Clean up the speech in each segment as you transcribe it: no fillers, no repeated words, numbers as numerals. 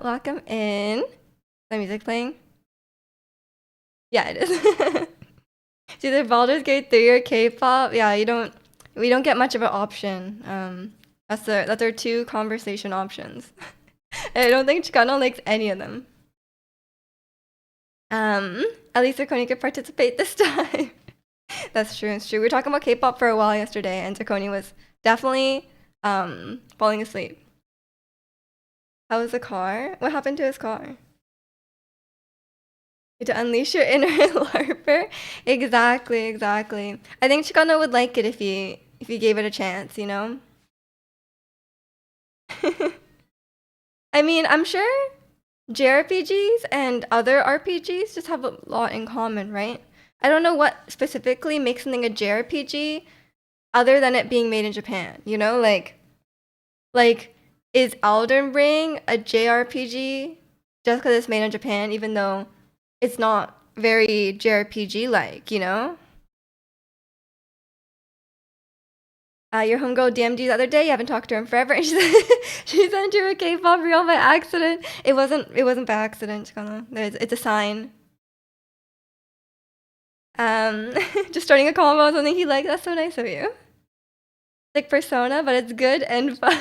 welcome in. Is the music playing? Yeah, it is. It's either Baldur's Gate 3 or K-pop. Yeah, we don't get much of an option. That's our two conversation options. I don't think Chicano likes any of them. At least Zirconi could participate this time. That's true, it's true. We were talking about K-pop for a while yesterday, and Zirconi was definitely falling asleep. How was the car? What happened to his car? To unleash your inner LARPer? Exactly, exactly. I think Chicano would like it if you gave it a chance, you know? I mean, I'm sure JRPGs and other RPGs just have a lot in common, right? I don't know what specifically makes something a JRPG other than it being made in Japan, you know? Like is Elden Ring a JRPG just because it's made in Japan, even though it's not very JRPG like, you know? Your homegirl DM'd you the other day. You haven't talked to her in forever, and she sent you a K-pop reel by accident. It wasn't by accident, Chikana. It's a sign. Um, just starting a convo on something he liked. That's so nice of you. Like Persona, but it's good and fun.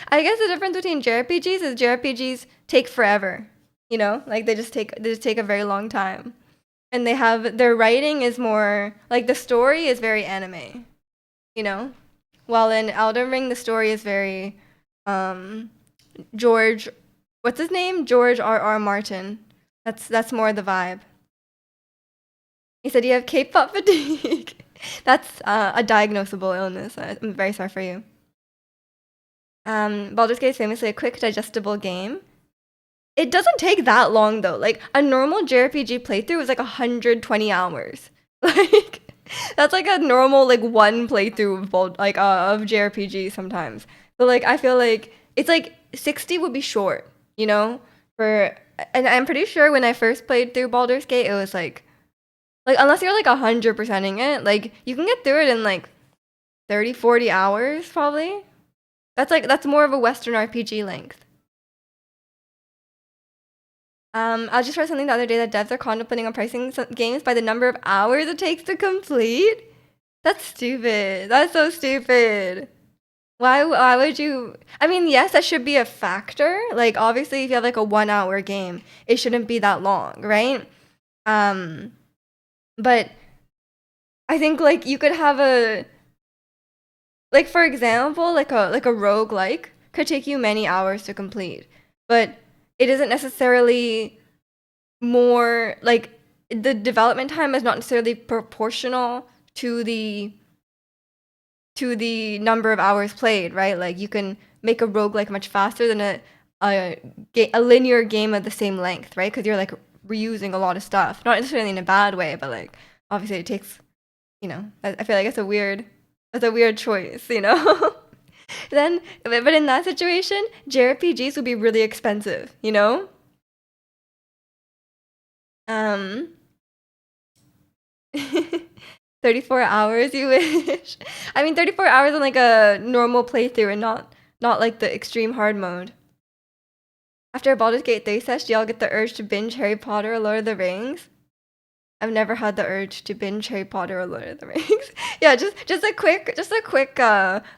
I guess the difference between JRPGs is JRPGs take forever. You know, like they just take a very long time, and they have their writing is more like the story is very anime. You know, while in Elden Ring the story is very um George, what's his name? George R. Martin. That's more the vibe. He said you have K-pop fatigue. That's a diagnosable illness. I'm very sorry for you. Baldur's Gate is famously a quick, digestible game. It doesn't take that long though. Like a normal JRPG playthrough is like 120 hours. Like that's like a normal like one playthrough of of JRPG sometimes. But like I feel like it's like 60 would be short, you know? For and I'm pretty sure when I first played through Baldur's Gate, it was like unless you're like 100%ing it, like you can get through it in like 30, 40 hours probably. That's more of a Western RPG length. I just read something the other day that devs are contemplating on pricing some games by the number of hours it takes to complete. That's stupid. That's so stupid. Why would you? I mean, yes, that should be a factor. Like, obviously, if you have like a 1 hour game, it shouldn't be that long, right? Um, but I think like you could have a like for example, like a roguelike could take you many hours to complete, but it isn't necessarily more like the development time is not necessarily proportional to the number of hours played, right? Like you can make a roguelike much faster than a linear game of the same length, right? Because you're like reusing a lot of stuff, not necessarily in a bad way, but like obviously it takes, you know, I feel like it's a weird choice, you know. Then, but in that situation, JRPGs would be really expensive, you know. Um, 34 hours, you wish. I mean, 34 hours on like a normal playthrough and not like the extreme hard mode. After Baldur's Gate 3 sesh, do y'all get the urge to binge Harry Potter or Lord of the Rings? I've never had the urge to binge Harry Potter or Lord of the Rings. Yeah, just a quick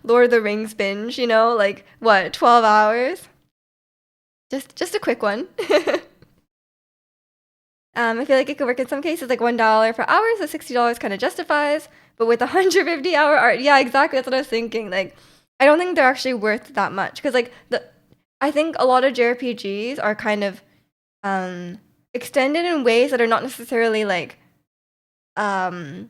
Lord of the Rings binge, you know, like what, 12 hours? Just a quick one. I feel like it could work in some cases, like $1 for hours, so $60 kind of justifies. But with 150-hour art, yeah, exactly. That's what I was thinking. Like, I don't think they're actually worth that much because, like, I think a lot of JRPGs are kind of extended in ways that are not necessarily um,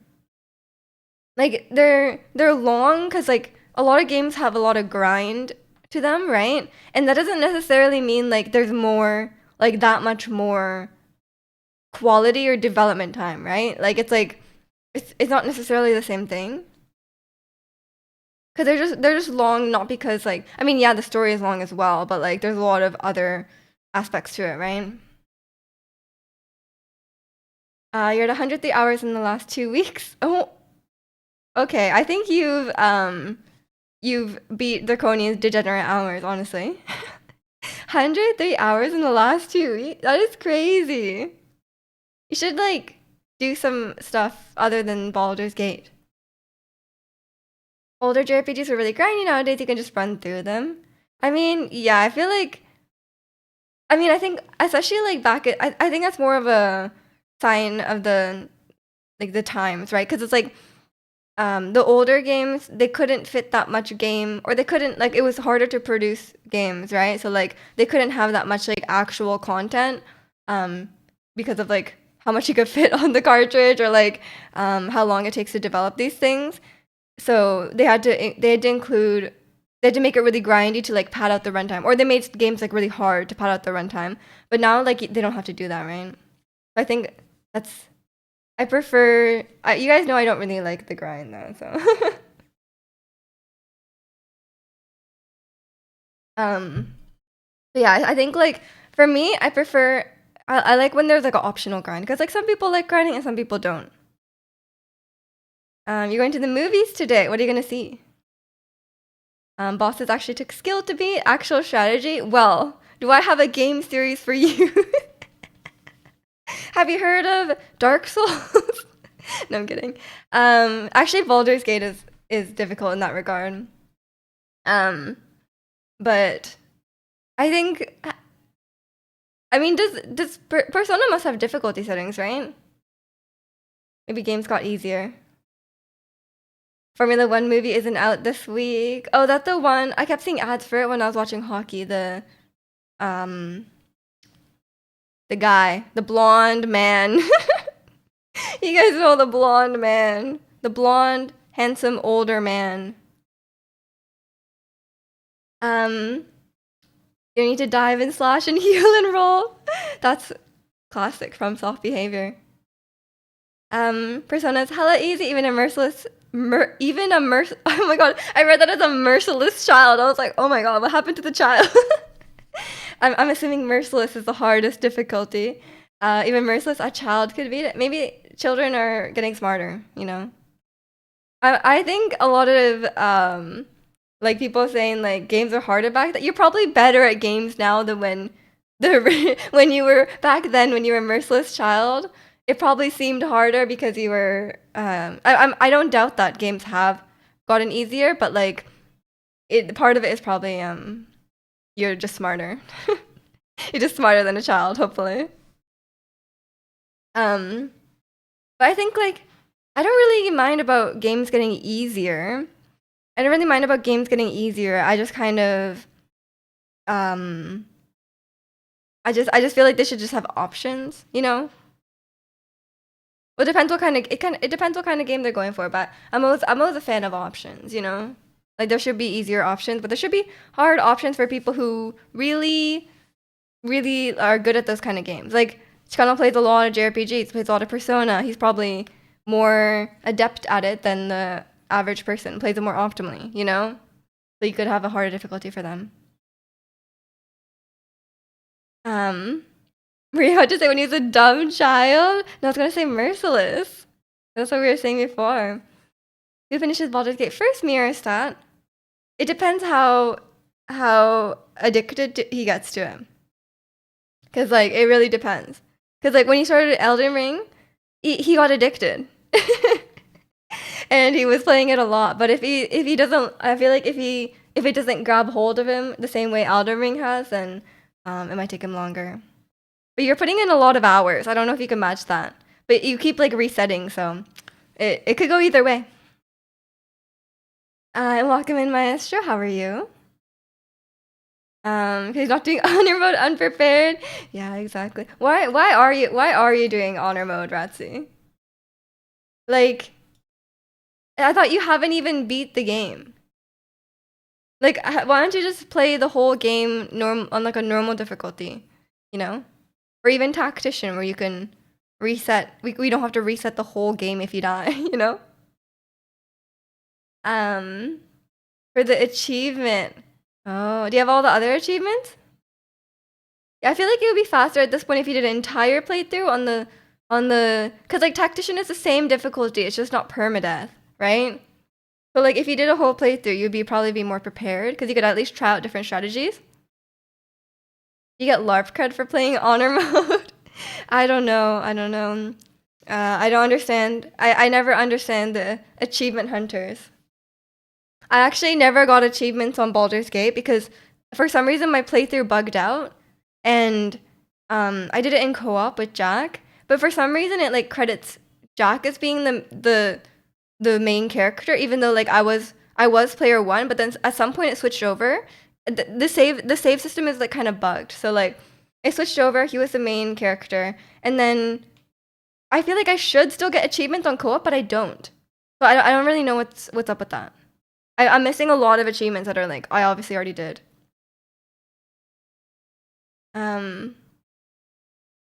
like they're long because like a lot of games have a lot of grind to them, right? And that doesn't necessarily mean like there's more like that much more quality or development time, right? Like it's not necessarily the same thing. Cause they're just long, not because like I mean yeah the story is long as well, but like there's a lot of other aspects to it, right? You're at 103 hours in the last 2 weeks. Oh, okay. I think you've beat Draconian's degenerate hours, honestly. 103 hours in the last 2 weeks? That is crazy. You should like do some stuff other than Baldur's Gate. Older JRPGs are really grindy nowadays. You can just run through them. I mean, yeah, I feel like. I mean, I think especially like I think that's more of a sign of the times, right? Because it's like the older games, they couldn't fit that much game, or they couldn't, like, it was harder to produce games, right? So like they couldn't have that much like actual content um because of like how much you could fit on the cartridge, or like how long it takes to develop these things. So they had to make it really grindy to like pad out the runtime, or they made games like really hard to pad out the runtime. But now like they don't have to do that, right? I think that's I prefer. You guys know I don't really like the grind though, so. um, yeah, I think like for me, I prefer. I like when there's like an optional grind, because like some people like grinding and some people don't. You're going to the movies today. What are you gonna see? Bosses actually took skill to beat actual strategy. Well, do I have a game series for you? Have you heard of Dark Souls? No, I'm kidding. Actually, Baldur's Gate is difficult in that regard. Um, but I think, I mean, does Persona must have difficulty settings, right? Maybe games got easier. Formula One movie isn't out this week. Oh, that's the one. I kept seeing ads for it when I was watching hockey. Um, the guy, the blonde man. You guys know the blonde man. The blonde, handsome, older man. You need to dive and slash and heal and roll. That's classic from Soft Behavior. Persona's hella easy, even a merciless, oh my god, I read that as a merciless child. I was like, oh my god, what happened to the child? I'm assuming merciless is the hardest difficulty. Even merciless, a child could beat it. Maybe children are getting smarter, you know? I think a lot of like people saying like games are harder back then. You're probably better at games now than when you were back then, when you were a merciless child. It probably seemed harder because you were. I don't doubt that games have gotten easier, but like part of it is probably you're just smarter. You're just smarter than a child, hopefully. Um, but I think like I don't really mind about games getting easier. I don't really mind about games getting easier. I just kind of um I just feel like they should just have options, you know? Well, it depends what kind of it depends what kind of game they're going for, but I'm always a fan of options, you know? Like there should be easier options, but there should be hard options for people who really really are good at those kind of games. Like Chikano plays a lot of JRPGs, plays a lot of Persona. He's probably more adept at it than the average person, plays it more optimally, you know? So you could have a harder difficulty for them. Maria, what to say when he was a dumb child? No, I was gonna say merciless. That's what we were saying before. Who finishes Baldur's Gate first? Mirror stat. It depends how addicted he gets to him. Cause like it really depends. Cause like when he started Elden Ring, he got addicted. And he was playing it a lot. But if he doesn't, I feel like if it doesn't grab hold of him the same way Elden Ring has, then it might take him longer. But you're putting in a lot of hours. I don't know if you can match that. But you keep like resetting, so it could go either way. Welcome in, Maestro. How are you? He's not doing honor mode unprepared. Yeah, exactly. Why are you doing honor mode, Ratsi? Like, I thought you haven't even beat the game. Like, why don't you just play the whole game on like a normal difficulty, you know? Or even tactician, where you can reset. We don't have to reset the whole game if you die, you know? Um, for the achievement. Oh, do you have all the other achievements? Yeah, I feel like it would be faster at this point if you did an entire playthrough on the because like tactician is the same difficulty. It's just not permadeath, right? So like if you did a whole playthrough, you'd probably be more prepared because you could at least try out different strategies. You get LARP cred for playing honor mode. I don't know. I don't know. I don't understand. I never understand the achievement hunters. I actually never got achievements on Baldur's Gate because for some reason my playthrough bugged out, and I did it in co-op with Jack, but for some reason it like credits Jack as being the main character, even though like I was player one, but then at some point it switched over. The save system is like kind of bugged, so like it switched over. He was the main character, and then I feel like I should still get achievements on co-op, but I don't. So I don't really know what's up with that. I'm missing a lot of achievements that are like I obviously already did. Um,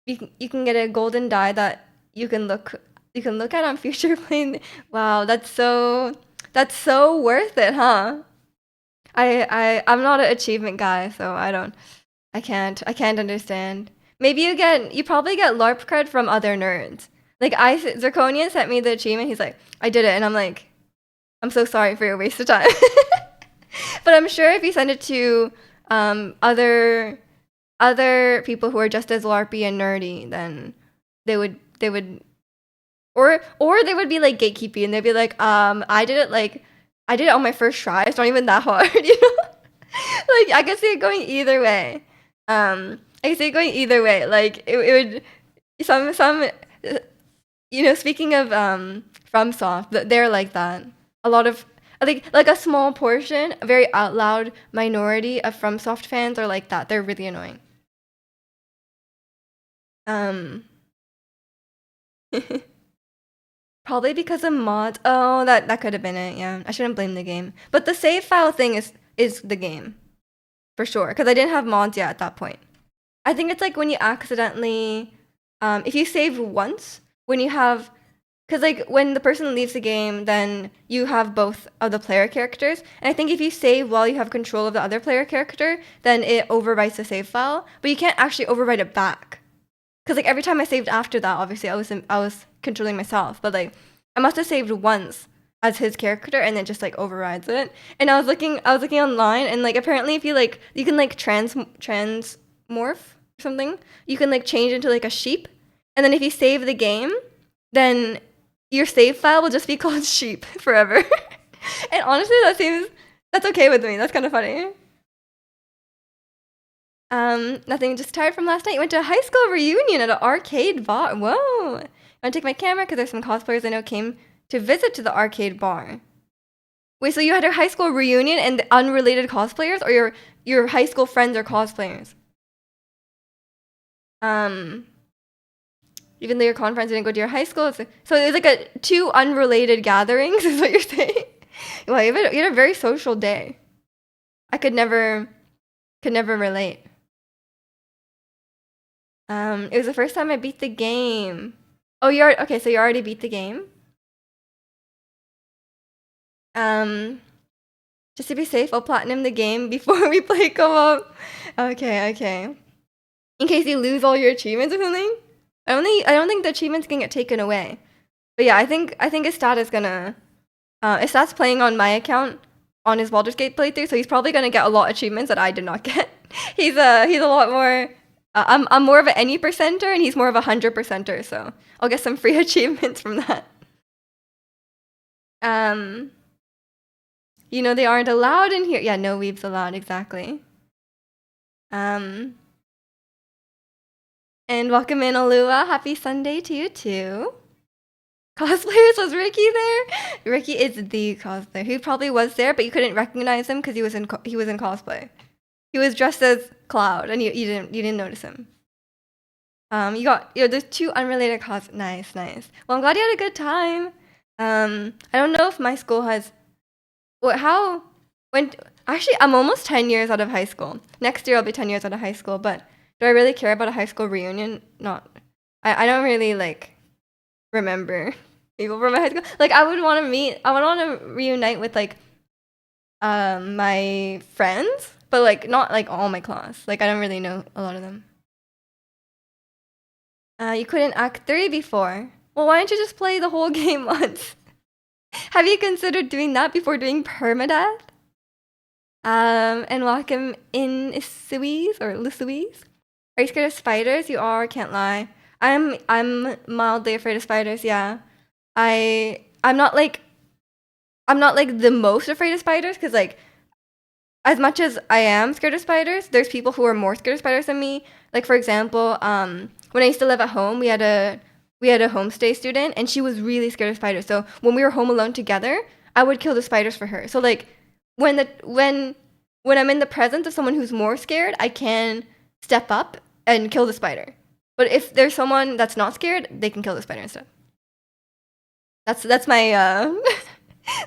you can get a golden die that you can look at on future plane. Wow, that's so worth it, huh? I'm not an achievement guy, so I can't understand. Maybe you probably get LARP cred from other nerds. Like Zirconian sent me the achievement. He's like, I did it, and I'm like, I'm so sorry for your waste of time. But I'm sure if you send it to other people who are just as LARPy and nerdy, then they would or they would be like gatekeepy and they'd be like, I did it on my first try. It's not even that hard, you know? Like I could see it going either way. I could see it going either way. Like it would some you know, speaking of FromSoft, they're like that. A lot of like a small portion, a very out loud minority of FromSoft fans are like that. They're really annoying. Um, Probably because of mods. Oh, that could have been it. Yeah, I shouldn't blame the game. But the save file thing is the game for sure. Because I didn't have mods yet at that point. I think it's like when you accidentally, if you save once, when you have, because like when the person leaves the game, then you have both of the player characters. And I think if you save while you have control of the other player character, then it overwrites the save file. But you can't actually overwrite it back. Because like every time I saved after that, obviously I was controlling myself. But like I must have saved once as his character and then just like overrides it. And I was looking online, and like apparently if you can like transmorph or something, you can like change into like a sheep, and then if you save the game, then your save file will just be called sheep forever. And honestly, that's okay with me. That's kind of funny. Nothing. Just tired from last night. Went to a high school reunion at an arcade bar. Whoa! I'm gonna take my camera because there's some cosplayers I know came to visit to the arcade bar. Wait, so you had a high school reunion and unrelated cosplayers, or your high school friends are cosplayers? Um, Even though your conference didn't go to your high school, so it was like two unrelated gatherings, is what you're saying? Well, you had a very social day. I could never relate. It was the first time I beat the game. Oh, okay, so you already beat the game? Just to be safe, I'll platinum the game before we play co-op. Okay, okay. In case you lose all your achievements or something? I don't think the achievements can get taken away. But yeah, I think Estat is gonna Estat's playing on my account on his Baldur's Gate playthrough, so he's probably gonna get a lot of achievements that I did not get. He's a lot more I'm more of an any percenter and he's more of a 100%er, so I'll get some free achievements from that. Um You know they aren't allowed in here. Yeah, no weebs allowed, exactly. And welcome in Alua. Happy Sunday to you too. Cosplayers, was Ricky there? Ricky is the cosplayer. He probably was there, but you couldn't recognize him because he was in cosplay. He was dressed as Cloud, and you didn't notice him. There's two unrelated cos. Nice, nice. Well, I'm glad you had a good time. I don't know if my school has. Actually, I'm almost 10 years out of high school. Next year I'll be 10 years out of high school, but do I really care about a high school reunion? Not. I don't really like remember people from my high school. Like I would want to reunite with like my friends, but like not like all my class. Like I don't really know a lot of them. You couldn't Act 3 before. Well, why don't you just play the whole game once? Have you considered doing that before doing permadeath? And welcome in Louise or Louise. Are you scared of spiders? You are, can't lie. I'm mildly afraid of spiders, yeah. I'm not like the most afraid of spiders because like as much as I am scared of spiders, there's people who are more scared of spiders than me. Like for example, when I used to live at home, we had a homestay student, and she was really scared of spiders. So when we were home alone together, I would kill the spiders for her. So like when I'm in the presence of someone who's more scared, I can step up and kill the spider. But if there's someone that's not scared, they can kill the spider instead. That's my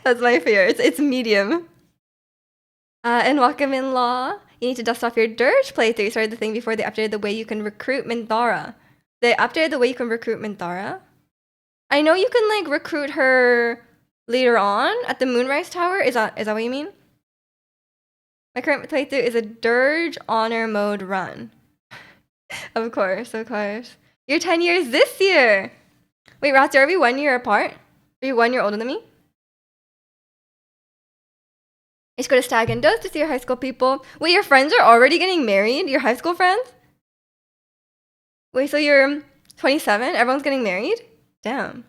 that's my fear. It's medium. And welcome in law. You need to dust off your Dirge playthrough. Started the thing before they updated the way you can recruit Minthara. They updated the way you can recruit Minthara. I know you can like recruit her later on at the Moonrise Tower. Is that what you mean? My current playthrough is a Dirge honor mode run. Of course, of course. You're 10 years this year. Wait, Ratsu, are we 1 year apart? Are you 1 year older than me? I just go to Stag and Does to see your high school people. Wait, your friends are already getting married? Your high school friends? Wait, so you're 27? Everyone's getting married? Damn.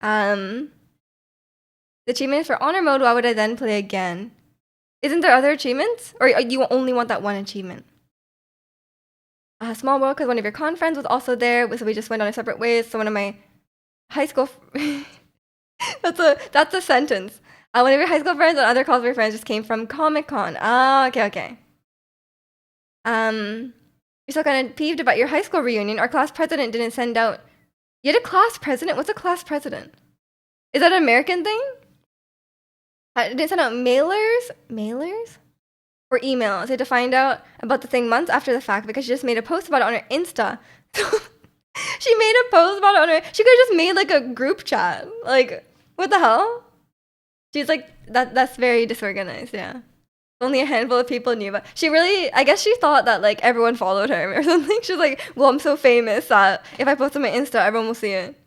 The achievement is for honor mode. Why would I then play again? Isn't there other achievements? Or you only want that one achievement? Small world, because one of your con friends was also there, so we just went on our separate ways. So one of my high school... that's a sentence. One of your high school friends and other cosplay friends just came from Comic-Con. Okay. You're still kind of peeved about your high school reunion. Our class president didn't send out... You had a class president? What's a class president? Is that an American thing? Didn't send out mailers? Or emails. They had to find out about the thing months after the fact because she just made a post about it on her Insta. She made a post about it on her... She could have just made like a group chat. Like, what the hell? She's like, that's very disorganized, yeah. Only a handful of people knew about. She really, I guess she thought that like everyone followed her or something. She's like, well, I'm so famous that if I post on my Insta, everyone will see it.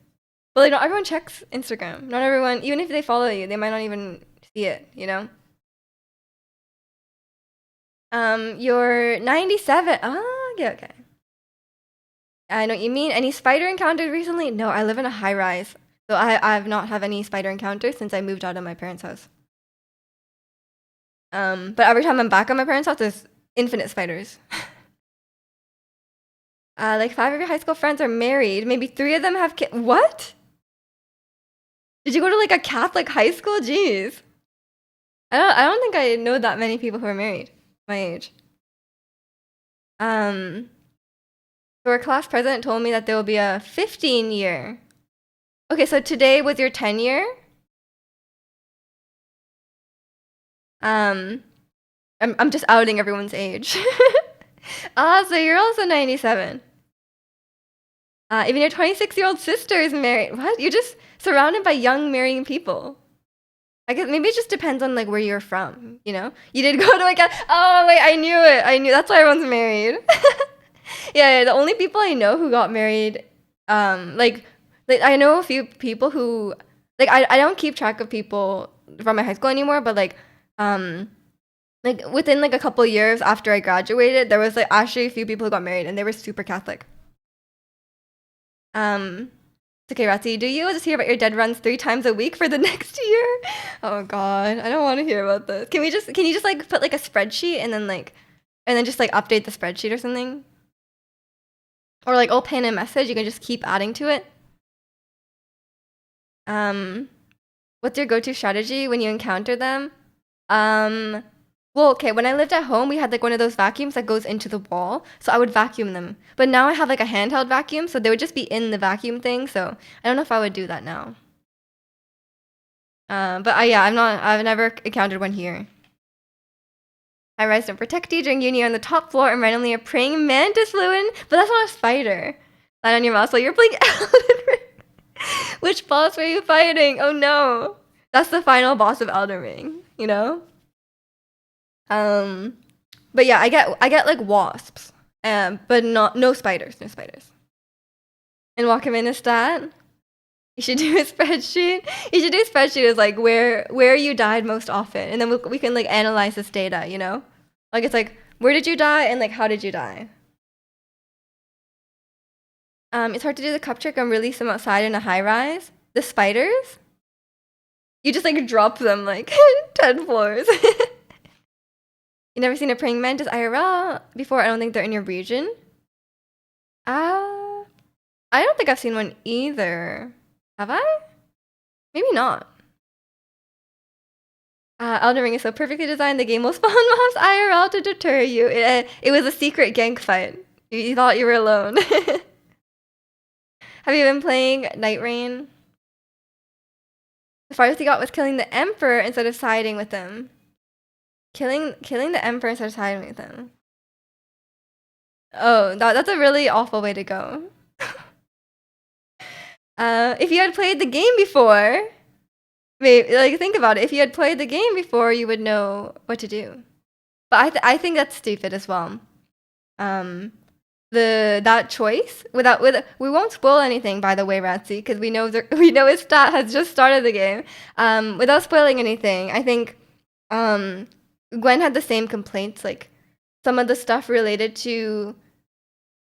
But like, not everyone checks Instagram. Not everyone, even if they follow you, they might not even see it, you know? You're 97. Yeah, okay. I know what you mean. Any spider encounters recently? No, I live in a high rise. So I've not had any spider encounters since I moved out of my parents' house. But every time I'm back at my parents' house, there's infinite spiders. Like 5 of your high school friends are married. Maybe 3 of them have kids. What? Did you go to like a Catholic high school? Jeez. I don't think I know that many people who are married my age. So our class president told me that there will be a 15-year. Okay, so today was your 10-year? I'm just outing everyone's age. So you're also 97. Even your 26-year-old sister is married. What? You're just surrounded by young marrying people. I guess maybe it just depends on like where you're from, you know? You did go to like a... Oh, wait, I knew it. That's why everyone's married. Yeah, the only people I know who got married, like I know a few people who... Like, I don't keep track of people from my high school anymore, but like within like a couple years after I graduated, there was like actually a few people who got married and they were super Catholic. It's okay, Ratsi, do you just hear about your dead runs 3 times a week for the next year? Oh god, I don't want to hear about this. Can you just like put like a spreadsheet and then just like update the spreadsheet or something? Or like I'll pin a message, you can just keep adding to it. What's your go-to strategy when you encounter them? Well, okay, when I lived at home, we had like one of those vacuums that goes into the wall, so I would vacuum them. But now I have like a handheld vacuum, so they would just be in the vacuum thing, so I don't know if I would do that now. But yeah, I've never encountered one here. I rise to protect you during uni on the top floor and randomly a praying mantis flew in, but that's not a spider. Line on your mouse while you're playing Elden Ring. Which boss were you fighting? Oh no. That's the final boss of Elden Ring, you know? But yeah, I get like wasps, but no spiders, And Wakamin stat. You should do a spreadsheet. You should do a spreadsheet as like where you died most often, and then we can like analyze this data, you know? Like it's like Where did you die and like how did you die? It's hard to do the cup trick and release them outside in a high rise. The spiders? You just like drop them like 10 floors. You never seen a praying mantis IRL before? I don't think they're in your region. I don't think I've seen one either. Have I? Maybe not. Elden Ring is so perfectly designed. The game will spawn mobs IRL to deter you. It was a secret gank fight. You thought you were alone. Have you been playing Night Rain? The farthest he got was killing the Emperor instead of siding with him. Killing the Emperor instead of siding with him. Oh, that's a really awful way to go. If you had played the game before, maybe like think about it. If you had played the game before, you would know what to do. But I think that's stupid as well. That choice we won't spoil anything, by the way, Ratsy, because we know his stat has just started the game. Without spoiling anything, I think Gwen had the same complaints, like some of the stuff related to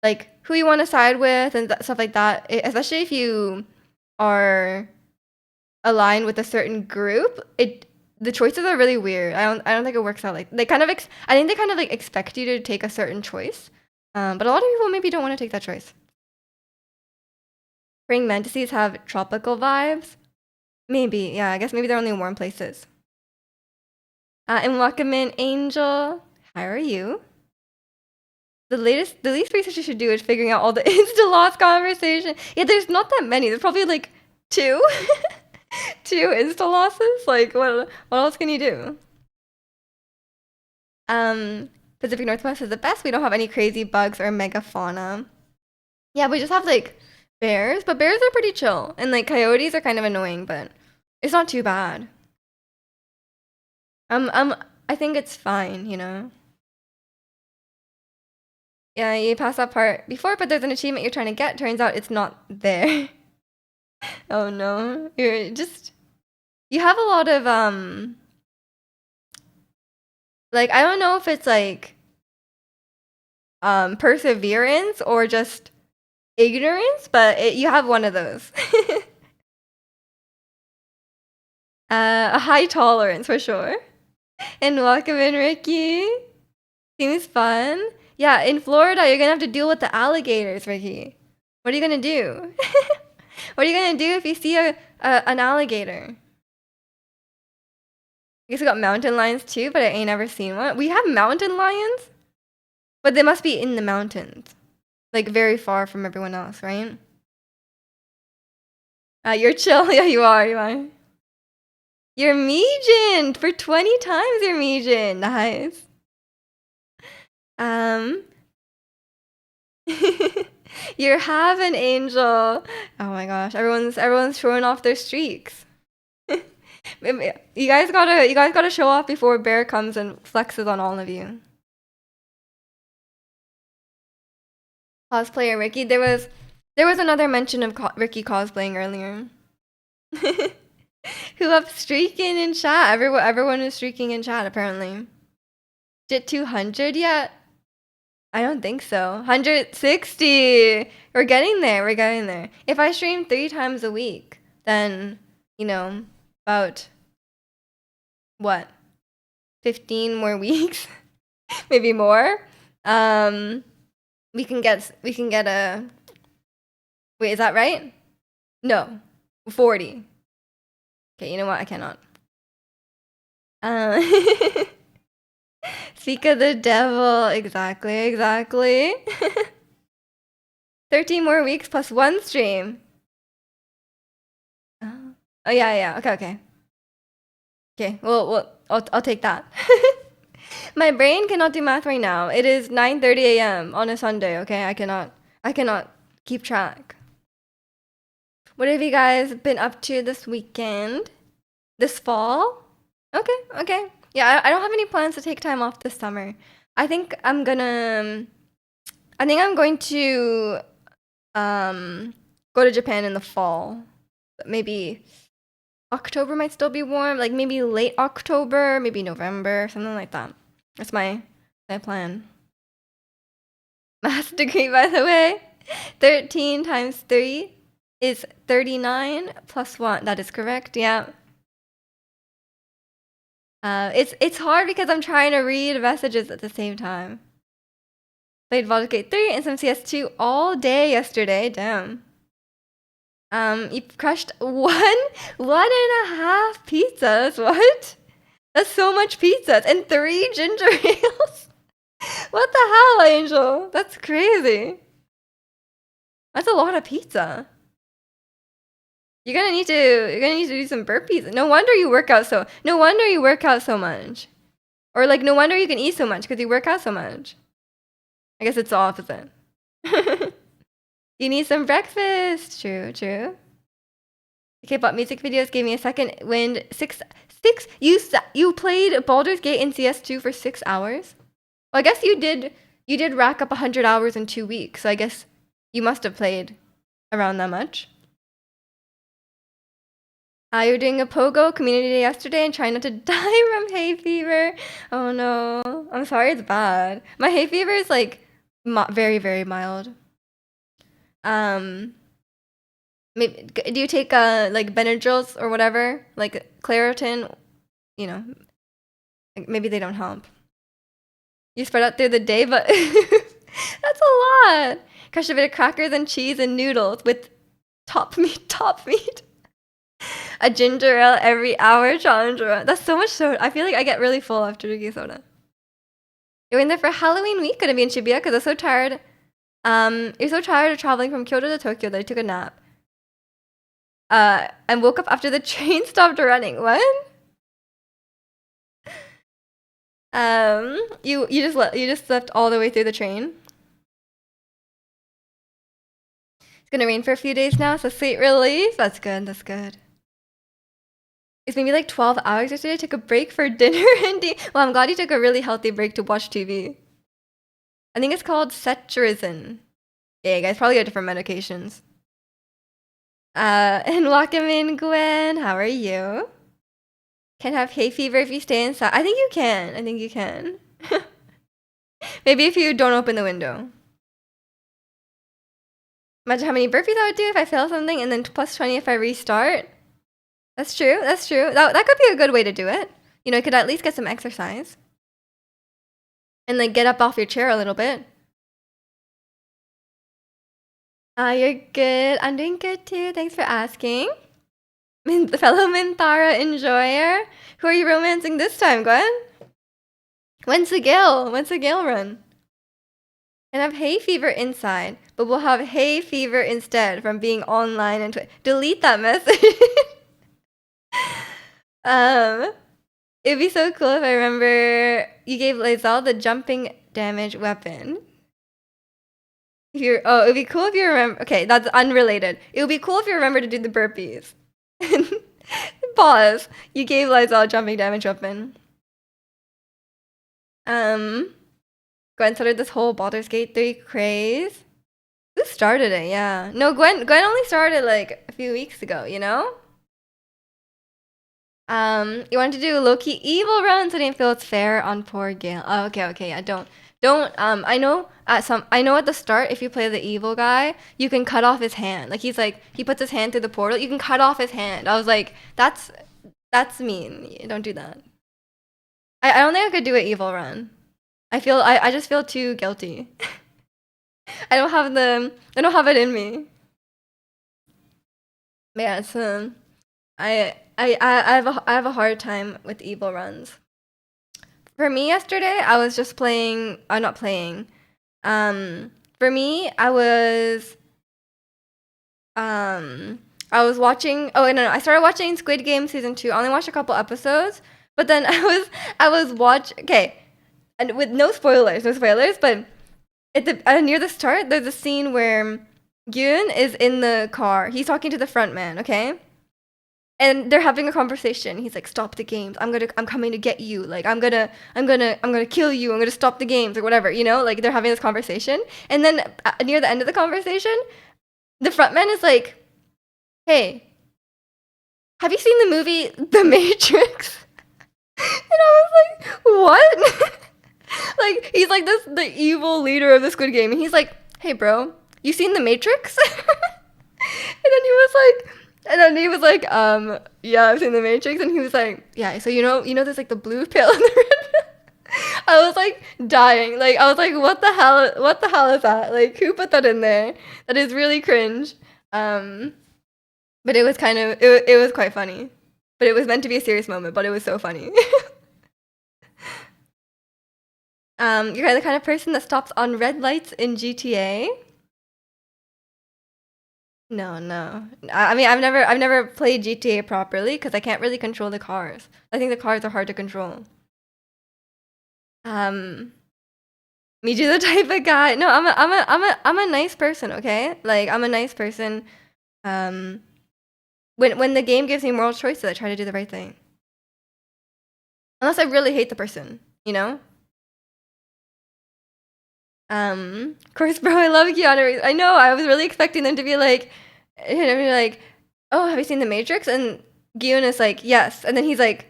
like who you want to side with and stuff like that, especially if you are aligned with a certain group. The choices are really weird. I don't think it works out like I think they kind of like expect you to take a certain choice. But a lot of people maybe don't want to take that choice. Praying mantises have tropical vibes. Maybe, yeah. I guess maybe they're only in warm places. And welcome in, Angel. How are you? The least research you should do is figuring out all the insta-loss conversation. Yeah, there's not that many. There's probably like 2. 2 insta-losses? Like, what else can you do? Pacific Northwest is the best. We don't have any crazy bugs or megafauna. Yeah, we just have like bears, but bears are pretty chill. And like coyotes are kind of annoying, but it's not too bad. I think it's fine, you know? Yeah, you passed that part before, but there's an achievement you're trying to get. Turns out it's not there. Oh no. You have a lot of like I don't know if it's like perseverance or just ignorance, but you have one of those. A high tolerance for sure. And welcome in, Ricky. Seems fun. Yeah, in Florida, you're gonna have to deal with the alligators, Ricky. What are you gonna do? What are you gonna do if you see an alligator? I guess we got mountain lions too, but I ain't never seen one. We have mountain lions, but they must be in the mountains, like very far from everyone else, right? You're chill. Yeah, you are. You are. You're Meejin for 20 times. You're Meejin. Nice. You're have an angel. Oh my gosh, everyone's showing off their streaks. You guys gotta show off before Bear comes and flexes on all of you. Cosplayer Ricky, there was another mention of Ricky cosplaying earlier. Who up streaking in chat? Everyone is streaking in chat apparently. Did 200 yet? I don't think so. 160. We're getting there. We're getting there. If I stream 3 times a week, then you know about what 15 more weeks, maybe more. We can get a. Wait, is that right? No, 40. Okay, you know what? I cannot. Speak of the devil. Exactly. 13 more weeks plus 1 stream. Oh yeah. Okay. Well, I'll take that. My brain cannot do math right now. It is 9:30 a.m. on a Sunday. Okay, I cannot keep track. What have you guys been up to this weekend? This fall? Okay. Yeah, I don't have any plans to take time off this summer. I think I'm going to go to Japan in the fall. Maybe October might still be warm, like maybe late October, maybe November, something like that. That's my I plan. Math degree, by the way. 13 times 3 is 39 plus 1. That is correct, yeah. It's hard because I'm trying to read messages at the same time. Played Baldur's Gate 3 and some CS2 all day yesterday. Damn. You crushed one and a half pizzas. What? That's so much pizzas and 3 ginger ales. What the hell, Angel? That's crazy. That's a lot of pizza. You're gonna need to do some burpees. No wonder you work out so much. Or like no wonder you can eat so much because you work out so much. I guess it's the opposite. You need some breakfast. True. The K-pop music videos gave me a second wind. Six. You played Baldur's Gate in CS2 for 6 hours. Well, I guess you did rack up 100 hours in 2 weeks. So I guess you must have played around that much. You were doing a pogo community day yesterday and trying not to die from hay fever. Oh no, I'm sorry, it's bad. My hay fever is like very, very mild. Maybe, do you take like Benadryls or whatever, like Claritin? You know, maybe they don't help. You spread out through the day, but that's a lot. Crush a bit of crackers and cheese and noodles with top meat. A ginger ale every hour, Chandra. That's so much soda. I feel like I get really full after drinking soda. You're in there for Halloween week, gonna be in Shibuya because I'm so tired. You're so tired of traveling from Kyoto to Tokyo that I took a nap. And woke up after the train stopped running. What? You just slept all the way through the train. It's gonna rain for a few days now, so sweet relief. That's good. It's maybe like 12 hours yesterday. I took a break for dinner and well, I'm glad you took a really healthy break to watch TV. I think it's called cetirizine. Yeah, guys, probably got different medications. And welcome in, Gwen. How are you? Can't have hay fever if you stay inside. I think you can. Maybe if you don't open the window. Imagine how many burpees I would do if I fail something and then plus 20 if I restart. That's true. That could be a good way to do it. You know, you could at least get some exercise. And like get up off your chair a little bit. You're good. I'm doing good too. Thanks for asking. The fellow Mintara enjoyer. Who are you romancing this time, Gwen? When's the Gale run? And have hay fever inside, but we'll have hay fever instead from being online and delete that message. It'd be so cool if I remember you gave Lae'zel the jumping damage weapon. It'd be cool if you remember. Okay, that's unrelated. It would be cool if you remember to do the burpees. Pause. You gave Lae'zel a jumping damage weapon. Gwen started this whole Baldur's Gate 3 craze. Who started it? Yeah. No, Gwen only started like a few weeks ago, you know? You wanted to do a low-key evil run, so I didn't feel it's fair on poor Gale. Oh, okay. I don't. I know at the start, if you play the evil guy, you can cut off his hand. Like he puts his hand through the portal. You can cut off his hand. I was like, that's mean. Don't do that. I don't think I could do an evil run. I just feel too guilty. I don't have it in me. But yeah, it's I have a hard time with evil runs. For me yesterday, I was just playing. I'm not playing. For me, I was watching. Oh no! I started watching Squid Game season 2. I only watched a couple episodes, but then I was watching. Okay, and with no spoilers. But near the start, there's a scene where Yoon is in the car. He's talking to the front man. Okay. And they're having a conversation. He's like, "Stop the games. I'm coming to get you. Like, I'm gonna kill you. I'm gonna stop the games or whatever." You know, like they're having this conversation. And then near the end of the conversation, the frontman is like, "Hey, have you seen the movie The Matrix?" And I was like, "What?" he's like this the evil leader of the Squid Game, and he's like, "Hey, bro, you seen The Matrix?" And then he was like, yeah, I've seen The Matrix, and he was like, yeah, so there's like the blue pill and the red pill. I was like dying. Like I was like, what the hell is that? Like who put that in there? That is really cringe. Um, but it was it was quite funny. But it was meant to be a serious moment, but it was so funny. You're the kind of person that stops on red lights in GTA? No, no. I mean, I've never played GTA properly because I can't really control the cars. I think the cars are hard to control. Um, Me too, the type of guy. No, I'm a nice person. Okay, like I'm a nice person. Um, when the game gives me moral choices, I try to do the right thing. Unless I really hate the person, you know. Of course, bro, I love Keanu Reeves. I know. I was really expecting them to be like, "Oh, have you seen The Matrix?" And Gyun is like, "Yes," and then he's like,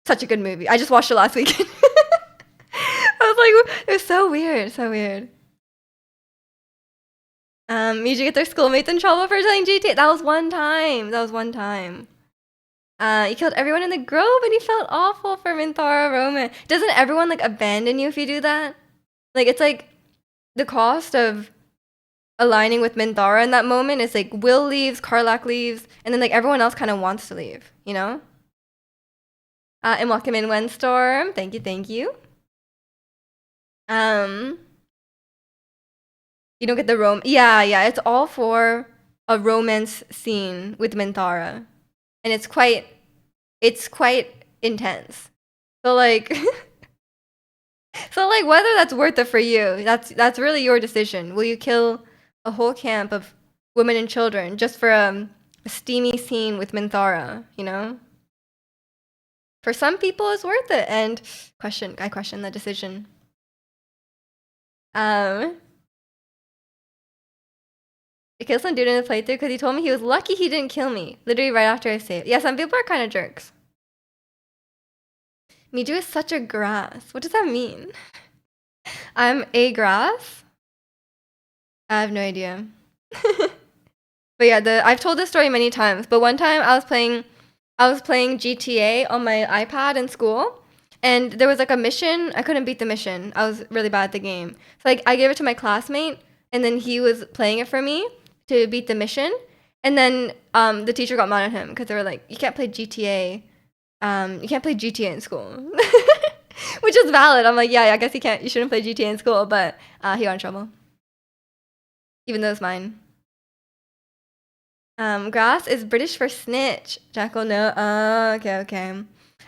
"Such a good movie. I just watched it last weekend." I was like, it was so weird, so weird. Did you get their schoolmates in trouble for playing GTA? That was one time. That was one time. You killed everyone in the grove, and you felt awful for Minthara Roman. Doesn't everyone like abandon you if you do that? Like it's like the cost of aligning with Minthara in that moment is like Will leaves, Karlak leaves, and then like everyone else kind of wants to leave, you know? And welcome in Windstorm. Thank you, thank you. Um, you don't get the Yeah, yeah. It's all for a romance scene with Minthara, and it's quite intense. So like, so like whether that's worth it for you, that's really your decision. Will you kill a whole camp of women and children just for a steamy scene with Minthara? You know, for some people it's worth it, and I question the decision. Um, I killed some dude in the playthrough because he told me he was lucky he didn't kill me. Literally right after I saved. Yeah, some people are kind of jerks. Miju is such a grass. What does that mean? I'm a grass? I have no idea. But yeah, I've told this story many times. But one time I was playing GTA on my iPad in school, and there was like a mission. I couldn't beat the mission. I was really bad at the game. So like I gave it to my classmate, and then he was playing it for me to beat the mission. And then the teacher got mad at him because they were like, "You can't play GTA. You can't play GTA in school," which is valid. I'm like, yeah, I guess you can't. You shouldn't play GTA in school. But he got in trouble, even though it's mine. Grass is British for snitch. Jackal, no. Okay, okay.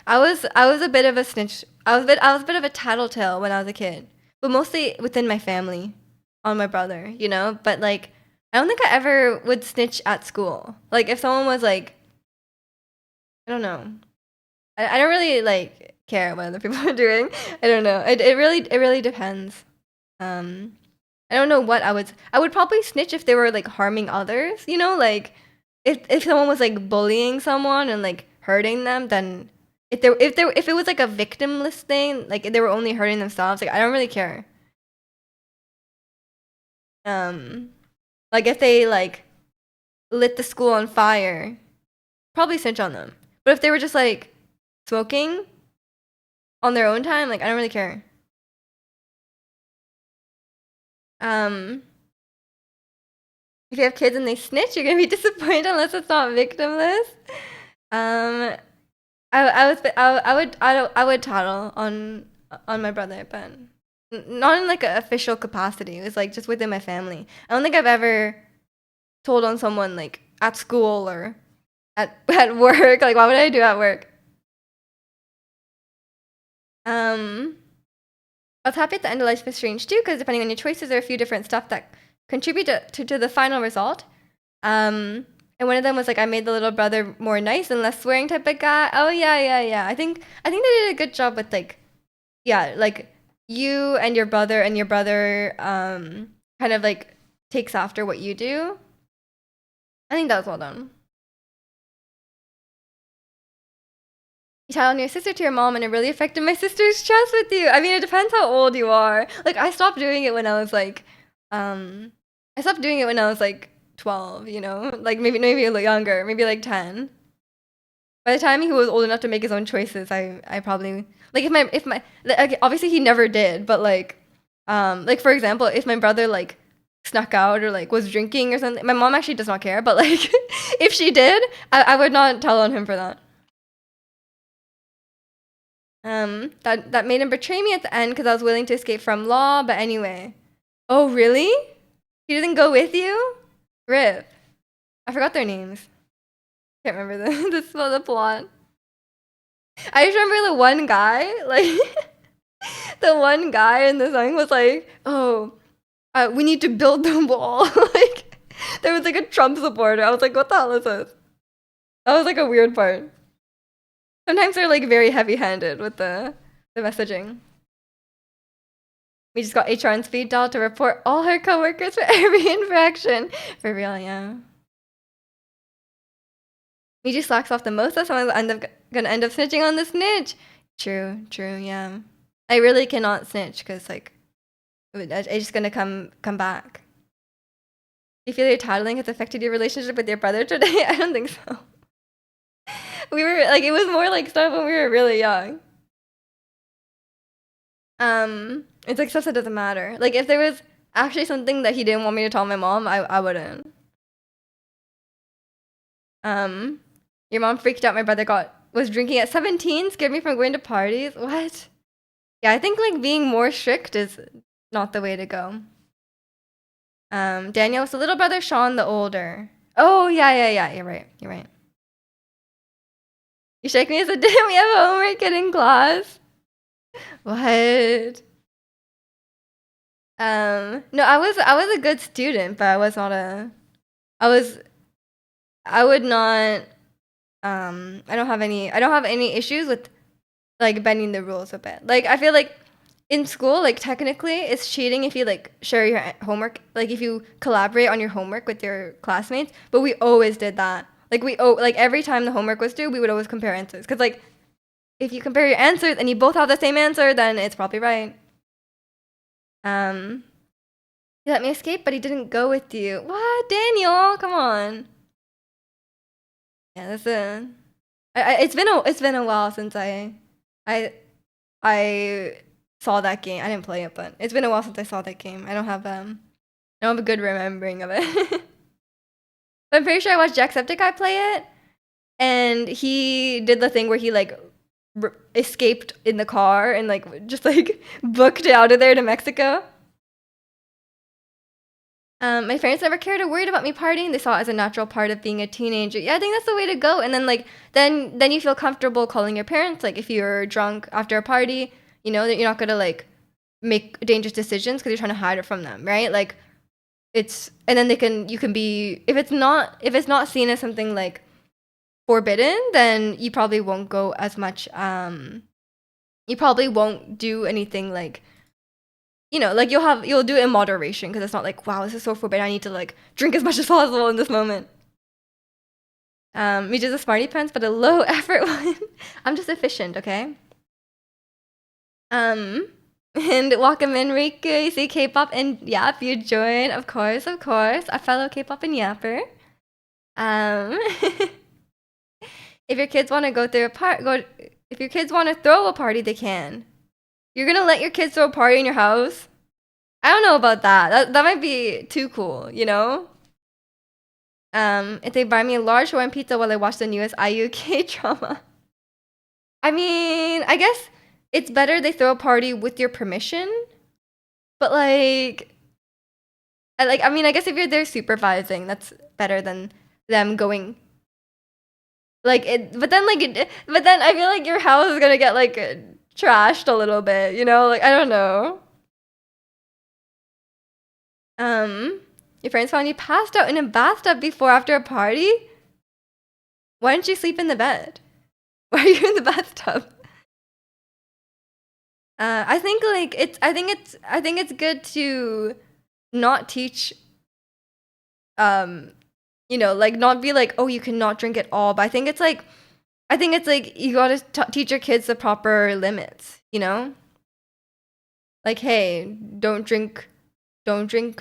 I was a bit of a snitch. I was a bit of a tattletale when I was a kid, but mostly within my family, on my brother, you know. But like, I don't think I ever would snitch at school. Like, if someone was like, I don't know, I don't really like care what other people are doing. I don't know. It really depends. Um, I don't know what I would probably snitch if they were like harming others, you know, like if someone was like bullying someone and like hurting them, then if it was like a victimless thing, like if they were only hurting themselves, like I don't really care. Um like if they like lit the school on fire, probably snitch on them. But if they were just like smoking on their own time, like I don't really care. Um if you have kids and they snitch, you're gonna be disappointed unless it's not victimless. Um, I would tattle on my brother, but not in like an official capacity. It was like just within my family. I don't think I've ever told on someone like at school or at work. Like, why would I do at work? Um, I was happy at the end of Life is Strange too, because depending on your choices, there are a few different stuff that contribute to the final result. And one of them was like, I made the little brother more nice and less swearing type of guy. Oh yeah, yeah, yeah. I think they did a good job with like, yeah, like you and your brother kind of like takes after what you do. I think that was well done. You tell on your sister to your mom, and it really affected my sister's trust with you. I mean, it depends how old you are. Like, I stopped doing it when I was like, um, I stopped doing it when I was like 12. You know, like maybe a little younger, maybe like 10. By the time he was old enough to make his own choices, I probably like if my like, obviously he never did, but like for example, if my brother like snuck out or like was drinking or something, my mom actually does not care, but like if she did, I would not tell on him for that. That made him betray me at the end because I was willing to escape from law. But anyway, oh really? He didn't go with you? Rip. I forgot their names. Can't remember the plot. I just remember the one guy, like the one guy in the song was like, "Oh, we need to build the wall." Like there was like a Trump supporter. I was like, "What the hell is this?" That was like a weird part. Sometimes they're like very heavy-handed with the messaging. We just got HR on speed dial to report all her coworkers for every infraction. For real, yeah. We just slacks off the most, so someone's gonna end up snitching on the snitch. True, true, yeah. I really cannot snitch because like it's just gonna come back. Do you feel your tattling has affected your relationship with your brother today? I don't think so. We were like, it was more like stuff when we were really young. It's like stuff that doesn't matter. Like if there was actually something that he didn't want me to tell my mom, I wouldn't. Um, your mom freaked out. My brother was drinking at 17, scared me from going to parties. What? Yeah, I think like being more strict is not the way to go. Daniel was the little brother, Sean the older. Oh yeah. You're right. You're right. You shake me as a damn. We have homework in class. What? No, I was a good student, but I was not a. I was. I would not. I don't have any issues with like bending the rules a bit. Like I feel like in school, like technically, it's cheating if you like share your homework, like if you collaborate on your homework with your classmates. But we always did that. Like like every time the homework was due, we would always compare answers. Cause like if you compare your answers and you both have the same answer, then it's probably right. Um, he let me escape, but he didn't go with you. What, Daniel? Come on. Yeah, that's a. It's been a while since I I saw that game. I didn't play it, but it's been a while since I saw that game. I don't have a good remembering of it. But I'm pretty sure I watched Jacksepticeye play it, and he did the thing where he like escaped in the car and like just like booked it out of there to Mexico. My parents never cared or worried about me partying. They saw it as a natural part of being a teenager. Yeah, I think that's the way to go. And then like then you feel comfortable calling your parents. Like if you're drunk after a party, you know that you're not gonna like make dangerous decisions because you're trying to hide it from them, right? Like it's and then you can be if it's not seen as something like forbidden, then you probably won't go as much. You probably won't do anything like like you'll do it in moderation because it's not like, wow, this is so forbidden. I need to like drink as much as possible in this moment. We did the smarty pants, but a low effort one. I'm just efficient, okay? Um, and welcome in, Riku. You see K-pop and Yap. You join, of course, a fellow K-pop and Yapper. Um, if your kids want to if your kids want to throw a party, they can. You're gonna let your kids throw a party in your house? I don't know about that. That might be too cool, you know? If they buy me a large Hawaiian pizza while I watch the newest IU K-drama. I mean, I guess it's better they throw a party with your permission. But like I guess if you're there supervising, that's better than them going like it but then I feel like your house is gonna get like trashed a little bit, you know? Like I don't know. Your friends found you passed out in a bathtub before after a party? Why didn't you sleep in the bed? Why are you in the bathtub? I think like I think it's good to not teach like not be like, oh, you cannot drink at all. But I think it's like I think it's like you gotta teach your kids the proper limits, you know? Like, hey, don't drink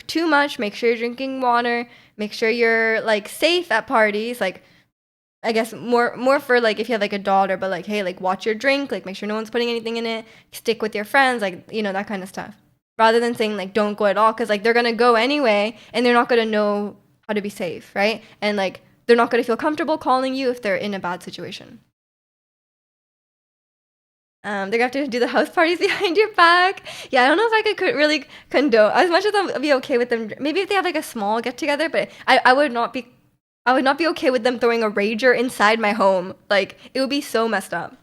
too much. Make sure you're drinking water. Make sure you're like safe at parties. Like, I guess more for like if you have like a daughter, but like, hey, like watch your drink. Like, make sure no one's putting anything in it. Stick with your friends. Like, you know, that kind of stuff. Rather than saying like don't go at all, because like they're gonna go anyway, and they're not gonna know how to be safe, right? And like they're not gonna feel comfortable calling you if they're in a bad situation. They're gonna have to do the house parties behind your back. Yeah, I don't know if I could really condone as much as I'd be okay with them. Maybe if they have like a small get together, but I would not be. I would not be okay with them throwing a rager inside my home. Like it would be so messed up.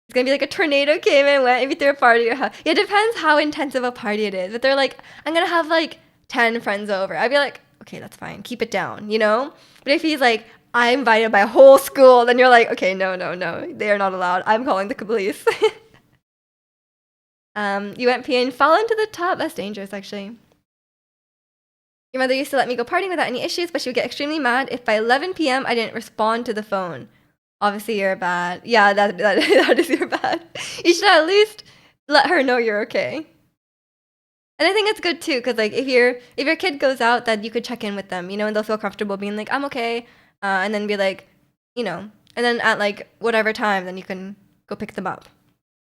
It's gonna be like a tornado came and went. Maybe threw a party. Or yeah, it depends how intense of a party it is. But they're like, I'm gonna have like 10 friends over. I'd be like, okay, that's fine. Keep it down, you know. But if he's like, I invited my whole school, then you're like, okay, no, no, no, they are not allowed. I'm calling the police. You went pee and fell into the tub. That's dangerous, actually. Your mother used to let me go partying without any issues, but she would get extremely mad if by 11 p.m. I didn't respond to the phone. Obviously, you're bad. Yeah, that is your bad. You should at least let her know you're okay. And I think it's good too, because like if your kid goes out, that you could check in with them, you know, and they'll feel comfortable being like, I'm okay, and then be like, you know, and then at like whatever time, then you can go pick them up.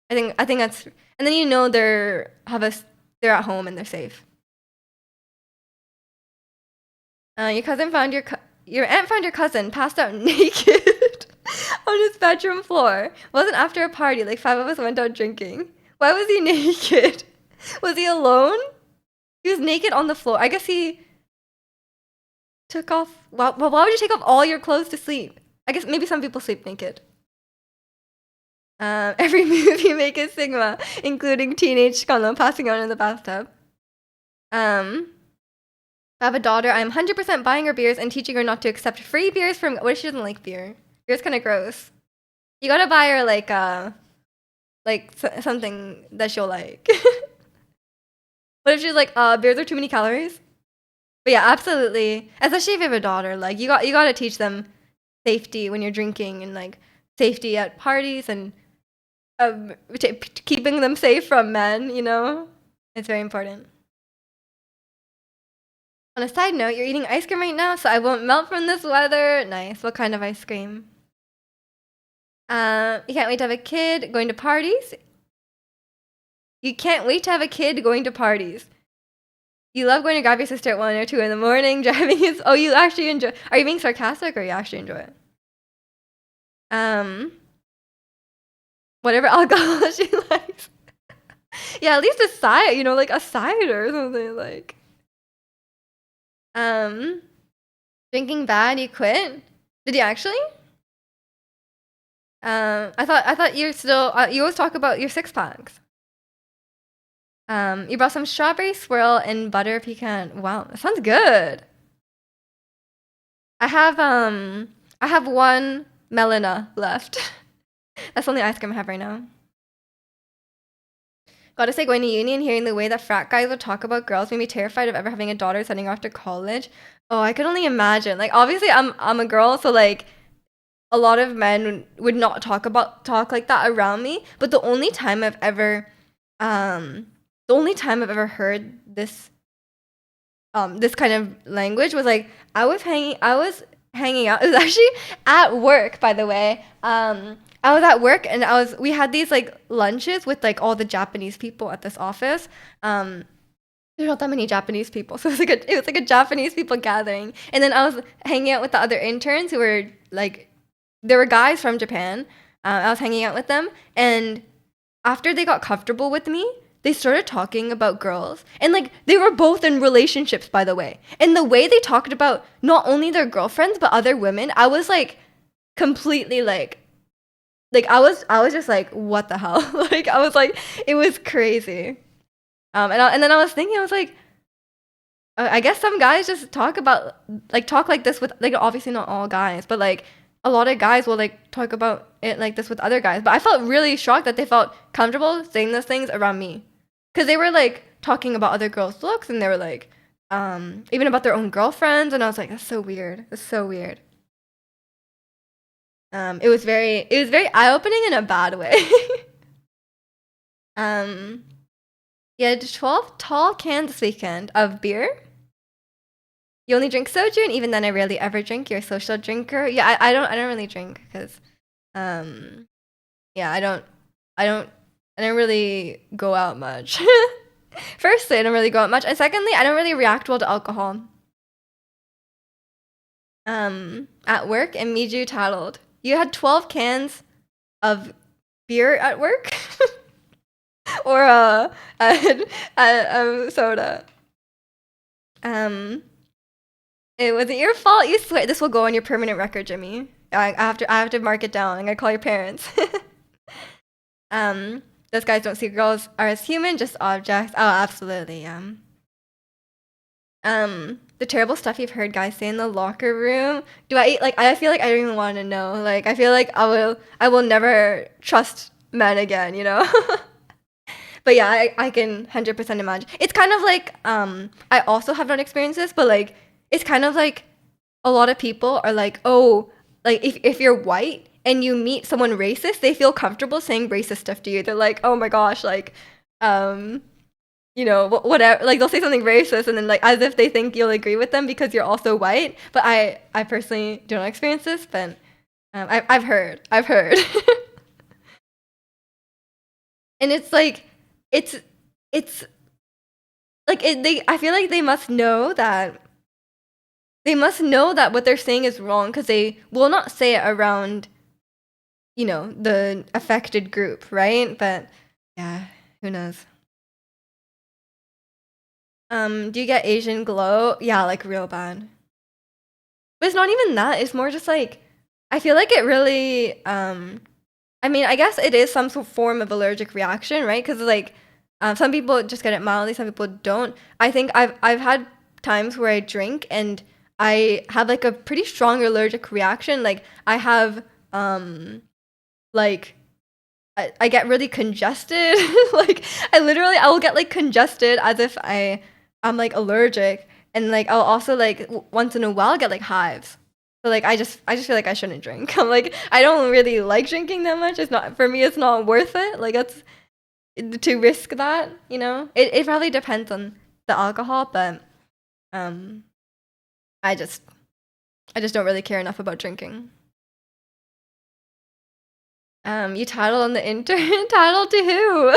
I think that's, and then you know they're at home and they're safe. Your cousin found your aunt found your cousin passed out naked on his bedroom floor. Wasn't after a party. Like 5 of us went out drinking. Why was he naked? Was he alone? He was naked on the floor. I guess he took off. Well, why would you take off all your clothes to sleep? I guess maybe some people sleep naked. Every move you make is Sigma, including teenage Kano passing out in the bathtub. I have a daughter. I'm 100% buying her beers and teaching her not to accept free beers from. What if she doesn't like beer? Beer's kind of gross. You gotta buy her like something that she'll like. What if she's like, beers are too many calories? But yeah, absolutely. Especially if you have a daughter, like you gotta teach them safety when you're drinking and like safety at parties and keeping them safe from men. You know, it's very important. On a side note, you're eating ice cream right now, so I won't melt from this weather. Nice. What kind of ice cream? You can't wait to have a kid going to parties. You can't wait to have a kid going to parties. You love going to grab your sister at 1 or 2 in the morning, driving is. Oh, you actually enjoy. Are you being sarcastic or you actually enjoy it? Um, whatever alcohol she likes. Yeah, at least a cider, you know, like a cider or something like. Um, drinking bad, you quit? Did you actually? I thought you're still. You always talk about your 6 packs. You brought some strawberry swirl and butter pecan. Wow, that sounds good. I have one Melina left. That's the only ice cream I have right now. Gotta say, going to uni and hearing the way that frat guys would talk about girls made me terrified of ever having a daughter sending off to college. Oh, I could only imagine. Like, obviously, I'm a girl, so like, a lot of men would not talk like that around me. But the only time I've ever heard this kind of language was like I was hanging out. It was actually at work, by the way. I was at work and we had these like lunches with like all the Japanese people at this office. There's not that many Japanese people, so it was like a Japanese people gathering. And then I was hanging out with the other interns who were like, there were guys from Japan. I was hanging out with them, and after they got comfortable with me, they started talking about girls. And like they were both in relationships, by the way. And the way they talked about not only their girlfriends but other women, I was like completely like I was just like, what the hell? Like I was like, it was crazy. And then I was thinking, I was like, I guess some guys just talk like this with like, obviously not all guys, but like a lot of guys will like talk about it like this with other guys. But I felt really shocked that they felt comfortable saying those things around me, because they were like talking about other girls' looks, and they were like even about their own girlfriends, and I was like, that's so weird. That's so weird. It was very eye-opening in a bad way. um, yeah, 12 tall cans this weekend of beer. You only drink soju, and even then, I rarely ever drink. You're a social drinker. Yeah, I don't really drink because, um, yeah, I don't really go out much. Firstly, I don't really go out much, and secondly, I don't really react well to alcohol. At work, and Miju tattled. You had 12 cans of beer at work, or soda. It wasn't your fault. You swear this will go on your permanent record, Jimmy. I have to mark it down. I'm gonna call your parents. Those guys don't see girls are as human, just objects. Oh, absolutely. The terrible stuff you've heard guys say in the locker room. Do I like? I feel like I don't even want to know. Like, I feel like I will never trust men again. You know. But yeah, I can 100% imagine. It's kind of like I also have not experienced this, but like it's kind of like a lot of people are like, oh, like if you're white and you meet someone racist, they feel comfortable saying racist stuff to you. They're like, oh my gosh, like you know, whatever, like they'll say something racist and then like as if they think you'll agree with them because you're also white. But I personally don't experience this, but I've heard. And it's like it's like they I feel like they must know that what they're saying is wrong because they will not say it around, you know, the affected group, right? But yeah, who knows? Do you get Asian glow? Yeah, like real bad. But it's not even that. It's more just like I feel like it really I mean, I guess it is some form of allergic reaction, right? Because like some people just get it mildly, some people don't. I think I've had times where I drink and I have like a pretty strong allergic reaction. Like I have like I get really congested. Like I will get like congested as if I'm like allergic, and like I'll also like once in a while get like hives. So like I just feel like I shouldn't drink. I'm like I don't really like drinking that much. It's not for me. It's not worth it. Like that's to risk that. You know, it probably depends on the alcohol, but um, I just I just don't really care enough about drinking. You titled on the intern. Titled to who?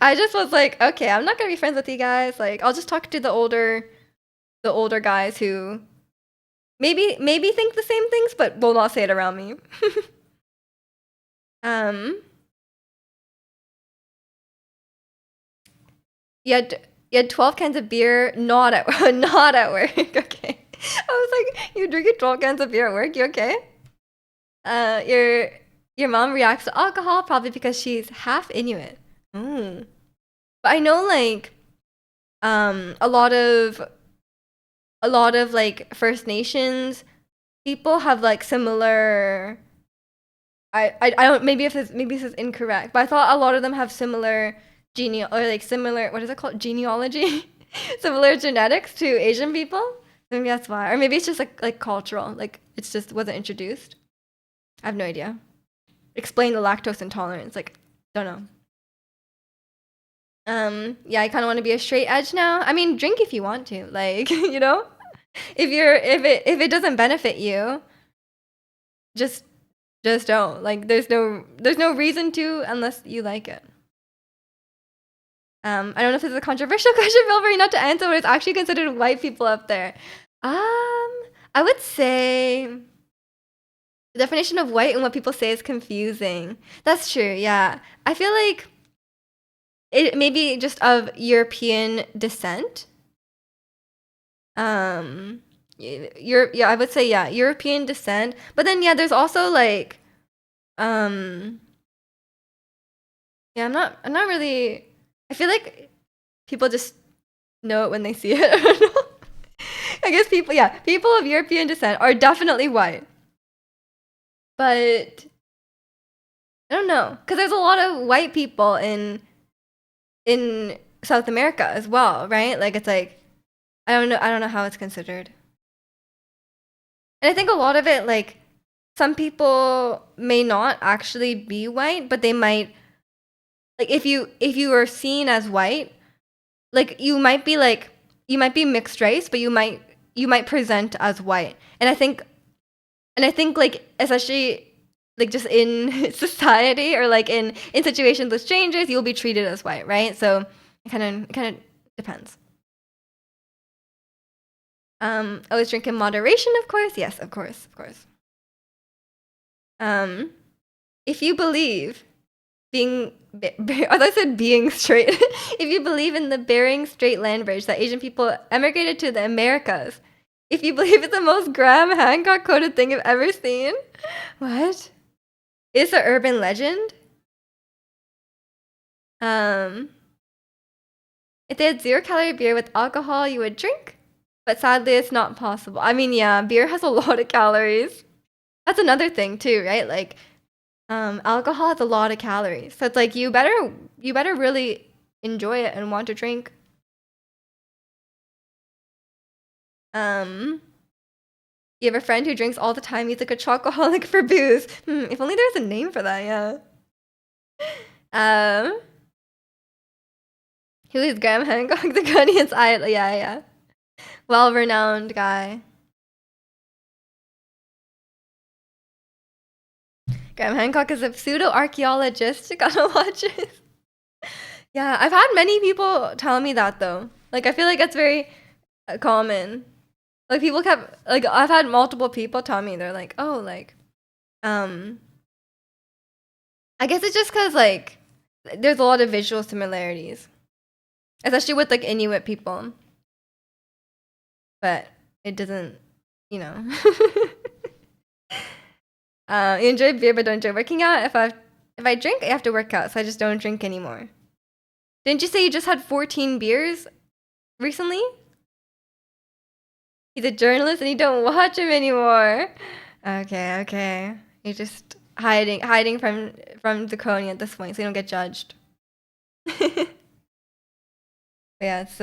I just was like, okay, I'm not gonna be friends with you guys. Like, I'll just talk to the older guys who maybe think the same things, but will not say it around me. um, you had 12 cans of beer, not at not at work. Okay, I was like, you drinking 12 cans of beer at work? You okay? Uh, your your mom reacts to alcohol probably because she's half Inuit. Mm. But I know like a lot of like First Nations people have like similar. I don't maybe this is incorrect, but I thought a lot of them have similar or like similar what is it called genealogy, similar genetics to Asian people. Maybe that's why, or maybe it's just like cultural, like it's just wasn't introduced. I have no idea. Explain the lactose intolerance. Like don't know. Yeah, I kind of want to be a straight edge now. I mean, drink if you want to, like you know, if it doesn't benefit you, just don't. Like there's no reason to unless you like it. I don't know if this is a controversial question, feel free not to answer, but it's actually considered white people up there. I would say the definition of white and what people say is confusing. That's true, yeah. I feel like it may be just of European descent. Yeah, I would say yeah, European descent. But then yeah, there's also like um yeah, I'm not really I feel like people just know it when they see it. I don't know. I guess people of European descent are definitely white. But I don't know, cuz there's a lot of white people in South America as well, right? Like it's like I don't know how it's considered. And I think a lot of it like some people may not actually be white, but they might, like, if you are seen as white, like you might be mixed race, but you might present as white. And I think like especially like just in society or like in situations with strangers, you'll be treated as white, right? So it kind of depends. Always drink in moderation, of course. Yes, of course, of course. Um, if you believe being, I said being straight. If you believe in the Bering Strait land bridge that Asian people emigrated to the Americas, if you believe it's the most Graham Hancock quoted thing I've ever seen, what? It's an urban legend. Um, if they had 0-calorie beer with alcohol, you would drink, but sadly, it's not possible. I mean, yeah, beer has a lot of calories. That's another thing too, right? Like, alcohol has a lot of calories, so it's like you better really enjoy it and want to drink. Um, you have a friend who drinks all the time. He's like a chocoholic for booze. If only there was a name for that. Yeah. Um, who is Graham Hancock, the Guardian's idol? Yeah, yeah. Well-renowned guy. Graham Hancock is a pseudo archaeologist. Gotta watch it. Yeah, I've had many people tell me that though. Like, I feel like that's very common. Like, people kept like I've had multiple people tell me they're like, oh, like, um, I guess it's just because like there's a lot of visual similarities, especially with like Inuit people. But it doesn't, you know. You enjoy beer but don't enjoy working out. If I drink, I have to work out, so I just don't drink anymore. Didn't you say you just had 14 beers recently? He's a journalist and you don't watch him anymore. Okay, okay. You're just hiding from Draconian at this point, so you don't get judged. Yeah, it's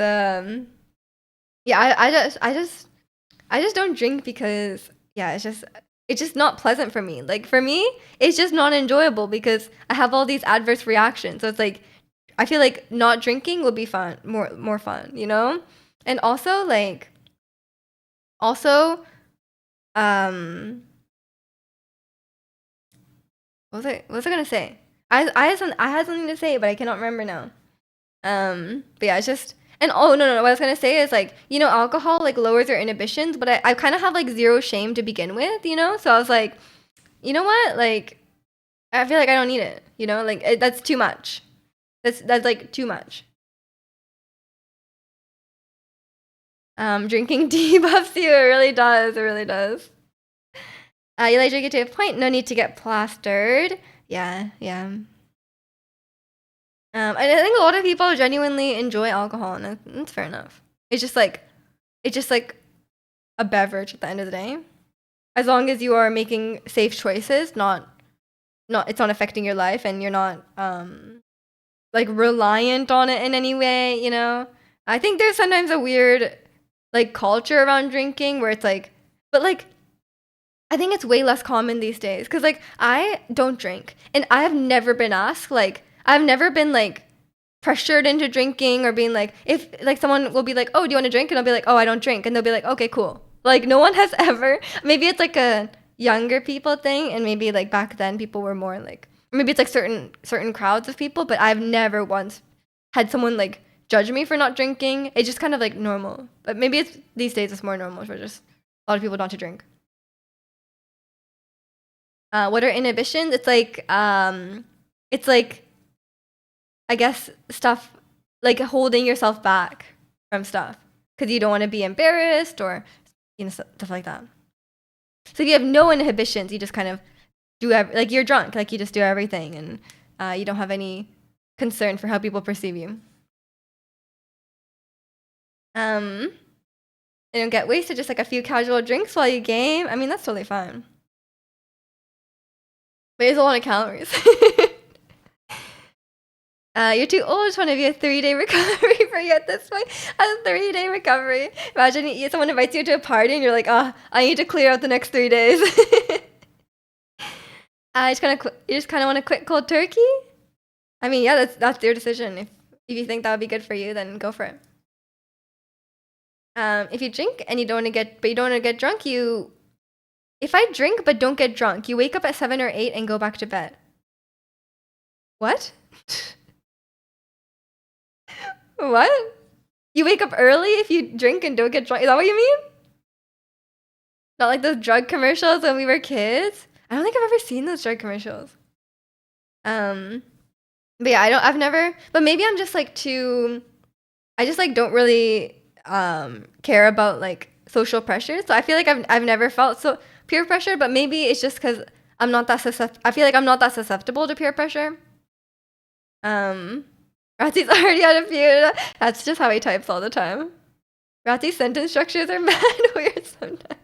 yeah, I just don't drink because yeah, it's just not pleasant for me. Like for me, it's just not enjoyable because I have all these adverse reactions. So it's like I feel like not drinking would be fun, more fun, you know? And also like also um what was I gonna say? I had something to say, but I cannot remember now. But yeah, it's just and oh no, what I was gonna say is like, alcohol like lowers your inhibitions, but I kind of have like zero shame to begin with, you know? So I was like, you know what? Like I feel like I don't need it, you know? Like that's too much. That's like too much. Drinking debuffs you, it really does. It really does. You like drink it to a point, no need to get plastered. Yeah, yeah. I think a lot of people genuinely enjoy alcohol, and that's fair enough. It's just like a beverage at the end of the day. As long as you are making safe choices, not it's not affecting your life, and you're not like reliant on it in any way. I think there's sometimes a weird like culture around drinking where it's like, but like I think it's way less common these days because like I don't drink and I have never been asked, like I've never been like pressured into drinking or being like, if like someone will be like, oh, do you want to drink? And I'll be like, oh, I don't drink. And they'll be like, okay, cool. Like no one has ever, maybe it's like a younger people thing, and maybe like back then people were more like, or maybe it's like certain crowds of people, but I've never once had someone like judge me for not drinking. It's just kind of like normal. But maybe it's these days it's more normal for just a lot of people not to drink. What are inhibitions? It's like I guess stuff like holding yourself back from stuff because you don't want to be embarrassed or stuff like that. So if you have no inhibitions, you just kind of like you're drunk, like you just do everything, and you don't have any concern for how people perceive you. You don't get wasted, just like a few casual drinks while you game. I mean, that's totally fine. But it's a lot of calories. You're too old. Just want to be a 3-day recovery for you at this point. A 3-day recovery. Imagine someone invites you to a party and you're like, oh, I need to clear out the next 3 days. You just kind of want to quit cold turkey? I mean, yeah, that's your decision. If you think that would be good for you, then go for it. If you drink and you don't want to get drunk, if I drink but don't get drunk, you wake up at 7 or 8 and go back to bed. What? What? You wake up early if you drink and don't get drunk? Is that what you mean? Not like those drug commercials when we were kids? I don't think I've ever seen those drug commercials. But yeah, I've never, but maybe I'm just like I just like don't really care about like social pressure. So I feel like I've never felt so peer pressure, but maybe it's just because I feel like I'm not that susceptible to peer pressure. Ratsy's already had a few. That's just how he types all the time. Ratsy's sentence structures are mad weird sometimes.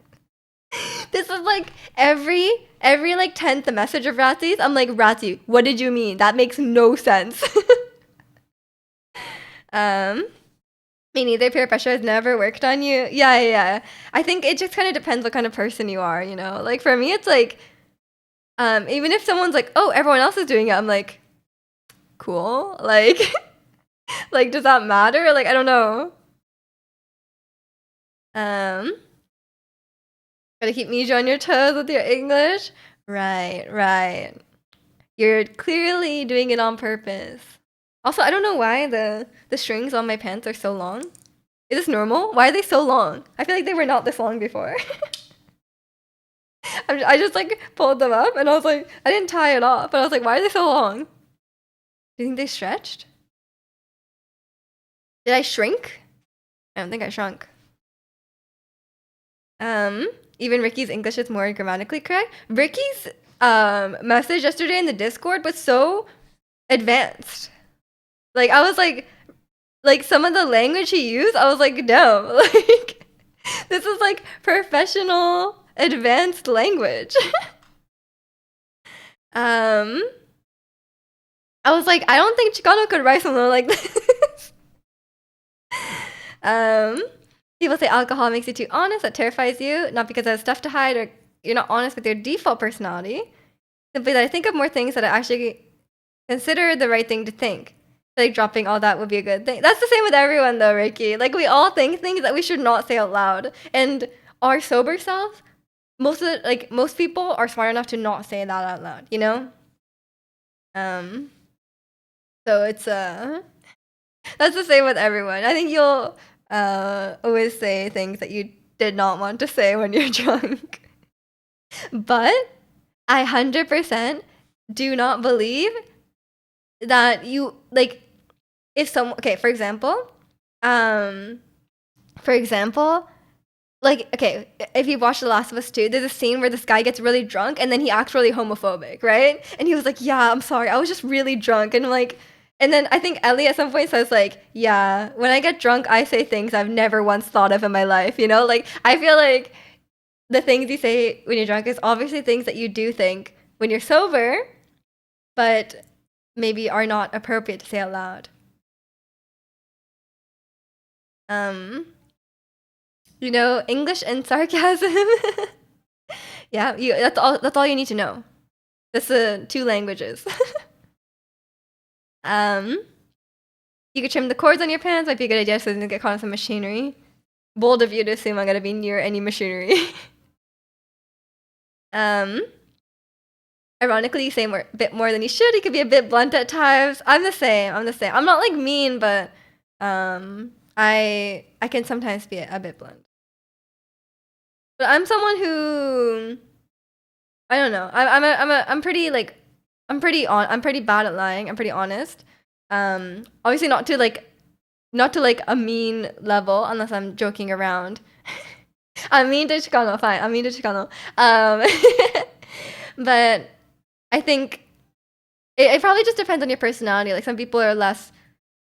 This is like every like 10th message of Ratsy's, I'm like, Ratsy, what did you mean? That makes no sense. Me neither. Peer pressure has never worked on you. Yeah. I think it just kind of depends what kind of person you are, you know? Like for me, it's like, even if someone's like, oh, everyone else is doing it, I'm like, cool. Like, like, does that matter? Like, I don't know. Gotta keep Miju on your toes with your English. Right. You're clearly doing it on purpose. Also, I don't know why the strings on my pants are so long. Is this normal? Why are they so long? I feel like they were not this long before. I just like pulled them up and I was like, I didn't tie it off, but I was like, why are they so long? Do you think they stretched? Did I shrink? I don't think I shrunk. Even Ricky's English is more grammatically correct. Ricky's message yesterday in the Discord was so advanced. Like I was like some of the language he used, I was like, no, like this is like professional advanced language. I was like, I don't think Chicano could write something like this. People say alcohol makes you too honest. That terrifies you, not because I have stuff to hide or you're not honest with your default personality. Simply that I think of more things that I actually consider the right thing to think. Like dropping all that would be a good thing. That's the same with everyone though, Ricky. Like we all think things that we should not say out loud. And our sober self, most people are smart enough to not say that out loud, you know? So it's that's the same with everyone. I think you'll always say things that you did not want to say when you're drunk. But I 100% do not believe that you like if some okay, for example, like okay, if you watch The Last of Us 2, there's a scene where this guy gets really drunk and then he acts really homophobic, right? And he was like, "Yeah, I'm sorry. I was just really drunk." And like and then I think Ellie at some point says like, "Yeah, when I get drunk, I say things I've never once thought of in my life." You know, like I feel like the things you say when you're drunk is obviously things that you do think when you're sober, but maybe are not appropriate to say out loud. You know, English and sarcasm. Yeah, that's all you need to know. That's the 2 languages. You could trim the cords on your pants, might be a good idea so it doesn't get caught in some machinery. Bold of you to assume I'm gonna be near any machinery. Ironically, you say a bit more than you should. You could be a bit blunt at times. I'm the same. I'm not like mean, but I can sometimes be a bit blunt. But I'm someone who I don't know. I'm pretty bad at lying. I'm pretty honest. Obviously not to like a mean level unless I'm joking around. I'm mean to Chicano, fine. I'm mean to Chicano. But I think it probably just depends on your personality. Like some people are less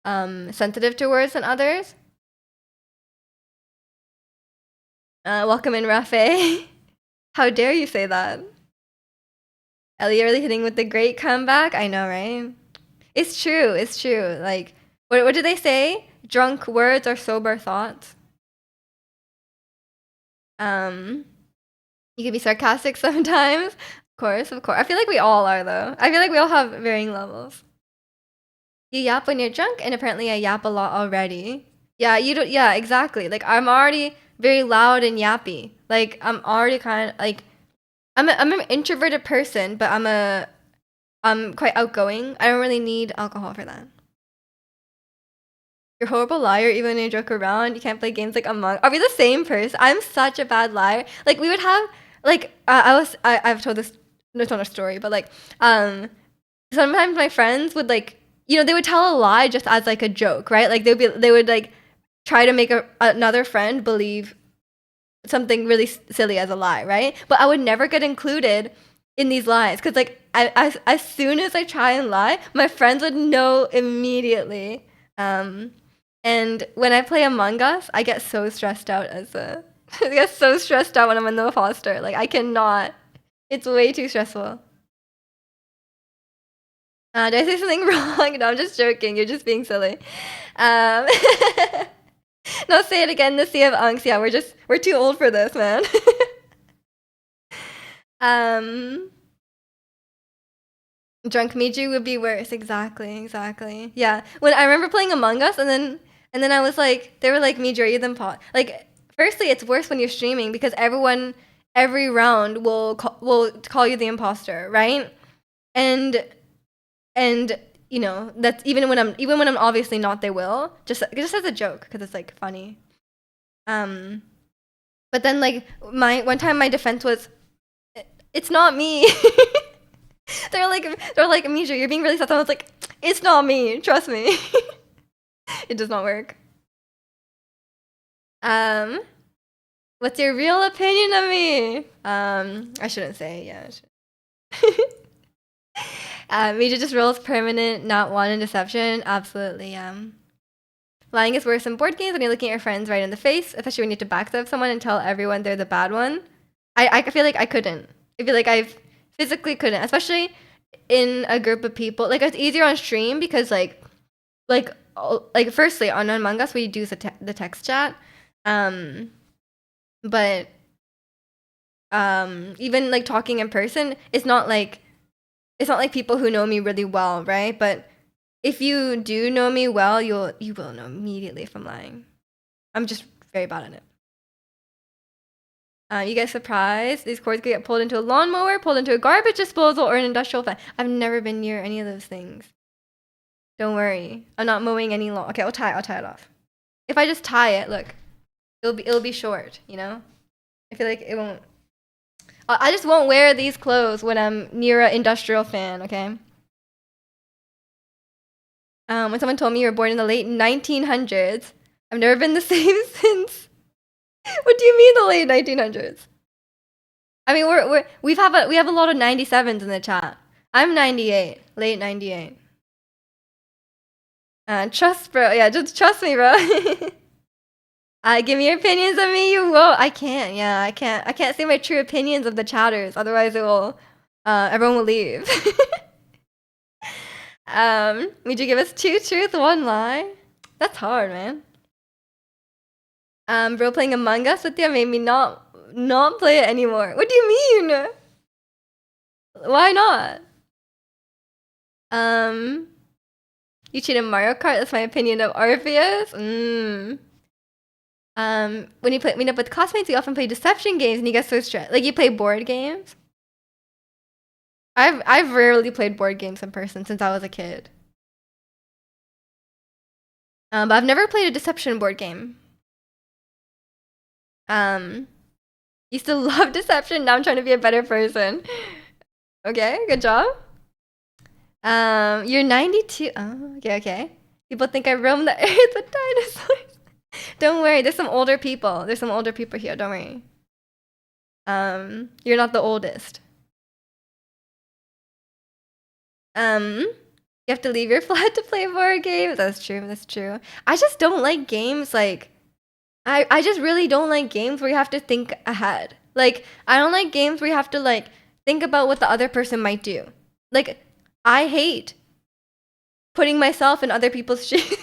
sensitive to words than others. Welcome in, Rafe. How dare you say that? Ellie really hitting with the great comeback. I know, right? It's true. Like, what do they say? Drunk words are sober thoughts. You can be sarcastic sometimes. Of course, of course. I feel like we all are though. I feel like we all have varying levels. You yap when you're drunk, and apparently I yap a lot already. Yeah, you don't. Yeah, exactly. Like I'm already very loud and yappy. Like I'm already kind of like I'm an introverted person, but I'm quite outgoing. I don't really need alcohol for that. You're a horrible liar even when you joke around. You can't play games like Among. Are we the same person? I'm such a bad liar. Like we would have like I've told this. It's not a story, but like sometimes my friends would like they would tell a lie just as like a joke, right? Like they would like try to make another friend believe something really silly as a lie, right? But I would never get included in these lies because like as soon as I try and lie, my friends would know immediately. And when I play Among Us, I get so stressed out I get so stressed out when I'm in the imposter. Like I cannot. It's way too stressful. Did I say something wrong? No, I'm just joking. You're just being silly. Um, no, say it again. The Sea of Unks. Yeah, we're too old for this, man. um, Drunk Miju would be worse. Exactly. Yeah. When I remember playing Among Us, and then I was like, they were like, Miju, are you the imposter? Like, firstly, it's worse when you're streaming because every round will call you the imposter, right? And that's even when I'm obviously not, they will just as a joke because it's like funny. But then like one time my defense was, it's not me. they're like Misha, you're being really sus. I was like, it's not me, trust me. It does not work. What's your real opinion of me? I shouldn't say. Yeah. Misha just rolls permanent, not one in deception. Absolutely. Lying is worse in board games when you're looking at your friends right in the face, especially when you have to backstab someone and tell everyone they're the bad one. I feel like I couldn't. I feel like I physically couldn't, especially in a group of people. Like it's easier on stream because like firstly on Among Us we do the text chat, but even like talking in person, it's not like people who know me really well, right? But if you do know me well, you will know immediately if I'm lying. I'm just very bad at it. You get surprised. These cords could get pulled into a lawnmower, pulled into a garbage disposal, or an industrial fan. I've never been near any of those things. Don't worry. I'm not mowing any lawn. Okay, I'll tie it off. If I just tie it, look, it'll be short, you know? I feel like it won't. I just won't wear these clothes when I'm near an industrial fan, okay? When someone told me you were born in the late 1900s, I've never been the same since. What do you mean the late 1900s? I mean, we have a lot of 97s in the chat. I'm 98, late 98. Trust, bro. Yeah, just trust me, bro. Give me your opinions of me. You won't. I can't. Yeah, I can't. I can't say my true opinions of the chatters. Otherwise, it will. Everyone will leave. Would you give us 2 truths, 1 lie? That's hard, man. Bro, playing Among Us with you made me not play it anymore. What do you mean? Why not? You cheat in Mario Kart. That's my opinion of Orpheus. When you meet up with classmates, you often play deception games, and you get so stressed. Like you play board games. I've rarely played board games in person since I was a kid. But I've never played a deception board game. Used to love deception. Now I'm trying to be a better person. Okay, good job. You're 92. Oh, okay. People think I roam the earth with dinosaurs. Don't worry, there's some older people. There's some older people here. Don't worry. You're not the oldest. You have to leave your flat to play board games. That's true. I just don't like games like I just really don't like games where you have to think ahead. Like I don't like games where you have to like think about what the other person might do. Like I hate putting myself in other people's shoes.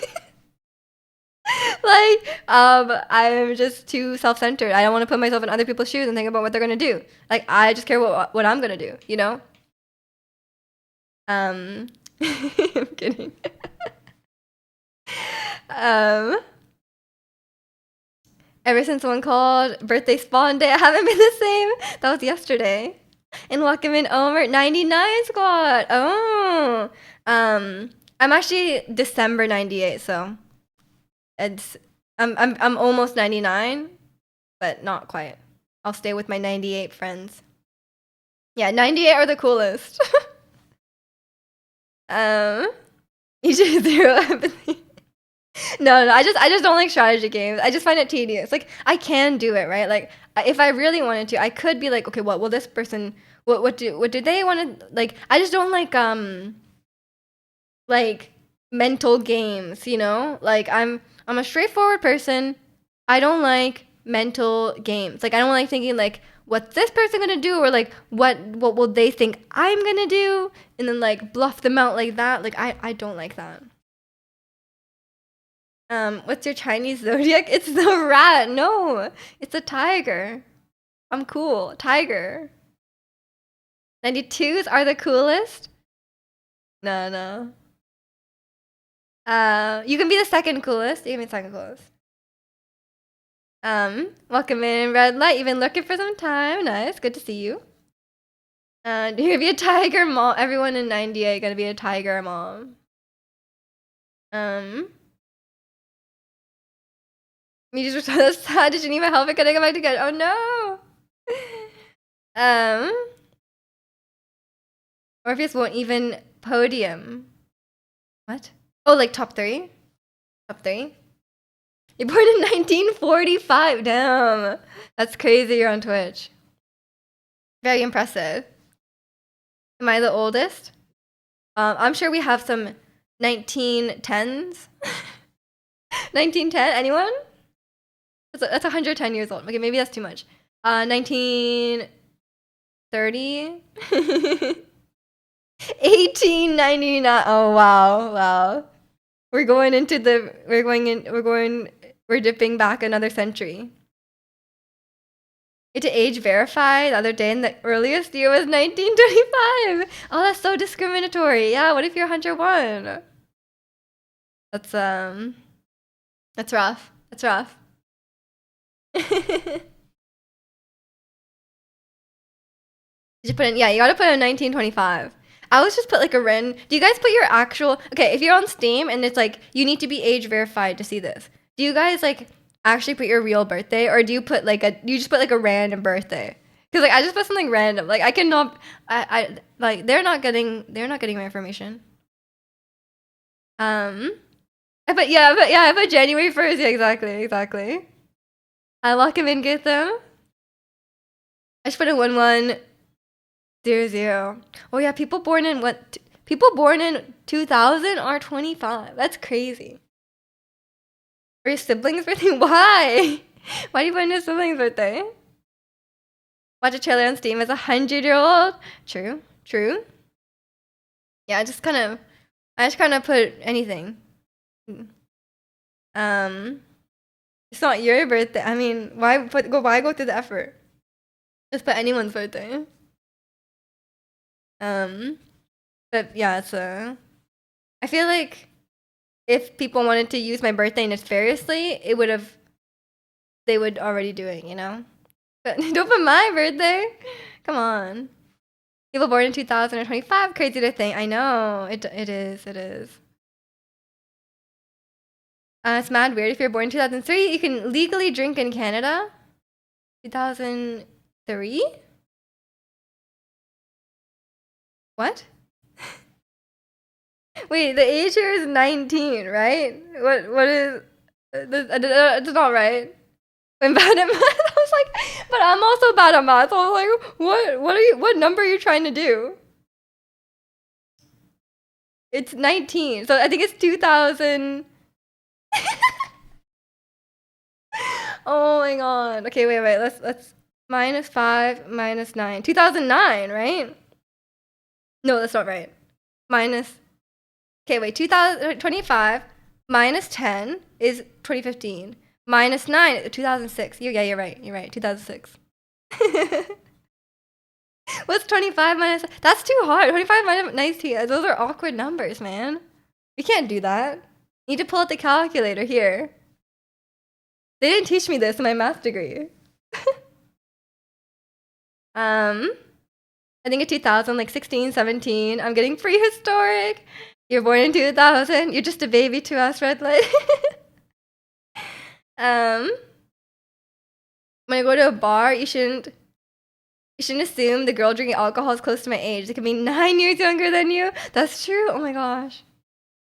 Like, I'm just too self-centered. I don't want to put myself in other people's shoes and think about what they're gonna do. Like, I just care what I'm gonna do, you know? I'm kidding. um, Ever since someone called birthday spawn day, I haven't been the same. That was yesterday. And welcome in Omer 99 squad. Oh, I'm actually December 98, so it's I'm almost 99, but not quite. I'll stay with my 98 friends. Yeah, 98 are the coolest. You should zero empathy. No, I just don't like strategy games. I just find it tedious. Like, I can do it, right? Like, if I really wanted to, I could be like, okay, what will this person, what do they want to, like, I just don't like mental games, you know? Like, I'm a straightforward person. I don't like mental games. Like, I don't like thinking like, what's this person gonna do, or like what will they think I'm gonna do, and then like bluff them out like that. Like, I don't like that. What's your Chinese zodiac? It's the rat. No, it's a tiger. I'm cool. Tiger. 92s are the coolest. No, no. You can be the second coolest. You can be the second coolest. Welcome in, red light. You've been looking for some time. Nice. Good to see you. You're gonna be a tiger mom. Everyone in 98 gonna be a tiger mom. Me just that's sad. Did you need my help? Can I go back to get? Oh no. Orpheus won't even podium. What? Oh, like top 3? Top 3? You're born in 1945. Damn. That's crazy. You're on Twitch. Very impressive. Am I the oldest? I'm sure we have some 1910s. 1910? Anyone? That's 110 years old. Okay, maybe that's too much. 1930? 1899. Oh wow, wow. We're dipping back another century. To age verify the other day, and the earliest year was 1925. Oh, that's so discriminatory. Yeah, what if you're 101? That's rough. That's rough. Did you put in? Yeah, you gotta put in 1925. I always just put like a random. Do you guys put your actual? Okay, if you're on Steam and it's like you need to be age verified to see this. Do you guys like actually put your real birthday, or do you put like you just put like a random birthday? Because like I just put something random. Like I cannot. I like they're not getting my information. I put January 1st. Yeah, exactly. I lock him in, get them. I just put a 1100. Oh yeah, people born in 2000 are 25. That's crazy. Or your siblings' birthday? Why? Why do you put in your siblings' birthday? Watch a trailer on Steam as a 100-year-old. True. Yeah, I just kind of put anything. It's not your birthday. I mean, why go through the effort? Just put anyone's birthday. But yeah, it's I feel like if people wanted to use my birthday nefariously, they would already do it, you know? But don't put my birthday. Come on. People born in 2025, crazy to think. I know. It is. It's mad weird. If you're born in 2003, you can legally drink in Canada. 2003? What? Wait, the age here is 19, right? What is... It's not right. I'm bad at math. I was like, but I'm also bad at math. I was like, what number are you trying to do? It's 19. So I think it's 2000. Oh my god. Okay, wait. Let's -5 -9. 2009, right? No, that's not right. Minus. Okay, wait. 2025 Minus 10 is 2015. Minus 9, 2006. Yeah, you're right. You're right. 2006. What's 25 minus? That's too hard. 25 minus 19. Those are awkward numbers, man. We can't do that. You need to pull out the calculator here. They didn't teach me this in my math degree. I think in 2000, like 16, 17. I'm getting prehistoric. You're born in 2000. You're just a baby to us, red light. When I go to a bar, you shouldn't assume the girl drinking alcohol is close to my age. They can be 9 years younger than you. That's true. Oh my gosh.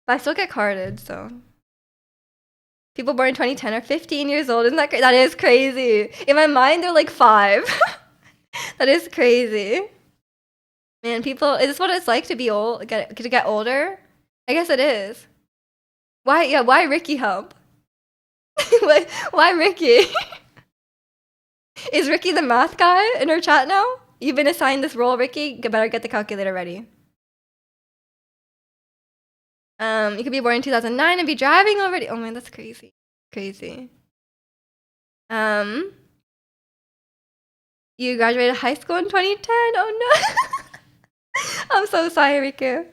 But I still get carded, so. People born in 2010 are 15 years old. Isn't that crazy? That is crazy. In my mind, they're like 5. That is crazy. Man, people, is this what it's like to be old, to get older? I guess it is. Why, yeah, why Ricky help? why Ricky? Is Ricky the math guy in our chat now? You've been assigned this role, Ricky. You better get the calculator ready. You could be born in 2009 and be driving already. Oh man, that's crazy. Crazy. You graduated high school in 2010? Oh no. I'm so sorry, Riku.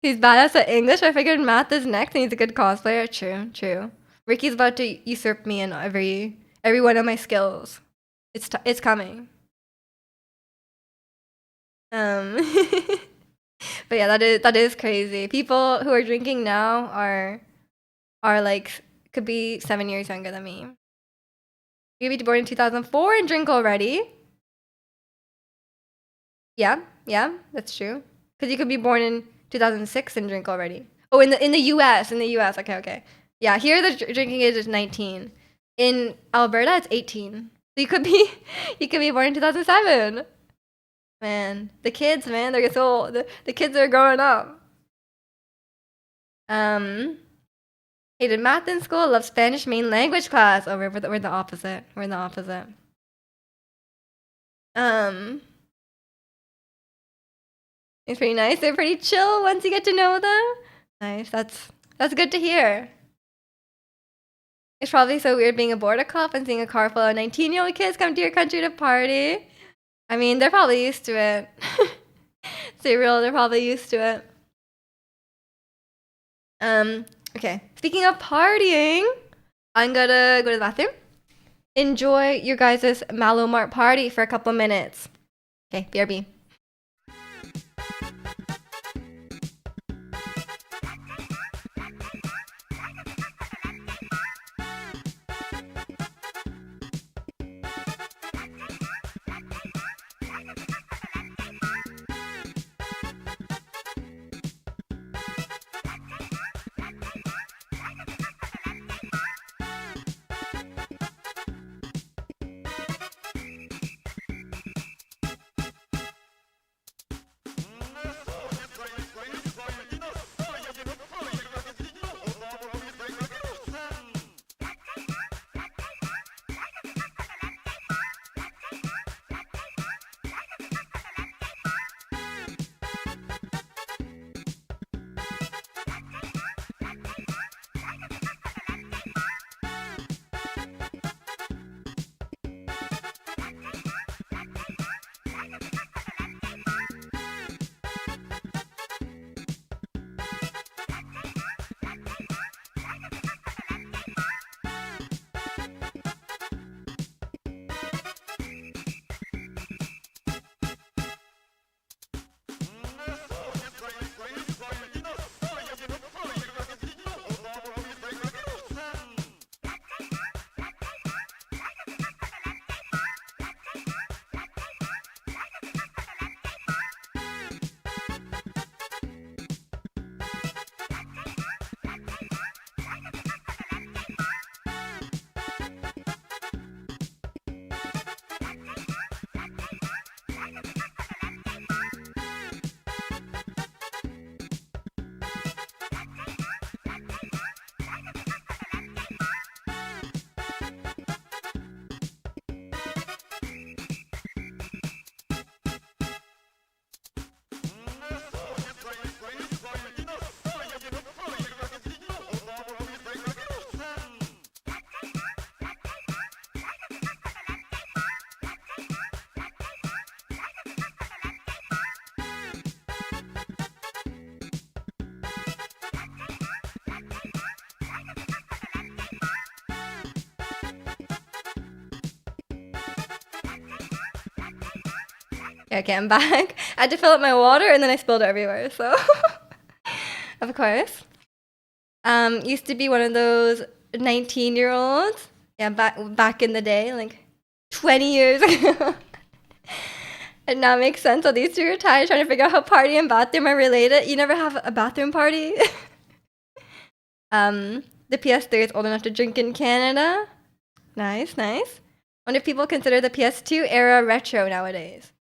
He's badass at English. I figured math is next and he's a good cosplayer. True, true. Ricky's about to usurp me in every one of my skills. It's coming. But yeah, that is crazy. People who are drinking now are like could be 7 years younger than me. You could be born in 2004 and drink already. Yeah, that's true. Because you could be born in 2006 and drink already. Oh, in the US, Okay. Yeah, here the drinking age is 19. In Alberta, it's 18. So you could be born in 2007. Man, the kids, man, they're so old. The kids are growing up. Hated math in school, love Spanish main language class. Oh, we're the opposite. We're the opposite. It's pretty nice. They're pretty chill once you get to know them. Nice. That's good to hear. It's probably so weird being a border cop and seeing a car full of 19-year-old kids come to your country to party. I mean, they're probably used to it. Say real, they're probably used to it. Okay. Speaking of partying, I'm gonna go to the bathroom. Enjoy your guys' Malomart party for a couple minutes. Okay, BRB. Yeah, okay, I'm back. I had to fill up my water and then I spilled it everywhere, so. Of course. Used to be one of those 19-year-olds. Yeah, back in the day, like 20 years ago. It now makes sense how these two are tied, trying to figure out how party and bathroom are related. You never have a bathroom party? The PS3 is old enough to drink in Canada. Nice, nice. Wonder if people consider the PS2 era retro nowadays.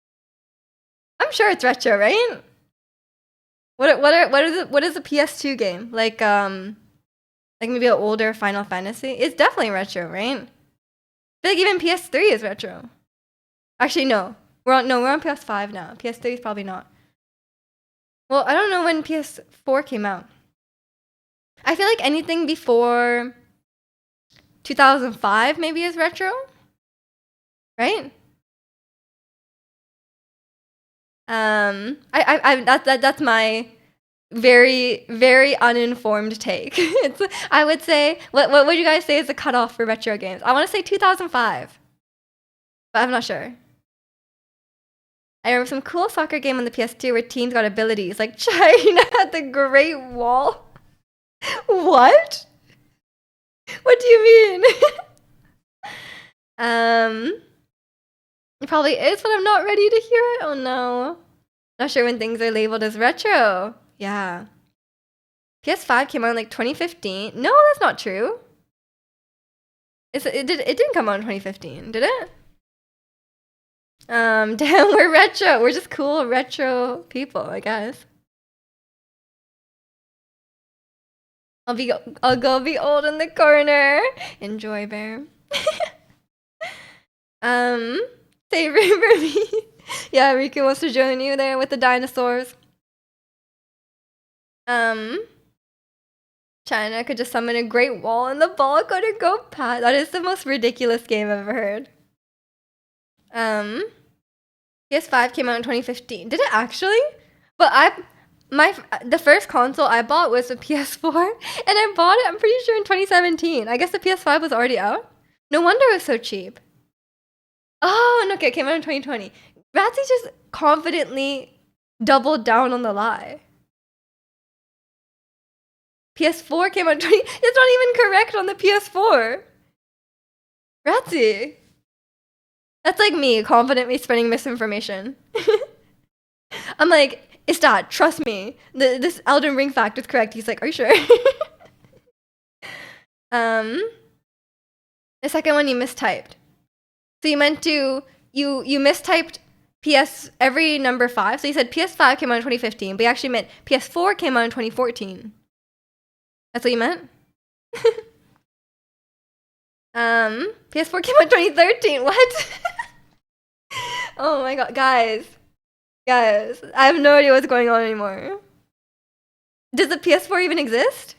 I'm sure it's retro, right? What is a PS2 game? Like maybe an older Final Fantasy? It's definitely retro, right? I feel like even PS3 is retro. Actually, no. We're on PS5 now. PS3 is probably not. Well, I don't know when PS4 came out. I feel like anything before 2005 maybe is retro, right? That's my very, very uninformed take. I would say, what would you guys say is the cutoff for retro games? I want to say 2005, but I'm not sure. I remember some cool soccer game on the PS2 where teams got abilities, like China had the Great Wall. What? What do you mean? It probably is, but I'm not ready to hear it. Oh no. Not sure when things are labeled as retro. Yeah. PS5 came out in like 2015. No, that's not true. It didn't come out in 2015, did it? Damn, we're retro. We're just cool retro people, I guess. I'll go be old in the corner. Enjoy, bear. Say for me. Yeah, Riku wants to join you there with the dinosaurs. China could just summon a great wall and the ball couldn't go past. That is the most ridiculous game I've ever heard. PS5 came out in 2015. Did it actually? But the first console I bought was a PS4, and I bought it, I'm pretty sure, in 2017. I guess the PS5 was already out. No wonder it was so cheap. Oh, no, okay, it came out in 2020. Ratsy just confidently doubled down on the lie. PS4 came out in 20. It's not even correct on the PS4. Ratsy. That's like me, confidently spreading misinformation. I'm like, it's that, trust me. This Elden Ring fact is correct. He's like, are you sure? The second one you mistyped. So you meant to, you mistyped every number 5. So you said PS5 came out in 2015, but you actually meant PS4 came out in 2014. That's what you meant? PS4 came out in 2013. What? Oh my god, guys, I have no idea what's going on anymore. Does the PS4 even exist?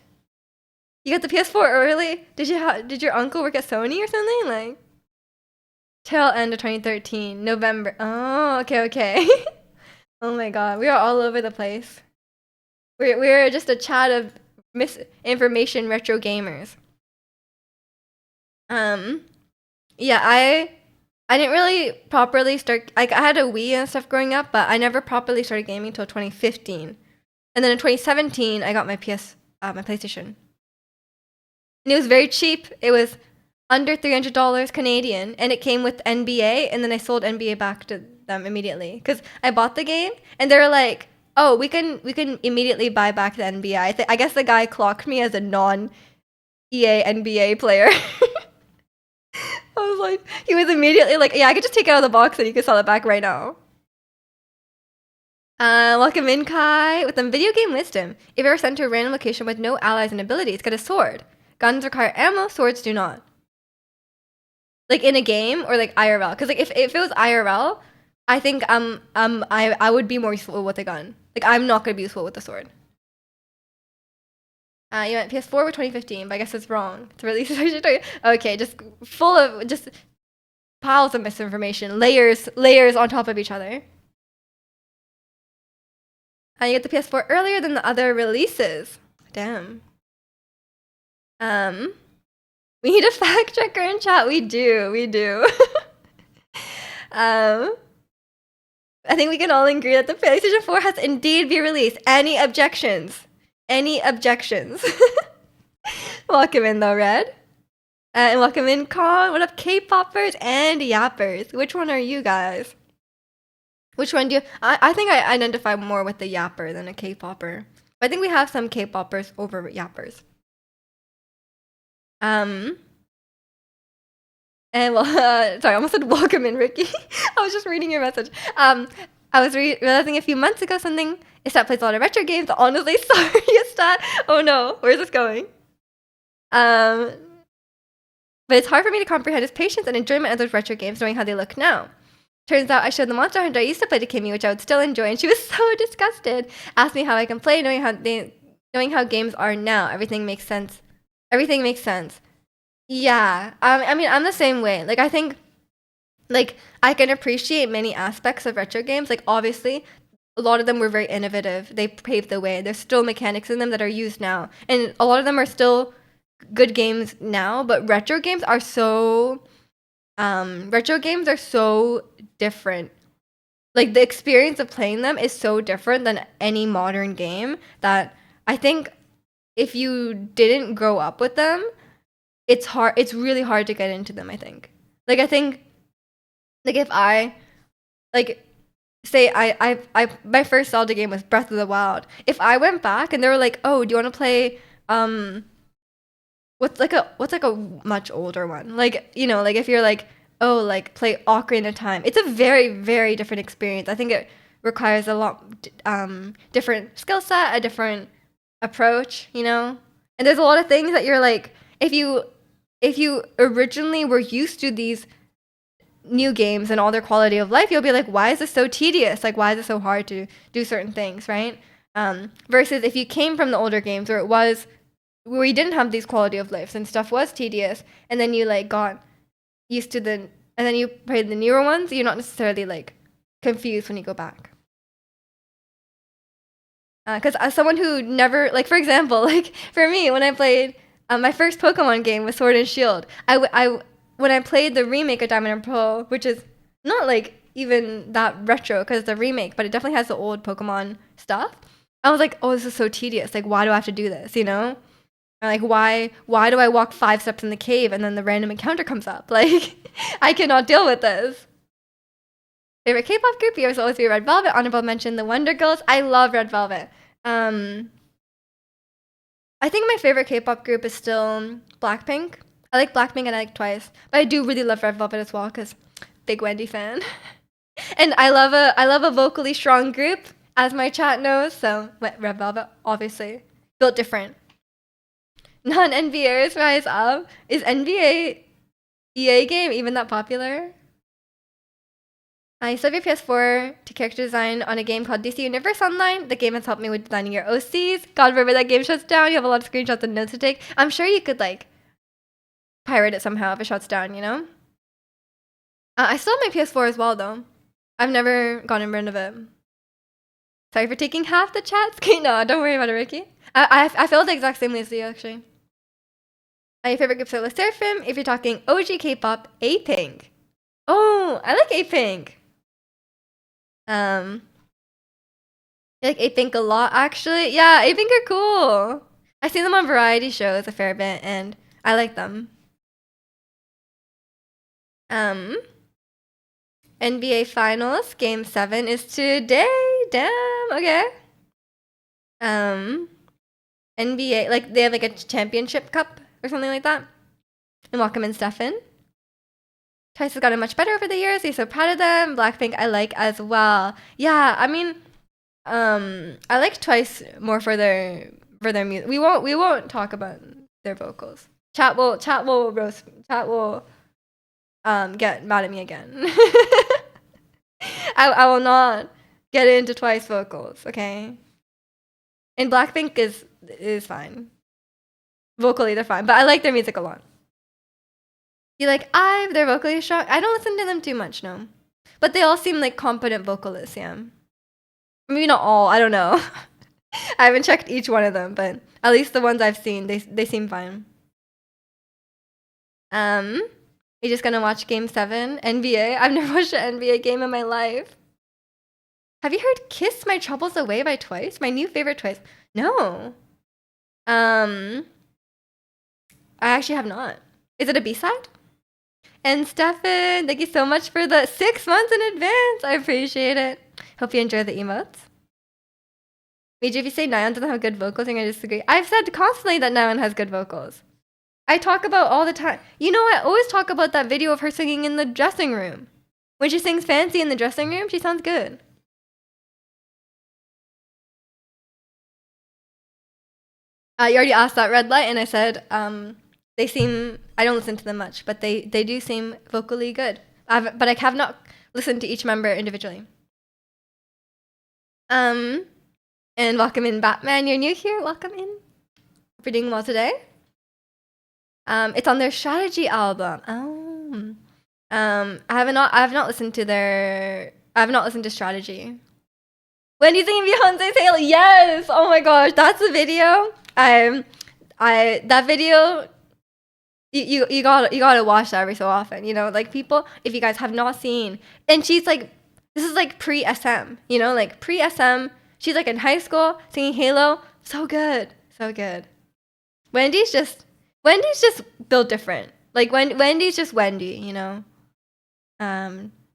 You got the PS4 early? Did your uncle work at Sony or something? Like, tail end of 2013, November. Oh, okay. Oh my god, we are all over the place. We're just a chat of misinformation retro gamers. Yeah, I didn't really properly start. Like, I had a Wii and stuff growing up, but I never properly started gaming until 2015. And then in 2017, I got my PlayStation. And it was very cheap. It was under $300 Canadian, and it came with NBA. And then I sold NBA back to them immediately because I bought the game, and they were like, "Oh, we can immediately buy back the NBA." I guess the guy clocked me as a non-EA NBA player. I was like, he was immediately like, yeah, I could just take it out of the box and you can sell it back right now. Welcome in, Kai, with some video game wisdom. If you're sent to a random location with no allies and abilities, get a sword. Guns require ammo, swords do not. Like in a game or like IRL? Because like if it was IRL, I think I would be more useful with a gun. Like I'm not gonna be useful with the sword. You went PS4 with 2015, but I guess it's wrong. It's released. Okay, just full of just piles of misinformation, layers on top of each other. You get the PS4 earlier than the other releases. Damn. We need a fact checker in chat. We do. I think we can all agree that the PlayStation 4 has indeed been released. Any objections? Any objections? Welcome in though, Red. And welcome in, Con. What up, K-popers and yappers? Which one are you guys? Which one do you... I think I identify more with the yapper than a K-popper. I think we have some K-poppers over yappers. And well, sorry, I almost said welcome in, Ricky. I was just reading your message. I was realizing a few months ago something. Istat plays a lot of retro games. Honestly, sorry, Istat. Oh no, where's this going? But it's hard for me to comprehend his patience and enjoyment of those retro games, knowing how they look now. Turns out I showed the Monster Hunter I used to play to Kimmy, which I would still enjoy, and she was so disgusted. Asked me how I can play, knowing how games are now. Everything makes sense. Everything makes sense. Yeah, I mean, I'm the same way. Like, I think, like, I can appreciate many aspects of retro games. Like, obviously, a lot of them were very innovative. They paved the way. There's still mechanics in them that are used now, and a lot of them are still good games now. But retro games are so different. Like, the experience of playing them is so different than any modern game that I think if you didn't grow up with them, it's really hard to get into them, I think. Like, I think, like, if I, like, say my first Zelda game was Breath of the Wild. If I went back and they were like, oh, do you want to play, what's like a much older one? Like, you know, like if you're like, oh, like play Ocarina of Time. It's a very, very different experience. I think it requires a lot different skill set, a different approach, you know? And there's a lot of things that you're like, if you originally were used to these new games and all their quality of life, you'll be like, why is this so tedious? Like, why is it so hard to do certain things, right? Versus if you came from the older games where you didn't have these quality of lives and stuff was tedious, and then you like got used to and then you played the newer ones, you're not necessarily like confused when you go back. Because as someone who never, like, for example, like for me, when I played my first Pokemon game was Sword and Shield, when I played the remake of Diamond and Pearl, which is not like even that retro because it's a remake, but it definitely has the old Pokemon stuff. I was like, oh, this is so tedious. Like, why do I have to do this? You know? Like, why do I walk 5 steps in the cave and then the random encounter comes up? Like, I cannot deal with this. Favorite K-pop group? Yours always be Red Velvet. Honorable mention, the Wonder Girls. I love Red Velvet. I think my favorite K-pop group is still Blackpink. I like Blackpink and I like Twice, but I do really love Red Velvet as well because big Wendy fan. And I love a vocally strong group, as my chat knows. So Red Velvet, obviously built different. Non-NBAers rise up. Is NBA EA game even that popular? I still have your PS4 to character design on a game called DC Universe Online. The game has helped me with designing your OCs. God forbid that game shuts down. You have a lot of screenshots and notes to take. I'm sure you could like pirate it somehow if it shuts down, you know? I still have my PS4 as well, though. I've never gotten rid of it. Sorry for taking half the chat screen. No, don't worry about it, Ricky. I feel the exact same way as you, actually. Your favorite groups are Seraphim. If you're talking OG K-pop, A-Pink. Oh, I like A-Pink. I like A-Pink a lot, actually. Yeah, A-Pink are cool. I've seen them on variety shows a fair bit, and I like them. NBA Finals Game 7 is today. Damn. Okay. NBA, like they have like a championship cup or something like that. And welcome in, Stefan. Twice has gotten much better over the years. He's so proud of them. Blackpink I like as well. Yeah, I mean, I like Twice more for their music. We won't talk about their vocals. Chat will get mad at me again. I will not get into Twice vocals, okay? And Blackpink is fine. Vocally, they're fine, but I like their music a lot. You like IVE? They're vocally strong. I don't listen to them too much, no. But they all seem like competent vocalists, yeah. Maybe not all. I don't know. I haven't checked each one of them, but at least the ones I've seen, they seem fine. You're just gonna watch Game 7 NBA? I've never watched an NBA game in my life. Have you heard "Kiss My Troubles Away" by Twice? My new favorite Twice. No. I actually have not. Is it a B-side? And Stefan, thank you so much for the 6 months in advance. I appreciate it. Hope you enjoy the emotes. Major, if you say Nayeon doesn't have good vocals, I'm gonna disagree. I've said constantly that Nayeon has good vocals. I talk about all the time. You know, I always talk about that video of her singing in the dressing room. When she sings Fancy in the dressing room, she sounds good. You already asked that red light, and I said, they seem, I don't listen to them much, but they do seem vocally good. But I have not listened to each member individually. And welcome in, Batman. You're new here. Welcome in. Hope you're doing well today. It's on their Strategy album. Oh. I have not listened to Strategy. Wendy singing Beyonce's Halo. Yes. Oh my gosh, that's the video. That video. You gotta watch that every so often. You know, like people, if you guys have not seen, and she's like, this is like pre-SM. You know, like pre-SM. She's like in high school singing Halo. So good, so good. Wendy's just built different. Like Wendy's just Wendy. You know.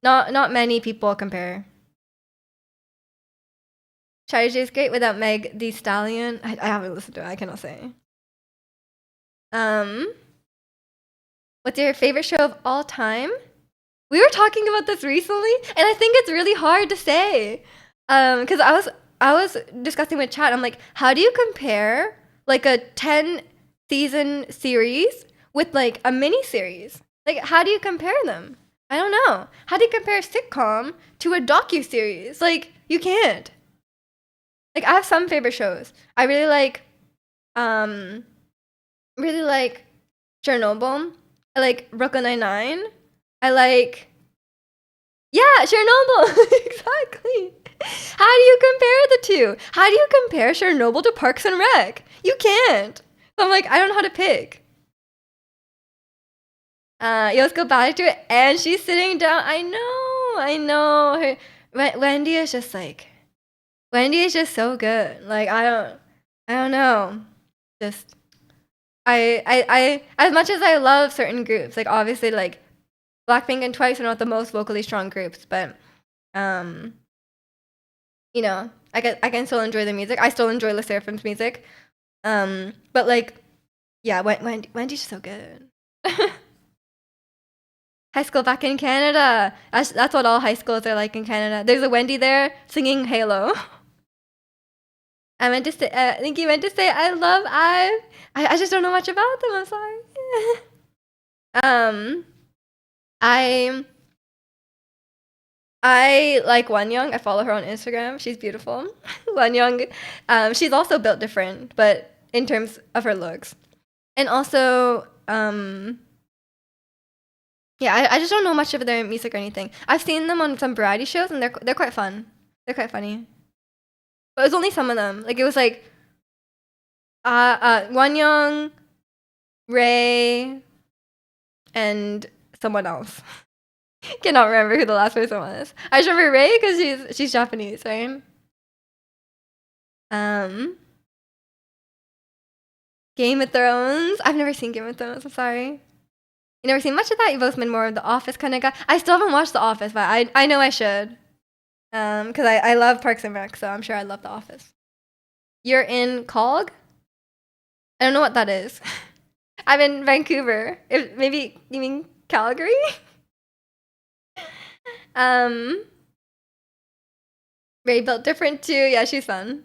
Not many people compare. Strategy is great without Meg Thee Stallion. I haven't listened to it. I cannot say. What's your favorite show of all time? We were talking about this recently, and I think it's really hard to say. Because I was discussing with chat. I'm like, how do you compare like a 10-season series with like a mini series? Like, how do you compare them? I don't know. How do you compare a sitcom to a docu-series? Like, you can't. Like, I have some favorite shows. I really like Chernobyl. I like Brooklyn Nine-Nine. I like, yeah, Chernobyl. Exactly. How do you compare the two? How do you compare Chernobyl to Parks and Rec? You can't. So I'm like, I don't know how to pick. Let's go back to it. And she's sitting down. I know. Wendy is just so good. Like, I don't know. Just, I as much as I love certain groups, like obviously like Blackpink and Twice are not the most vocally strong groups, but you know, I can still enjoy the music. I still enjoy Le Seraphim's music. But like, yeah, Wendy's just so good. High school back in Canada. That's what all high schools are like in Canada. There's a Wendy there singing Halo. I meant to say, I think you meant to say I love IVE. I just don't know much about them. I'm sorry. I like Wonyoung. I follow her on Instagram. She's beautiful. Wonyoung. She's also built different, but in terms of her looks, and also yeah, I just don't know much of their music or anything. I've seen them on some variety shows, and they're quite fun. They're quite funny. But it was only some of them. Like, it was like Wonyoung, Ray, and someone else. Cannot remember who the last person was. I just remember Ray because she's Japanese, right? Game of Thrones. I've never seen Game of Thrones. I'm sorry. You never seen much of that? You've both been more of the Office kind of guy. I still haven't watched The Office, but I know I should. Because I love Parks and Rec, so I'm sure I love The Office. You're in Cog? I don't know what that is. I'm in Vancouver. Maybe you mean Calgary? Ray built different too. Yeah, she's fun.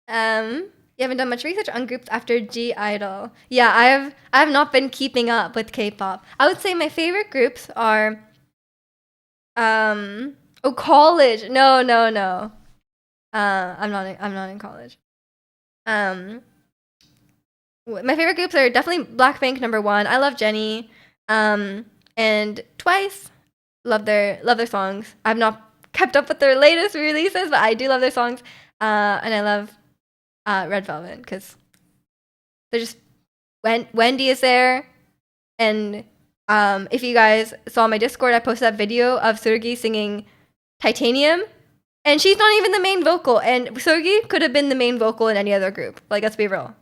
You haven't done much research on groups after G Idol. Yeah, I have not been keeping up with K-pop. I would say my favorite groups are college. No. I'm not in college. My favorite groups are definitely Blackpink #1. I love Jennie. And Twice. Love their songs. I've not kept up with their latest releases, but I do love their songs. And I love Red Velvet because they're just Wendy is there, and if you guys saw my Discord, I posted that video of Surgi singing Titanium, And she's not even the main vocal. And Seulgi could have been the main vocal in any other group. Like, let's be real.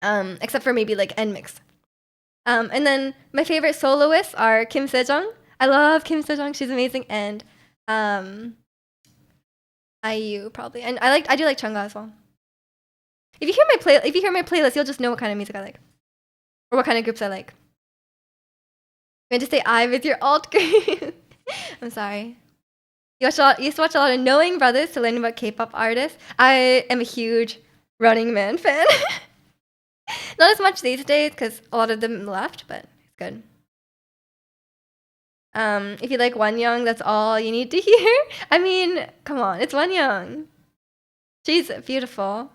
Except for maybe like NMIX. And then my favorite soloists are Kim Sejong. I love Kim Sejong. She's amazing. And IU probably. And I do like Chungha as well. If you hear my playlist, you'll just know what kind of music I like. Or what kind of groups I like. I'm going to say I with your alt group. I'm sorry. You used to watch a lot of Knowing Brothers to learn about K-pop artists. I am a huge Running Man fan. Not as much these days because a lot of them left, but it's good. If you like Wonyoung, that's all you need to hear. I mean, come on, it's Wonyoung. She's beautiful.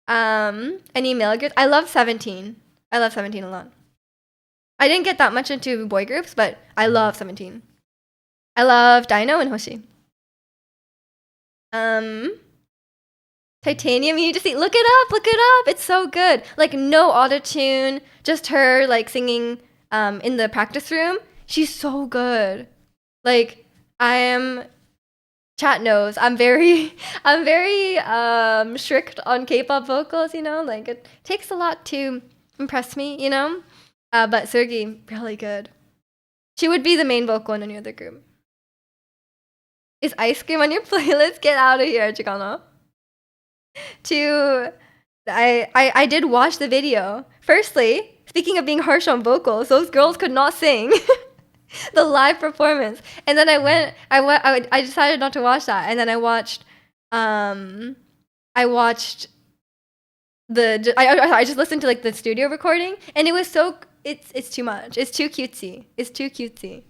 Any male groups? I love 17. I love 17 a lot. I didn't get that much into boy groups, but I love 17. I love Dino and Hoshi. Titanium, you need to see. Look it up. It's so good. Like no autotune, just her like singing in the practice room. She's so good. Like I am. Chat knows I'm very strict on K-pop vocals. You know, like it takes a lot to impress me. You know, but Seulgi really good. She would be the main vocal in any other group. Is Ice Cream on your playlist? Get out of here, Chicano. I did watch the video. Firstly, speaking of being harsh on vocals, those girls could not sing. The live performance. And then I decided not to watch that. And then I watched I just listened to like the studio recording and it was so it's too much. It's too cutesy.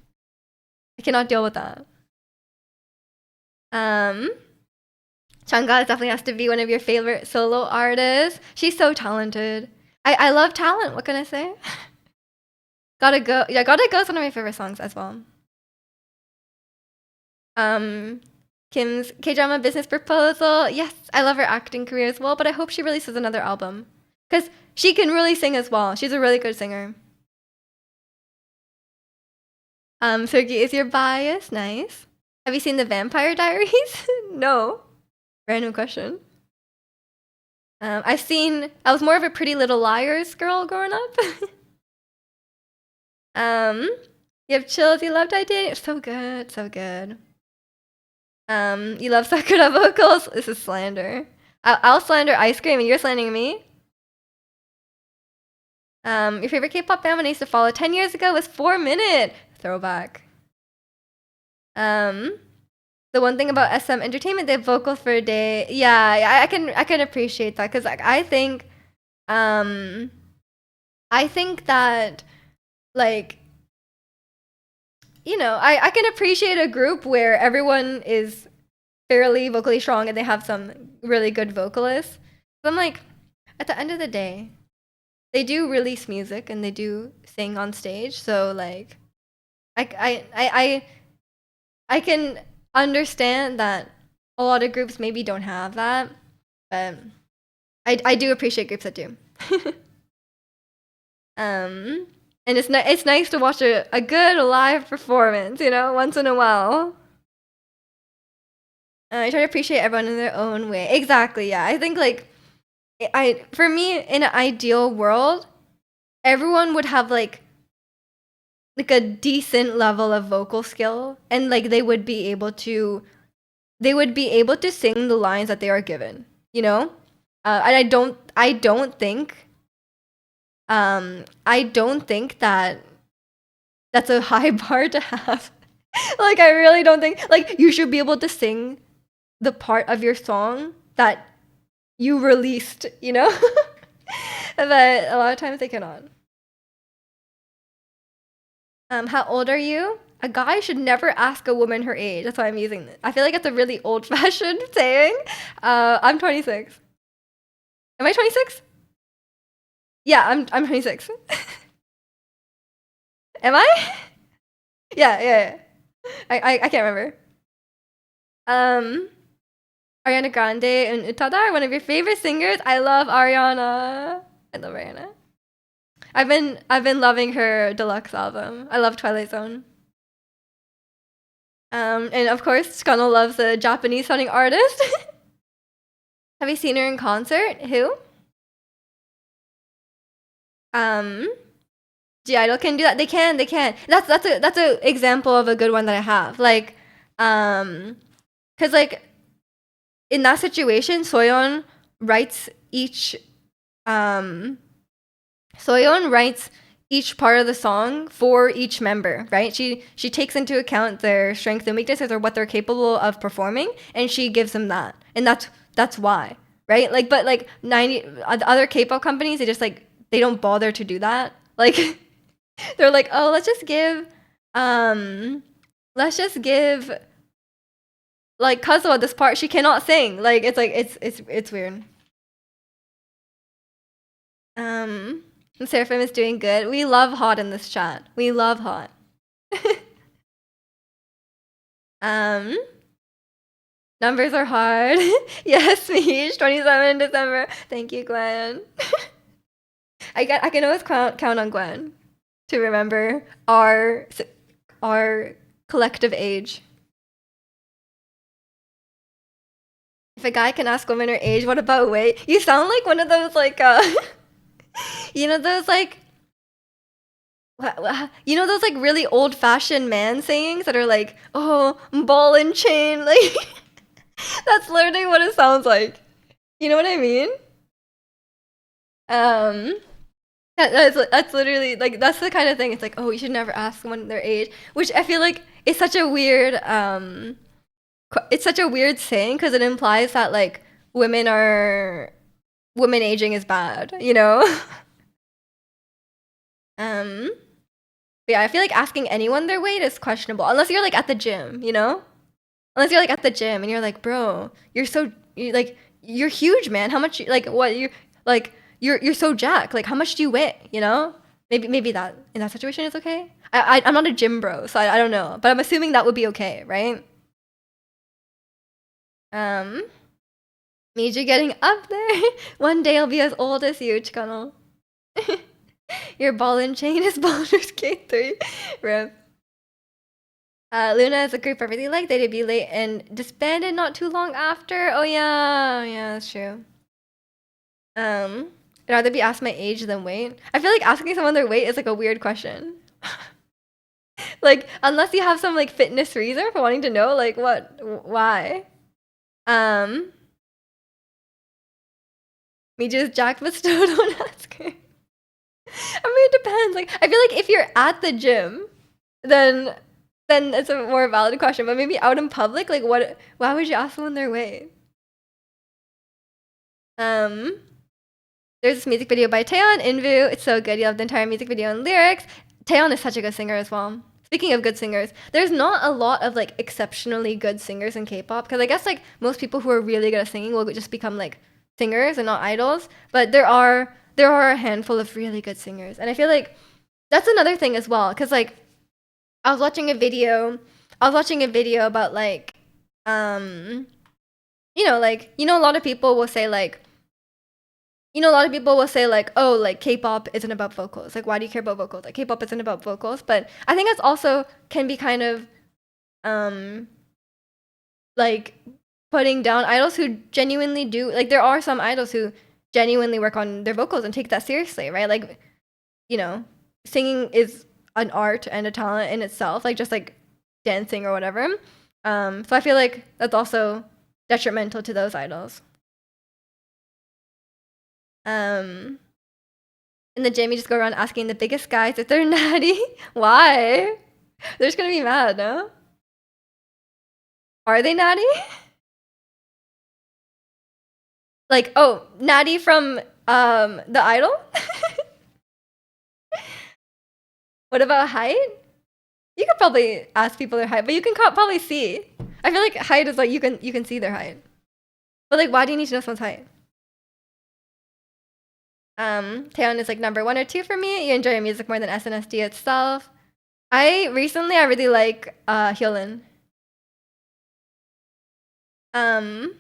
I cannot deal with that. Changha definitely has to be one of your favorite solo artists. She's so talented. I love talent. What can I say? Gotta Go. Yeah, Gotta Go is one of my favorite songs as well. Kim's K-drama Business Proposal. Yes, I love her acting career as well, but I hope she releases another album. Because she can really sing as well. She's a really good singer. Seulgi, is your bias? Nice. Have you seen The Vampire Diaries? No. Random question. I was more of a Pretty Little Liars girl growing up. You have Chills, you love Titanium. So good, so good. You love Sakura vocals. This is slander. I'll slander Ice Cream and you're slandering me. Your favorite K-pop band when I used to follow 10 years ago was 4 Minute. Throwback. The one thing about SM Entertainment, they have vocals for a day. Yeah, I can appreciate that because like, I think that like I can appreciate a group where everyone is fairly vocally strong and they have some really good vocalists. But I'm like, at the end of the day, they do release music and they do sing on stage. So like, I can understand that a lot of groups maybe don't have that, but I do appreciate groups that do. And it's nice to watch a good live performance, once in a while. I try to appreciate everyone in their own way. Exactly, yeah. I think like for me in an ideal world, everyone would have like a decent level of vocal skill and like they would be able to sing the lines that they are given, and I don't think that that's a high bar to have. Like I really don't think like you should be able to sing the part of your song that you released, but a lot of times they cannot. How old are you? A guy should never ask a woman her age. That's why I'm using this. I feel like it's a really old-fashioned saying. I'm 26. Am I 26? Yeah, I'm 26. Am I? Yeah. I can't remember. Ariana Grande and Utada are one of your favorite singers. I love Ariana. I love Ariana. I've been loving her deluxe album. I love Twilight Zone. And of course, Chikano loves a Japanese sounding artist. Have you seen her in concert? Who? Um, G Idol can do that. They can. They can. That's a example of a good one that I have. Like, cause like in that situation, writes each um Soyeon writes each part of the song for each member, right? She takes into account their strengths and weaknesses or what they're capable of performing, and she gives them that, and that's why, right? Like, but like 90 other K-pop companies, they just like they don't bother to do that. Like, they're like, oh, um, let's just give like Kazuha this part. She cannot sing. Like it's weird. Um, Seraphim is doing good. We love hot in this chat. We love hot. um, Numbers are hard. Yes, Mish, 27 in December. Thank you, Gwen. I can always count on Gwen to remember our collective age. If a guy can ask women her age, what about weight? You sound like one of those like you know those like you know those like really old fashioned man sayings that are like, oh, ball and chain, like that's literally what it sounds like. You know what I mean? Um, that's literally like that's the kind of thing. It's like, oh, you should never ask someone their age, which I feel like is such a weird it's such a weird saying because it implies that like women aging is bad, you know? um, but yeah, I feel like asking anyone their weight is questionable unless you're like at the gym, you know? Unless you're like at the gym and you're like, bro, you're huge, man. How much like what you like you're so jacked. Like how much do you weigh? You know? Maybe that in that situation is okay. I'm not a gym bro, so I don't know, but I'm assuming that would be okay, right? Um, Miji getting up there. One day I'll be as old as you, Chikano. Your ball and chain is Baldur's Gate 3. Rip. Luna is a group I really like. They debuted late and disbanded not too long after. Oh yeah, that's true. I'd rather be asked my age than weight. I feel like asking someone their weight is like a weird question. Like unless you have some like fitness reason for wanting to know, like why? Um, me just jacked, but still don't ask her. I mean, it depends. Like I feel like if you're at the gym, then it's a more valid question. But maybe out in public, like what? Why would you ask someone their weight? Um, there's this music video by Taeyeon, Invu. It's so good. You love the entire music video and lyrics. Taeyeon is such a good singer as well. Speaking of good singers, there's not a lot of like exceptionally good singers in K-pop because I guess like most people who are really good at singing will just become like singers and not idols. But there are a handful of really good singers, and I feel like that's another thing as well because like I was watching a video. I was watching a video about like a lot of people will say like a lot of people will say like, oh, like K-pop isn't about vocals. Like, why do you care about vocals? Like, K-pop isn't about vocals. But I think that's also can be kind of, um, like putting down idols who genuinely do. Like, there are some idols who genuinely work on their vocals and take that seriously, right? Like, you know, singing is an art and a talent in itself, like just like dancing or whatever. So I feel like that's also detrimental to those idols. Um, in the gym, you just go around asking the biggest guys if they're natty. Why? They're just gonna be mad, no? Are they natty? Like, oh, natty from the idol? What about height? You could probably ask people their height, but you can probably see. I feel like height is like you can see their height. But like, why do you need to know someone's height? Taeyeon is like number 1 or 2 for me. You enjoy music more than SNSD itself. I really like Hyolyn. Um,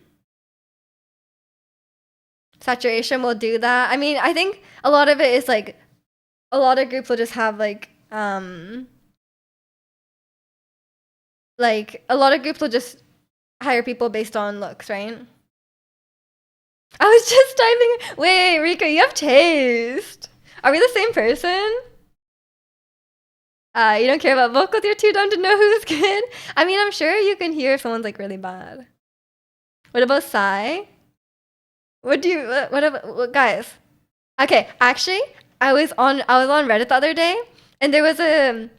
Saturation will do that. I mean, I think a lot of it is like a lot of groups will just have like like a lot of groups will just hire people based on looks, right? I was just typing. Wait, Rika, you have taste. Are we the same person? You don't care about vocals. You're too dumb to know who's good. I mean, I'm sure you can hear if someone's like really bad. What about Psy? What do you? What about guys? Okay, actually, I was on Reddit the other day, and there was a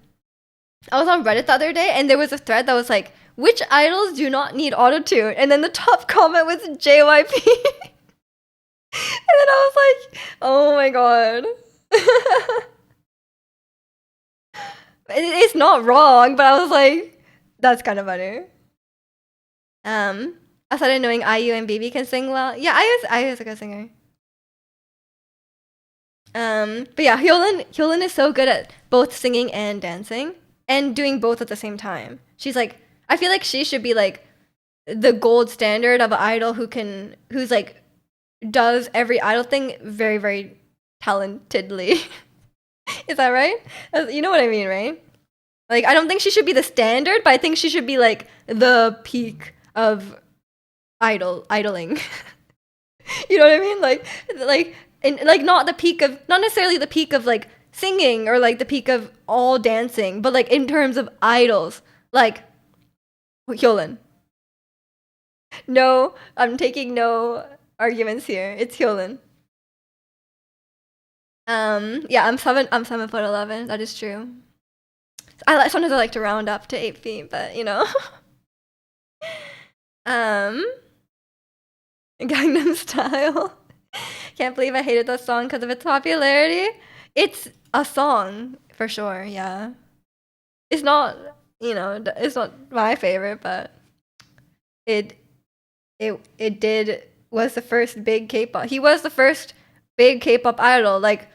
I was on Reddit the other day, and there was a thread that was like, which idols do not need autotune? And then the top comment was JYP. And then I was like, oh my god. It's not wrong, but I was like, that's kind of funny. I started knowing IU and Baby can sing well. Yeah, IU is a good singer. But yeah, Hyolyn is so good at both singing and dancing and doing both at the same time. She's like, I feel like she should be like the gold standard of an idol who's like does every idol thing very, very talentedly. Is that right? You know what I mean, right? Like, I don't think she should be the standard, but I think she should be like the peak of idling. You know what I mean? Like not the peak of, not necessarily the peak of like singing or like the peak of all dancing, but like in terms of idols, like Hyolyn. No, I'm taking no arguments here. It's Hyolyn. Yeah, I'm 7 foot 11. That is true. Sometimes I like to round up to 8 feet, but you know. um, Gangnam Style. Can't believe I hated that song because of its popularity. It's a song for sure. Yeah, it's not. It's not my favorite, but it was the first big K-pop. He was the first big K-pop idol. Like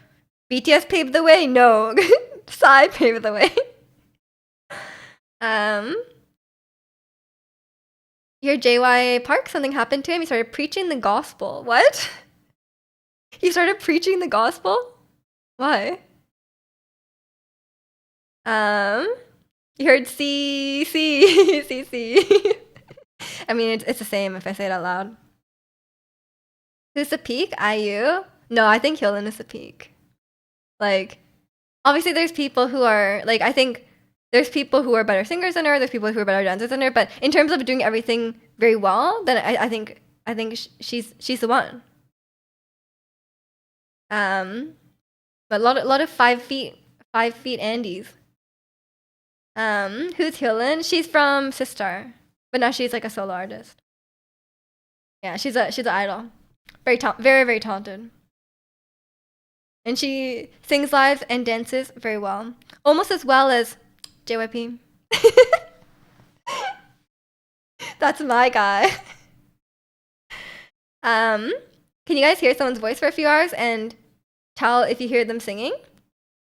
BTS paved the way. No, Psy paved the way. Your JY Park, something happened to him. He started preaching the gospel. What? He started preaching the gospel? Why? You heard C C C C. I mean, it's the same if I say it out loud. Who's the peak? IU? No, I think Hyolyn is the peak. Like, obviously, there's people who are like, I think there's people who are better singers than her. There's people who are better dancers than her. But in terms of doing everything very well, then I think she's the one. But a lot of 5 feet Andes. Who's Hyolyn? She's from Sistar, but now she's like a solo artist. Yeah, she's an idol. Very, very talented. And she sings live and dances very well, almost as well as JYP. That's my guy. Can you guys hear someone's voice for a few hours and tell if you hear them singing?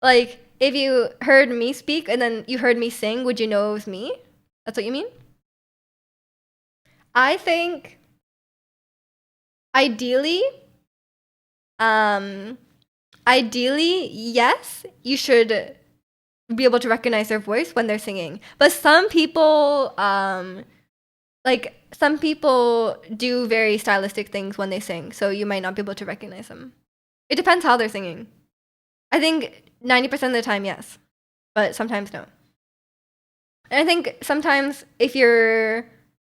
Like, if you heard me speak and then you heard me sing, would you know it was me? That's what you mean? I think ideally, yes, you should be able to recognize their voice when they're singing. But some people, some people do very stylistic things when they sing, so you might not be able to recognize them. It depends how they're singing. I think 90% of the time, yes, but sometimes no. And I think sometimes if you're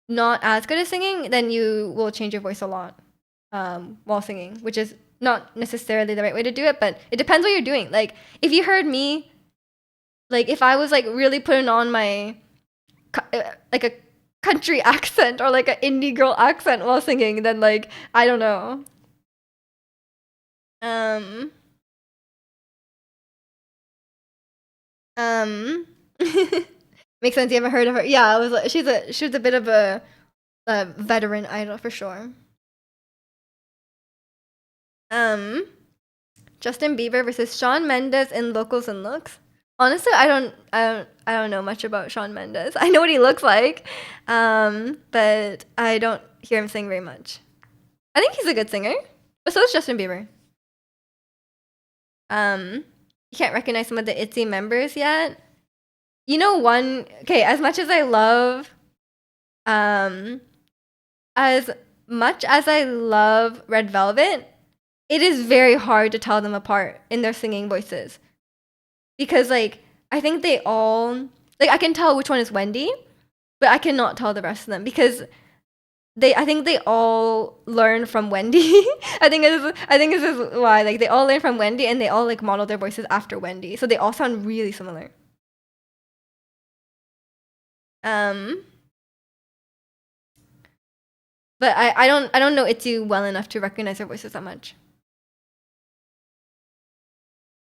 not as good at singing, then you will change your voice a lot while singing, which is not necessarily the right way to do it, but it depends what you're doing. Like, if you heard me, like, if I was, like, really putting on my, like, a country accent or, like, an indie girl accent while singing, then, like, I don't know. Makes sense. You haven't heard of her? Yeah, she's a bit of a veteran idol for sure. Justin Bieber versus Shawn Mendes in vocals and looks. Honestly, I don't know much about Shawn Mendes. I know what he looks like, but I don't hear him sing very much. I think he's a good singer, but so is Justin Bieber. You can't recognize some of the ITZY members yet. You know, okay, as much as I love, um, as much as I love Red Velvet, it is very hard to tell them apart in their singing voices. Because, like, I think they all, like, I can tell which one is Wendy, but I cannot tell the rest of them because I think they all learn from Wendy. I think this is why, like, they all learn from Wendy and they all, like, model their voices after Wendy. So they all sound really similar. Um, but I don't know ITZY well enough to recognize their voices that much.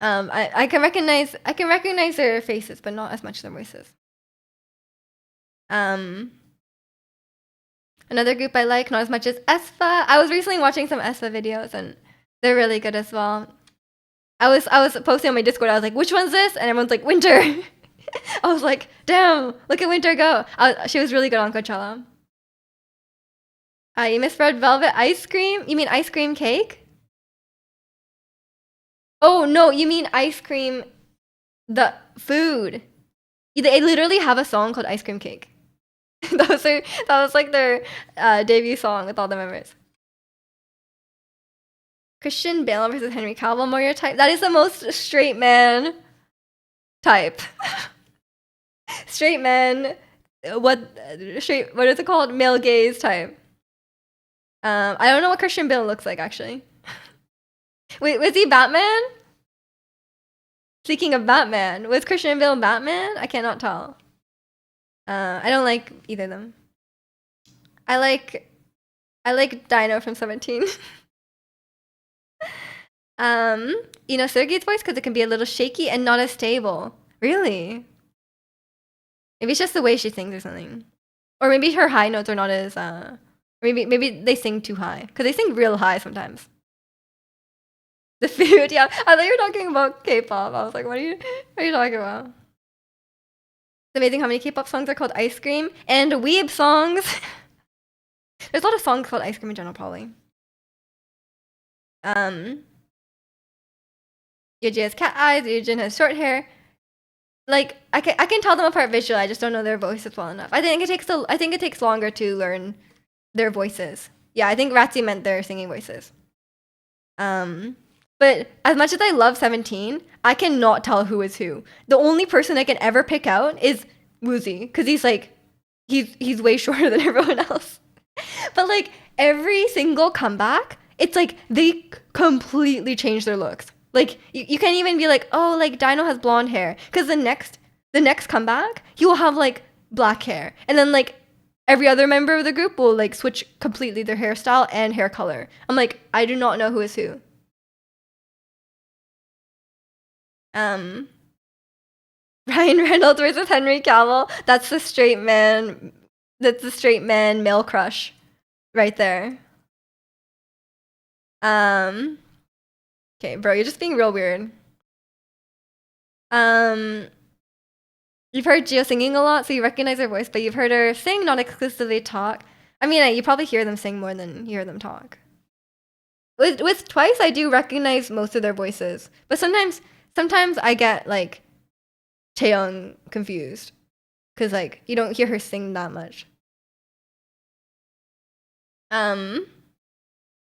I can recognize their faces, but not as much their voices. Another group I like, not as much as aespa. I was recently watching some aespa videos, and they're really good as well. I was posting on my Discord. I was like, "Which one's this?" And everyone's like, "Winter." I was like, "Damn, look at Winter go!" She was really good on Coachella. You miss Red Velvet ice cream? You mean ice cream cake? Oh no, you mean ice cream, the food. They literally have a song called Ice Cream Cake. That was like their debut song with all the members. Christian Bale versus Henry Cavill, more your type. That is the most straight man type. Straight man. What is it called? Male gaze type. I don't know what Christian Bale looks like actually. Wait, was he Batman? Speaking of Batman, was Christian Bale Batman? I cannot tell. I don't like either of them. I like Dino from 17. You know Sergei's voice because it can be a little shaky and not as stable. Really? Maybe it's just the way she sings or something. Or maybe her high notes are not as maybe they sing too high because they sing real high sometimes. The food, yeah. I thought you were talking about K-pop. I was like, what are you talking about? It's amazing how many K-pop songs are called ice cream and weeb songs. There's a lot of songs called ice cream in general, probably. Yuji has cat eyes. Yujin has short hair. Like I can tell them apart visually. I just don't know their voices well enough. I think it takes longer to learn their voices. Yeah, I think Ratzi meant their singing voices. But as much as I love 17, I cannot tell who is who. The only person I can ever pick out is Woozy, because he's way shorter than everyone else. But like every single comeback, it's like they completely change their looks. Like you can't even be like, oh, like Dino has blonde hair, because the next comeback he will have like black hair, and then like every other member of the group will like switch completely their hairstyle and hair color. I'm like, I do not know who is who. Ryan Reynolds versus Henry Cavill. That's the straight man. That's the straight man male crush, right there. Okay, bro, you're just being real weird. You've heard Gio singing a lot, so you recognize her voice, but you've heard her sing, not exclusively talk. I mean, you probably hear them sing more than you hear them talk. With Twice, I do recognize most of their voices, but sometimes I get like Taeyoung confused because like you don't hear her sing that much.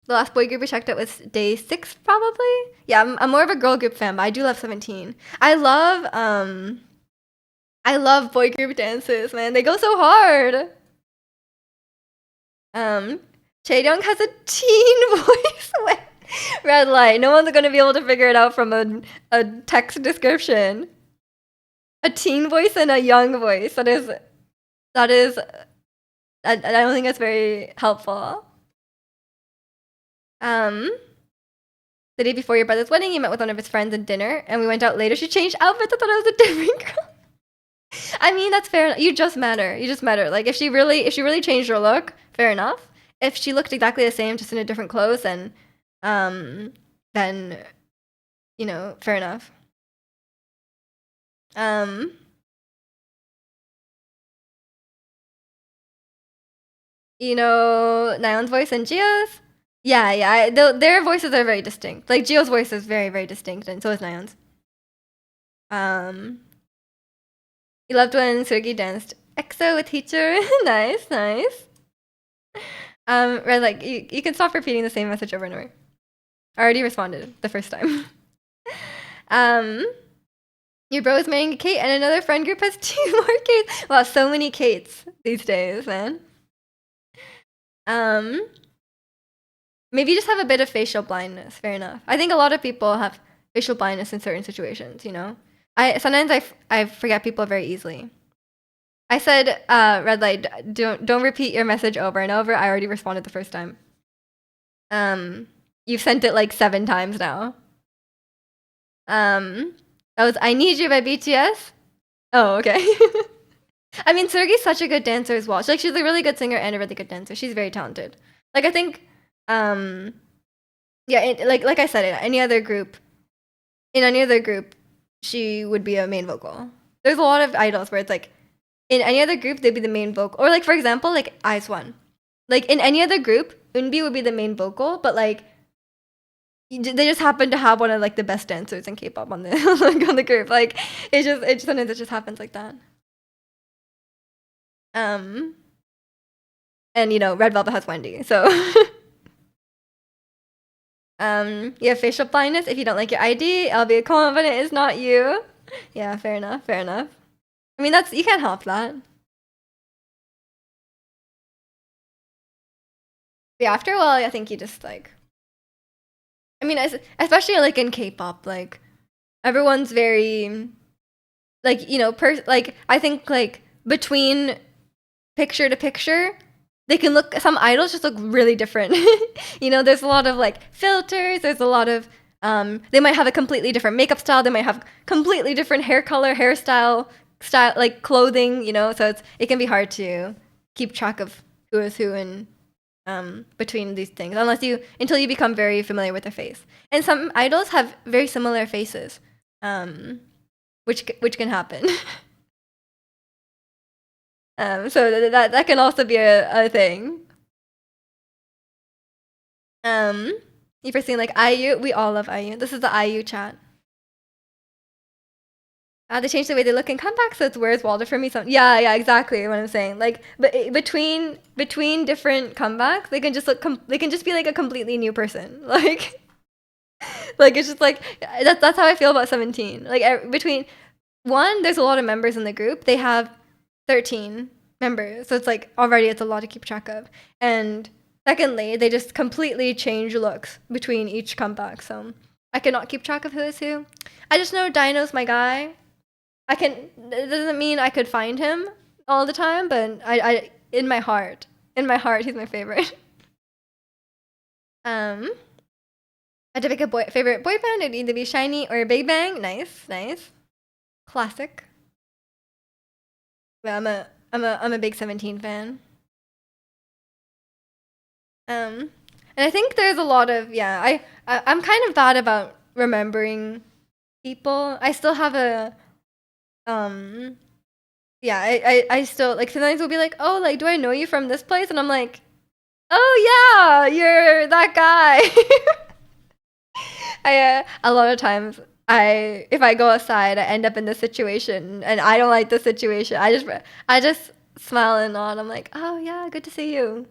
The last boy group we checked out was Day 6, probably. Yeah, I'm more of a girl group fan, but I do love 17. I love boy group dances, man. They go so hard. Chaeyoung has a teen voice. Red light. No one's gonna be able to figure it out from a text description. A teen voice and a young voice. That is. I don't think that's very helpful. The day before your brother's wedding, you met with one of his friends at dinner, and we went out later. She changed outfits. I thought it was a different girl. I mean, that's fair. You just met her. Like if she really changed her look, fair enough. If she looked exactly the same, just in a different clothes, then you know, fair enough. You know, Nayeon's voice and Jio's. Yeah. Their voices are very distinct. Like Jio's voice is very, very distinct, and so is Nayeon's. You loved when Sergey danced EXO with teacher. Nice, nice. Red, like you can stop repeating the same message over and over. I already responded the first time. Your bro is marrying a Kate, and another friend group has 2 more Kates. Wow, so many Kates these days, man. Maybe you just have a bit of facial blindness. Fair enough. I think a lot of people have facial blindness in certain situations. You know, sometimes I forget people very easily. I said, red light, don't repeat your message over and over. I already responded the first time. You've sent it like 7 times now. That was I Need You by BTS. Oh, okay. I mean, Sergey's such a good dancer as well. She's a really good singer and a really good dancer. She's very talented. Like, I think, yeah, like I said, in any other group, she would be a main vocal. There's a lot of idols where it's like, in any other group, they'd be the main vocal. Or like, for example, like IZ*ONE. Like, in any other group, Eunbi would be the main vocal, but like, they just happen to have one of like the best dancers in K-pop on the like, on the group. Like, sometimes it just happens like that. And you know, Red Velvet has Wendy, so you have facial blindness. If you don't like your ID, I'll be confident it's not you. Yeah, fair enough, fair enough. I mean, you can't help that. But yeah, after a while, I think you just like, I mean, especially like in K-pop, like everyone's very, like, you know, like I think like between picture to picture, they can look, some idols just look really different. You know, there's a lot of like filters, there's a lot of they might have a completely different makeup style, they might have completely different hair color, hairstyle, style, like clothing, you know, so it can be hard to keep track of who is who and between these things until you become very familiar with their face. And some idols have very similar faces, which can happen. So that can also be a thing. You've ever seen like IU? We all love IU. This is the IU chat. They changed the way they look in comeback, so it's Where's Waldo for me. Yeah, exactly what I'm saying. Like, but between different comebacks, they can just look. They can just be like a completely new person. Like, like it's just like that's how I feel about 17. Like between there's a lot of members in the group. They have 13 members, so it's like already it's a lot to keep track of. And secondly, they just completely change looks between each comeback, so I cannot keep track of who is who. I just know Dino's my guy. It doesn't mean I could find him all the time, but I in my heart, he's my favorite. I had to pick a favorite boy band. It'd either be Shiny or Big Bang. Nice. Classic. But I'm a big 17 fan. And I think there's a lot of I'm kind of bad about remembering people. I still have a I still like sometimes we'll be like, oh, like, do I know you from this place? And I'm like, oh yeah, you're that guy. A lot of times if I go outside, I end up in this situation and I don't like the situation. I just smile and nod. I'm like, oh yeah, good to see you.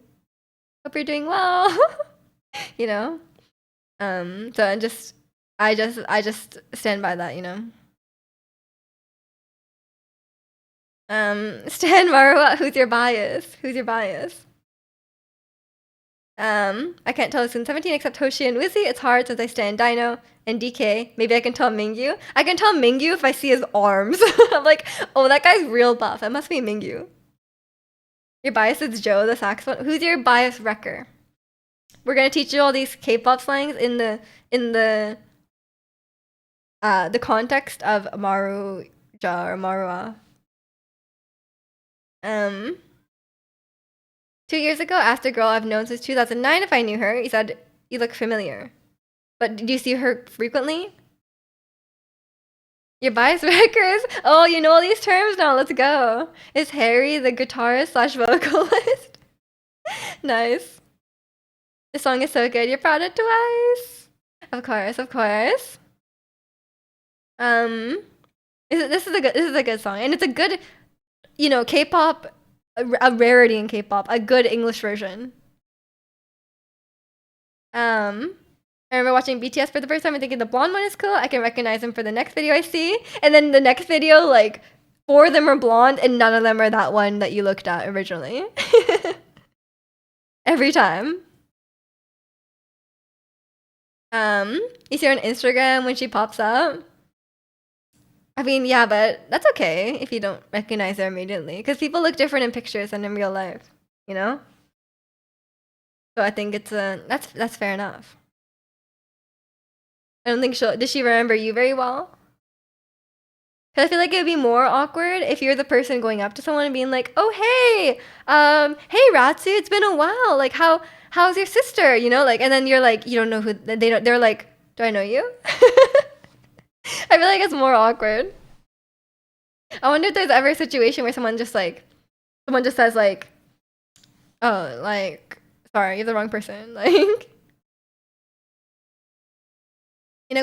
Hope you're doing well. You know? So I just stand by that, you know. Stan Marwa, who's your bias? I can't tell since 17 except Hoshi and Wizzy. It's hard since I stand Dino and DK. Maybe I can tell Mingyu. I can tell Mingyu if I see his arms. I'm like, oh, that guy's real buff. That must be Mingyu. Your bias is Joe, the saxophone. Who's your bias wrecker? We're gonna teach you all these K-pop slangs in the context of Maruja or Marua. 2 years ago, asked a girl I've known since 2009 if I knew her. He said, you look familiar. But do you see her frequently? Your bias records? Oh, you know all these terms now. Let's go. Is Harry the guitarist / vocalist? Nice. This song is so good. You're proud of Twice. Of course. This is a good song, and it's a good, K-pop, a rarity in K-pop, a good English version. I remember watching BTS for the first time and thinking the blonde one is cool. I can recognize him for the next video I see, and then the next video, like, four of them are blonde, and none of them are that one that you looked at originally. Every time. You see her on Instagram when she pops up. I mean, yeah, but that's okay if you don't recognize her immediately, because people look different in pictures than in real life, you know? So I think that's fair enough. I don't think did she remember you very well? Because I feel like it would be more awkward if you're the person going up to someone and being like, "Oh, hey, hey, Ratsu, it's been a while. Like, how's your sister?" You know, like, and then you're like, you don't know who they don't. They're like, "Do I know you?" I feel like it's more awkward. I wonder if there's ever a situation where someone just says like, "Oh, like, sorry, you're the wrong person." Like,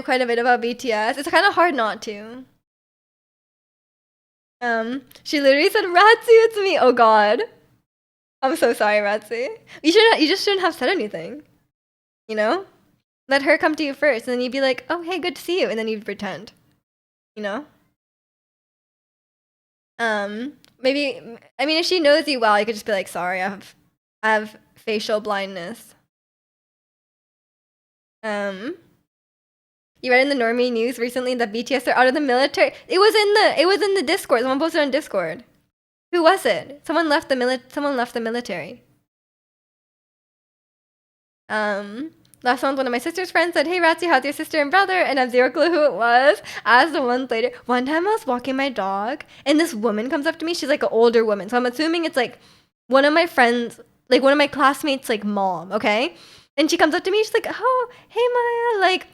quite a bit about BTS. It's kind of hard not to. She literally said, "Ratsu, it's me." Oh God, I'm so sorry, Ratsu. You just shouldn't have said anything. You know, let her come to you first, and then you'd be like, "Oh, hey, good to see you," and then you'd pretend. You know. Maybe, I mean, if she knows you well, you could just be like, "Sorry, I have facial blindness." You read in the Normie news recently that BTS are out of the military. It was in the Discord. Someone posted on Discord. Who was it? Someone left the military. Last month, one of my sister's friends said, "Hey, Ratsu, how's your sister and brother?" And I have zero clue who it was. Asked a month later. One time I was walking my dog, and this woman comes up to me. She's like an older woman, so I'm assuming it's like one of my friends, like one of my classmates, like mom. Okay, and she comes up to me. She's like, "Oh, hey, Maya, like,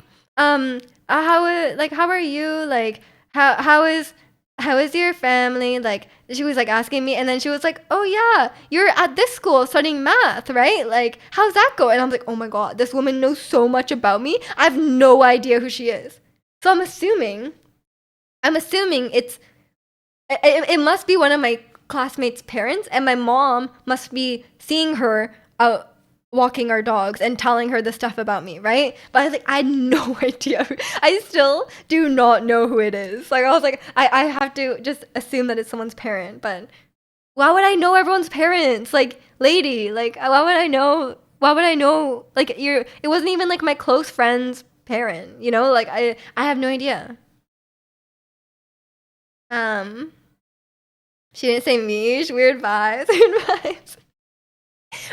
how are you? Like, how is your family?" Like, she was like asking me, and then she was like, "Oh yeah, you're at this school studying math, right? Like, how's that going?" And I'm like, "Oh my God, this woman knows so much about me. I have no idea who she is." So I'm assuming it must be one of my classmates' parents, and my mom must be seeing her out walking our dogs and telling her the stuff about me, right? But I was like, I had no idea. I still do not know who it is. Like, I was like, I have to just assume that it's someone's parent. But why would I know everyone's parents? Like, lady, like, why would I know? Why would I know? Like, it wasn't even like my close friend's parent, you know? Like, I have no idea. Um, she didn't say Mish. Weird vibes. Weird vibes.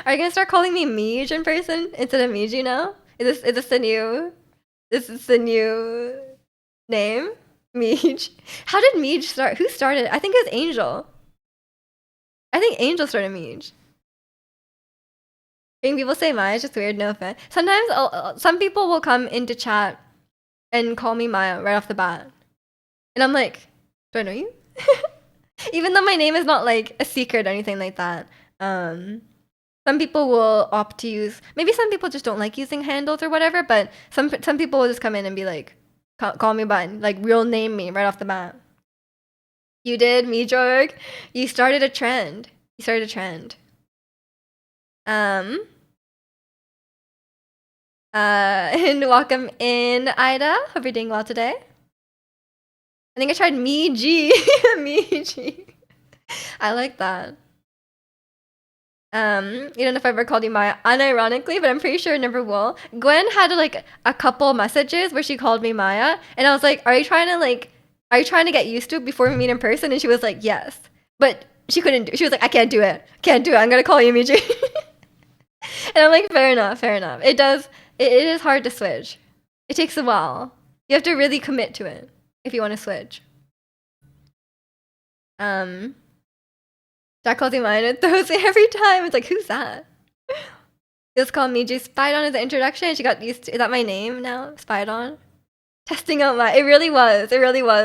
Are you gonna start calling me Mish in person instead of Miju now? Is this the new? This is the new name, Mish. How did Mish start? Who started? I think it was Angel. I think Angel started Mish. Hearing people say Maya is just weird. No offense. Sometimes some people will come into chat and call me Maya right off the bat, and I'm like, do I know you? Even though my name is not like a secret or anything like that. Some people will opt to use. Maybe some people just don't like using handles or whatever. But some people will just come in and be like, call me by like real name me right off the bat. You did, me Jorg. You started a trend. And welcome in, Ida. Hope you're doing well today. I think I tried Miji. Miji. I like that. You don't know if I ever called you Maya unironically, but I'm pretty sure I never will. Gwen had like a couple messages where she called me Maya, and I was like, are you trying to get used to it before we meet in person? And she was like, yes. But she couldn't do it. She was like, I can't do it. I'm gonna call you Miji. And I'm like, fair enough. It is hard to switch. It takes a while. You have to really commit to it if you want to switch. Jack calls you mine and throws it every time. It's like, who's that? It's called Miji. Spied on as the introduction. She got used to. Is that my name now? Spied on. Testing out my. It really was.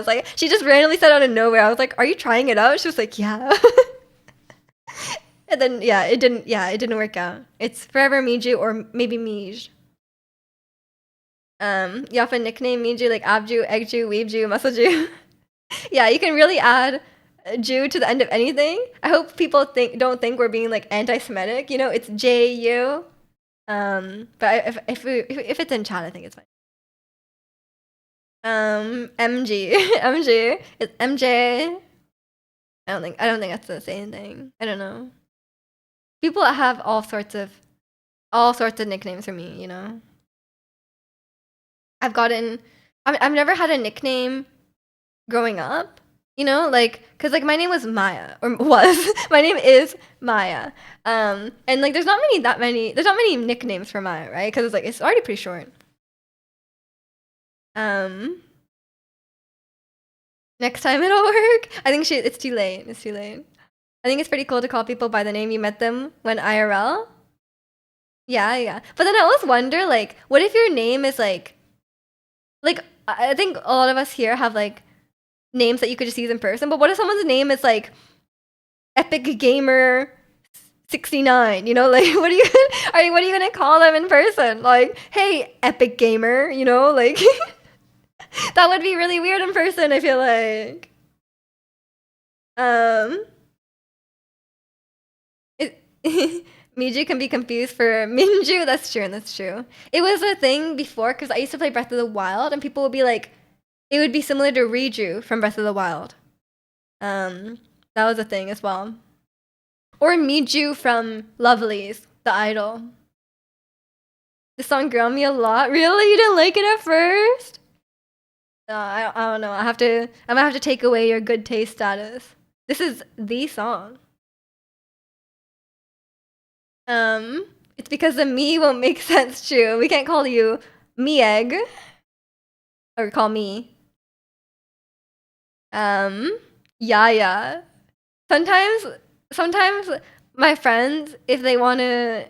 Like, she just randomly said out of nowhere. I was like, are you trying it out? She was like, yeah. And then it didn't work out. It's forever Miju or maybe Mij. You often nickname Miju like Abju, Eggju, Weebju, Muscleju. Yeah, you can really add Jew to the end of anything. I hope people don't think we're being like anti-Semitic. You know, it's JU. But if it's in chat, I think it's fine. MG, MG, it's MJ. I don't think that's the same thing. I don't know. People have all sorts of nicknames for me. You know, I've never had a nickname growing up. You know, like, cause like my name was Maya, or was my name is Maya. And like there's not many nicknames for Maya, right? Cause it's already pretty short. Um, Next time it'll work. I think it's too late. It's too late. I think it's pretty cool to call people by the name you met them when IRL. Yeah, yeah. But then I always wonder, like, what if your name is like I think a lot of us here have like names that you could just use in person. But what if someone's name is like Epic Gamer 69? You know, like what are you gonna call them in person? Like, hey, Epic Gamer. You know, like that would be really weird in person. I feel like. Um. It, Miju can be confused for Minju. That's true. That's true. It was a thing before because I used to play Breath of the Wild, and people would be like, it would be similar to Riju from Breath of the Wild. That was a thing as well. Or Miju from Lovelies, the idol. The song grew on me a lot. Really, you didn't like it at first? I don't know. I'm gonna have to take away your good taste status. This is the song. It's because the me won't make sense too. We can't call you me egg. Or call me. Yeah, yeah. Sometimes my friends, if they wanna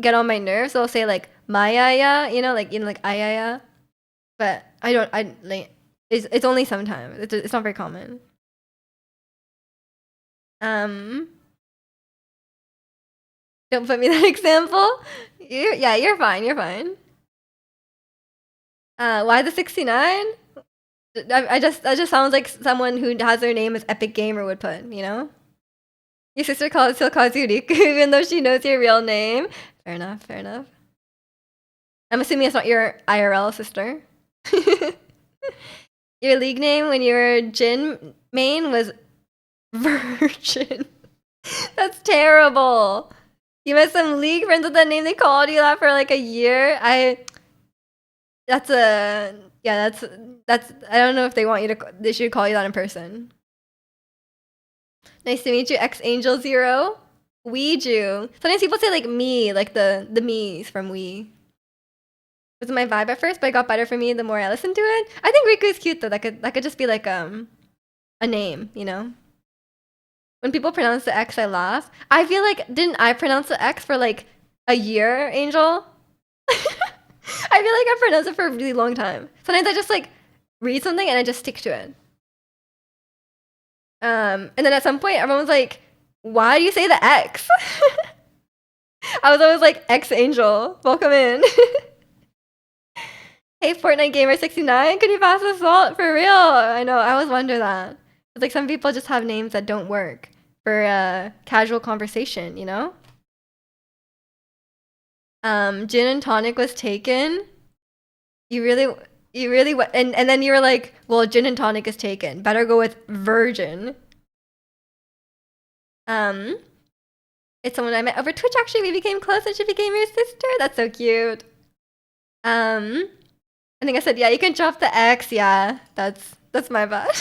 get on my nerves, they'll say like Maya, yeah, like ayaya. But I like it's only sometimes. It's not very common. Don't put me that example. You're fine. You're fine. Why the 69? That just sounds like someone who has their name as Epic Gamer would put. You know. Your sister still calls you Riku even though she knows your real name. Fair enough. Fair enough. I'm assuming it's not your IRL sister. Your league name when you were Jin main was Virgin. That's terrible. You met some league friends with that name. They called you that for like a year. That's a yeah. That's. I don't know if they want you to. They should call you that in person. Nice to meet you, X Angel Zero. Weeju. Sometimes people say like me, like the me's from we. It was my vibe at first, but it got better for me the more I listened to it. I think Riku is cute though. That could just be like a name, you know. When people pronounce the X, I laugh. I feel like didn't I pronounce the X for like a year, Angel? I feel like I pronounced it for a really long time. Sometimes I just like read something and I just stick to it. And then at some point, everyone was like, "Why do you say the X?" I was always like, "X Angel, welcome in." Hey, Fortnite Gamer 69, could you pass the salt for real? I know, I always wonder that. It's like some people just have names that don't work for casual conversation, you know? Gin and tonic was taken. You really, and then you were like, well, gin and tonic is taken. Better go with virgin. It's someone I met over Twitch. Actually, we became close, and she became your sister. That's so cute. I think I said, yeah, you can drop the X. Yeah, that's my bad.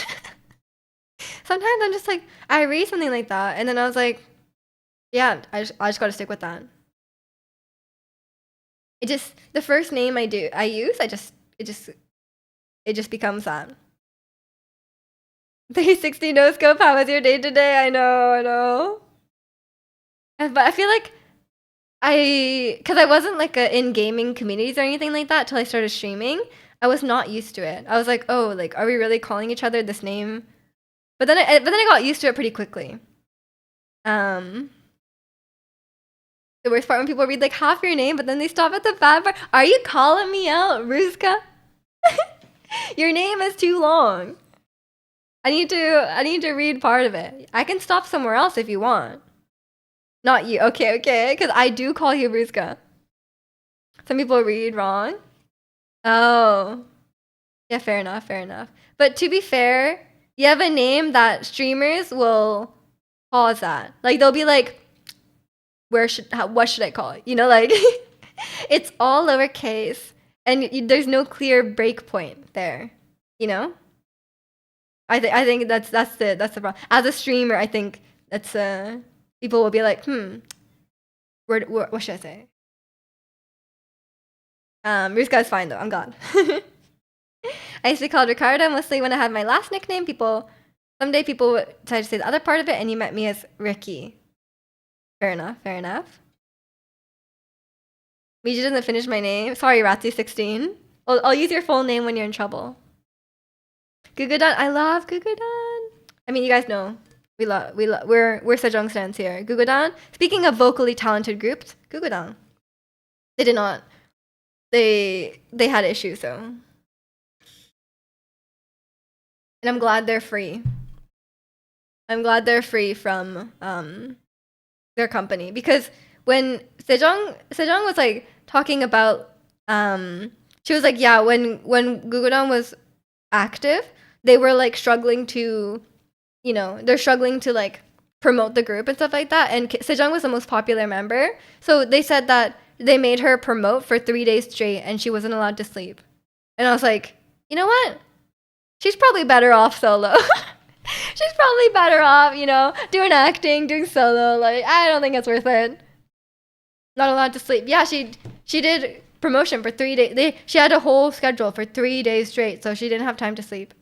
Sometimes I'm just like, I read something like that, and then I was like, yeah, I just gotta stick with that. The first name I use, it just becomes that. 360 no scope. How was your day today? I know. But I feel like because I wasn't like in gaming communities or anything like that till I started streaming. I was not used to it. I was like, oh, like, are we really calling each other this name? But then I got used to it pretty quickly. The worst part when people read like half your name, but then they stop at the bad part. Are you calling me out, Ruska? Your name is too long. I need to read part of it. I can stop somewhere else if you want. Not you. Okay, because I do call you Ruska. Some people read wrong. Oh. Yeah, fair enough. But to be fair, you have a name that streamers will pause at. Like they'll be like, what should I call it? You know, like it's all lowercase and there's no clear break point there. You know? I think that's the problem. As a streamer, I think that's people will be like, what should I say? Ruska's fine though. I'm gone. I used to call Ricardo mostly when I had my last nickname. Someday people would try to say the other part of it, and you met me as Ricky. Fair enough. Miji doesn't finish my name. Sorry, Ratsi16. I'll use your full name when you're in trouble. Gugudan, I love Gugudan. I mean, you guys know we're Sejong stans here. Gugudan. Speaking of vocally talented groups, Gugudan. They did not. They had issues though. And I'm glad they're free. I'm glad they're free from their company, because when Sejong was like talking about she was like, yeah, when Gugudan was active, they were like struggling to, they're struggling to like promote the group and stuff like that, and Sejong was the most popular member, so they said that they made her promote for 3 days straight and she wasn't allowed to sleep. And I was like, you know what? She's probably better off solo. She's probably better off, doing acting, doing solo. Like, I don't think it's worth it. Not allowed to sleep. Yeah, she did promotion for 3 days. She had a whole schedule for 3 days straight, so she didn't have time to sleep.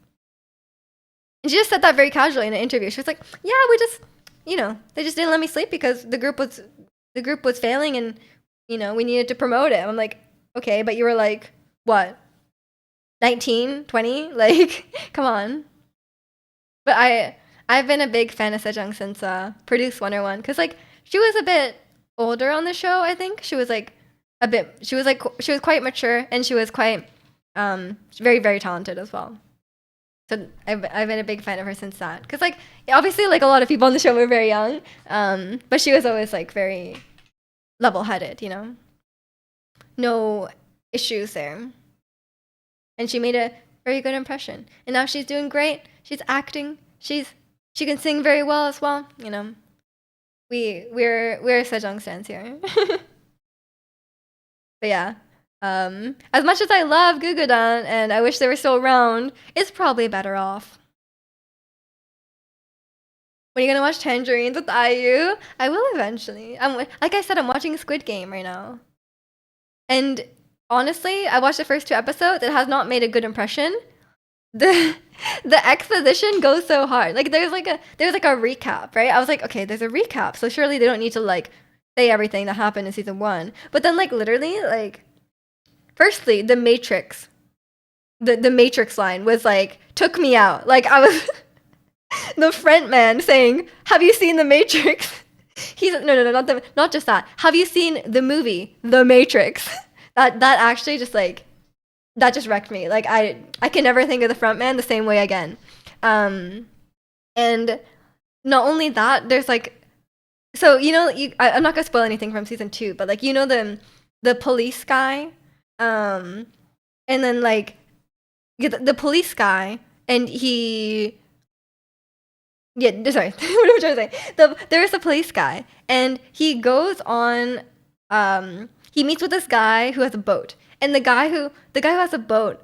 And she just said that very casually in an interview. She was like, yeah, we just, they just didn't let me sleep because the group was failing and, we needed to promote it. I'm like, okay, but you were like, what? 19, 20? Like, come on. But I've been a big fan of Sejong since Produce 101, because like she was a bit older on the show. I think she was quite mature, and she was quite very, very talented as well. So I've been a big fan of her since that, because like obviously like a lot of people on the show were very young, but she was always like very level-headed, no issues there. And she made a very good impression. And now she's doing great. She's acting. She can sing very well as well. We're Sejong stans here. But yeah, as much as I love Gugudan and I wish they were still around, it's probably better off. When are you gonna watch Tangerines with IU? I will eventually. Like I said, I'm watching Squid Game right now, and honestly, I watched the first 2 episodes. It has not made a good impression. The exposition goes so hard. Like there's like a recap, right? I was like, okay, there's a recap, so surely they don't need to like say everything that happened in season 1. But then like literally like, firstly, the Matrix line was like took me out. Like I was the front man saying, "Have you seen the Matrix?" He's no, not just that. Have you seen the movie The Matrix? That actually just like, that just wrecked me. Like I can never think of the front man the same way again. And not only that, there's like, so I'm not gonna spoil anything from season 2, but like the police guy, and then like the police guy, and he. Yeah, sorry. What am I trying to say? There's a police guy, and he goes on. He meets with this guy who has a boat, and the guy who has a boat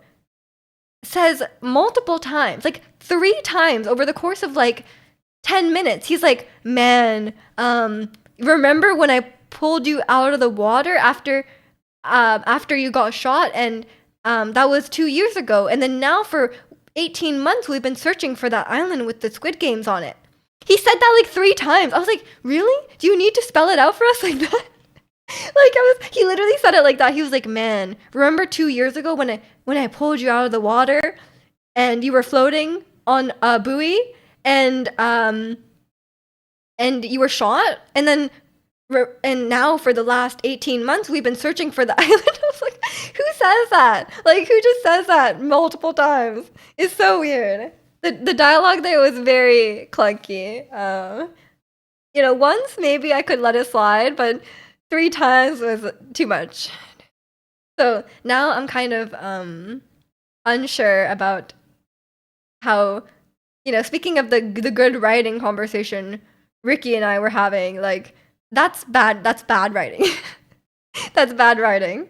says multiple times, like 3 times over the course of like 10 minutes, he's like, "Man, remember when I pulled you out of the water after you got shot, and that was 2 years ago, and then now for 18 months we've been searching for that island with the Squid Games on it." He said that like 3 times. I was like, really? Do you need to spell it out for us like that? He literally said it like that. He was like, "Man, remember 2 years ago when I pulled you out of the water and you were floating on a buoy and you were shot, and then And now for the last 18 months, we've been searching for the island. I was like, who says that? Like, who just says that multiple times? It's so weird. The dialogue there was very clunky. Once maybe I could let it slide, but 3 times was too much. So now I'm kind of unsure about how, speaking of the good writing conversation Ricky and I were having, like, that's bad writing. That's bad writing.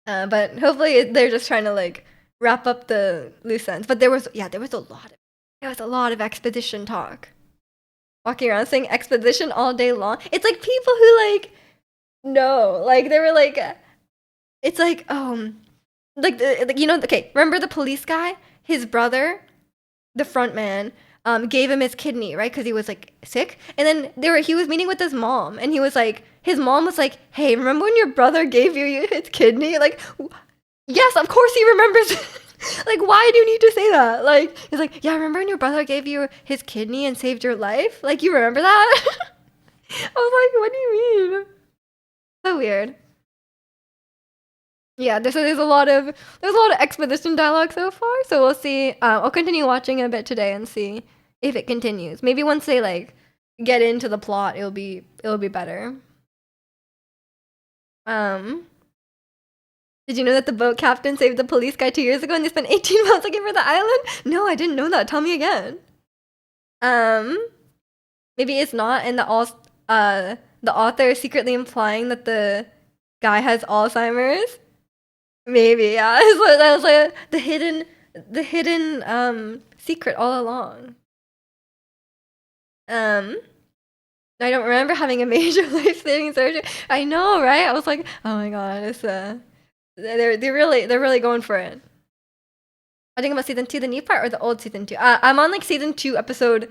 But hopefully they're just trying to like wrap up the loose ends. But there was a lot of exposition talk. Walking around saying exposition all day long. It's like people who like no, like they were like, it's like okay, remember the police guy? His brother, the front man, gave him his kidney, right? Because he was like sick. And then he was meeting with his mom, and he was like, his mom was like, "Hey, remember when your brother gave you his kidney?" Like, yes, of course he remembers. Like, why do you need to say that? Like, he's like, "Yeah, remember when your brother gave you his kidney and saved your life? Like, you remember that?" I was like, "What do you mean?" So weird. Yeah, there's a lot of exposition dialogue so far. So we'll see. I'll continue watching a bit today and see if it continues. Maybe once they like get into the plot, it'll be better. Did you know that the boat captain saved the police guy 2 years ago and they spent 18 months looking for the island? No, I didn't know that. Tell me again. Maybe it's not, and the author is secretly implying that the guy has Alzheimer's. Maybe, yeah. That was like the hidden secret all along. I don't remember having a major life-saving surgery. I know, right? I was like, oh my god, it's they're really going for it. I think about season 2, the new part, or the old season 2. I'm on like season 2, episode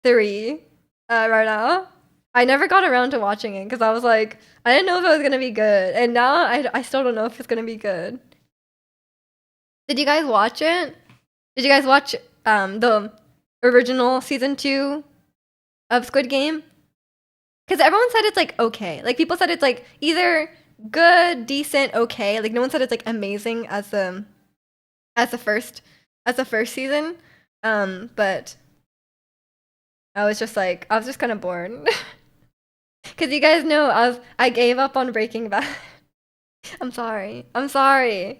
3, right now. I never got around to watching it because I was like, I didn't know if it was gonna be good, and now I still don't know if it's gonna be good. Did you guys watch it? Did you guys watch the original season 2 of Squid Game? Because everyone said it's like okay. Like people said it's like either good, decent, okay. Like no one said it's like amazing as the first season. But I was just kind of bored. Cause you guys know I gave up on Breaking Bad. I'm sorry. I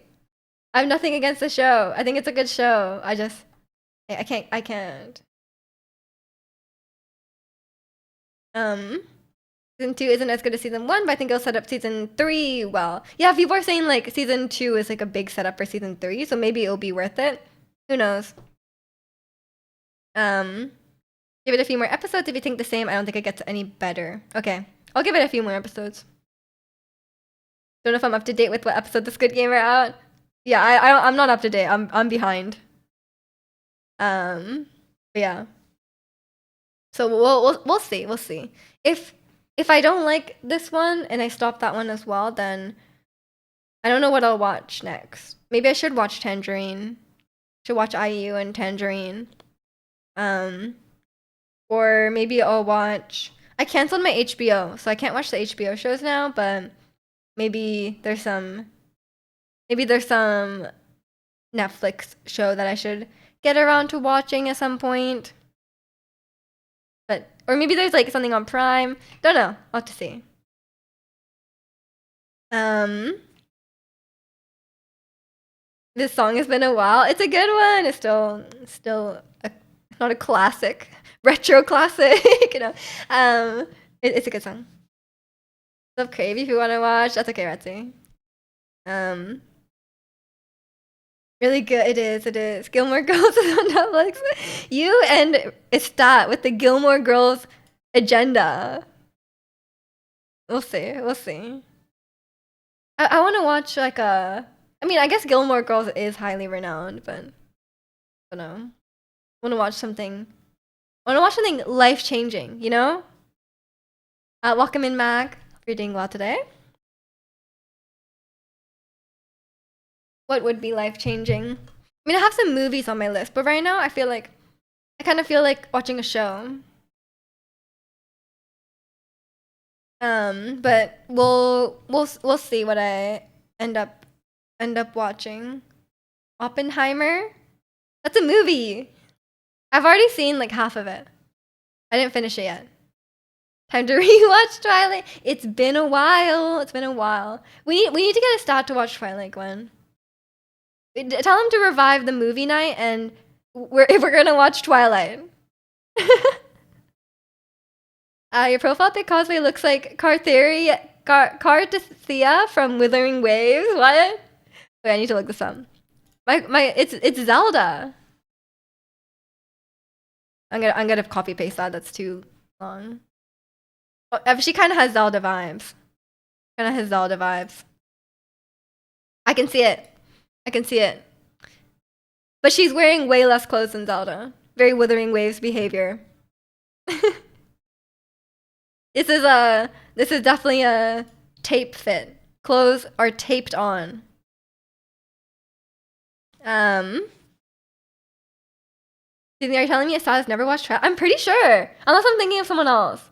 have nothing against the show. I think it's a good show. I can't. Season 2 isn't as good as season 1, but I think it'll set up season 3 well. Yeah, people are saying like season 2 is like a big setup for season 3, so maybe it'll be worth it. Who knows? Give it a few more episodes. If you think the same, I don't think it gets any better. Okay, I'll give it a few more episodes. Don't know if I'm up to date with what episode the Squid Game are out. Yeah, I'm not up to date. I'm behind. Yeah. So we'll see. We'll see. If I don't like this one and I stop that one as well, then I don't know what I'll watch next. Maybe I should watch Tangerine. Should watch IU and Tangerine. Or maybe I'll watch. I canceled my HBO, so I can't watch the HBO shows now. But maybe there's some Netflix show that I should get around to watching at some point. Or maybe there's like something on Prime. Don't know. I'll have to see. This song has been a while. It's a good one. It's still not a classic, retro classic. It's a good song. Love Crave if you want to watch. That's okay, Retsy. Really good. It is. Gilmore Girls is on Netflix. You and Istat with the Gilmore Girls agenda. We'll see. I want to watch like I mean, I guess Gilmore Girls is highly renowned, but I don't know. I want to watch something life changing. Welcome in, Mac. Hope you're doing well today. What would be life changing? I mean, I have some movies on my list, but right now I kind of feel like watching a show. But we'll see what I end up watching. Oppenheimer? That's a movie. I've already seen like half of it. I didn't finish it yet. Time to rewatch Twilight. It's been a while. It's been a while. We need to get a stat to watch Twilight, Gwen. Tell him to revive the movie night, and we're gonna watch Twilight. Your profile pic cosplay looks like Carthea from Withering Waves. What? Wait, I need to look this up. It's Zelda. I'm gonna copy paste that. That's too long. Oh, she kind of has Zelda vibes. I can see it. But she's wearing way less clothes than Zelda. Very Withering Waves behavior. This is definitely a tape fit. Clothes are taped on. Disney, are you telling me Asad has never watched Twilight? I'm pretty sure. Unless I'm thinking of someone else.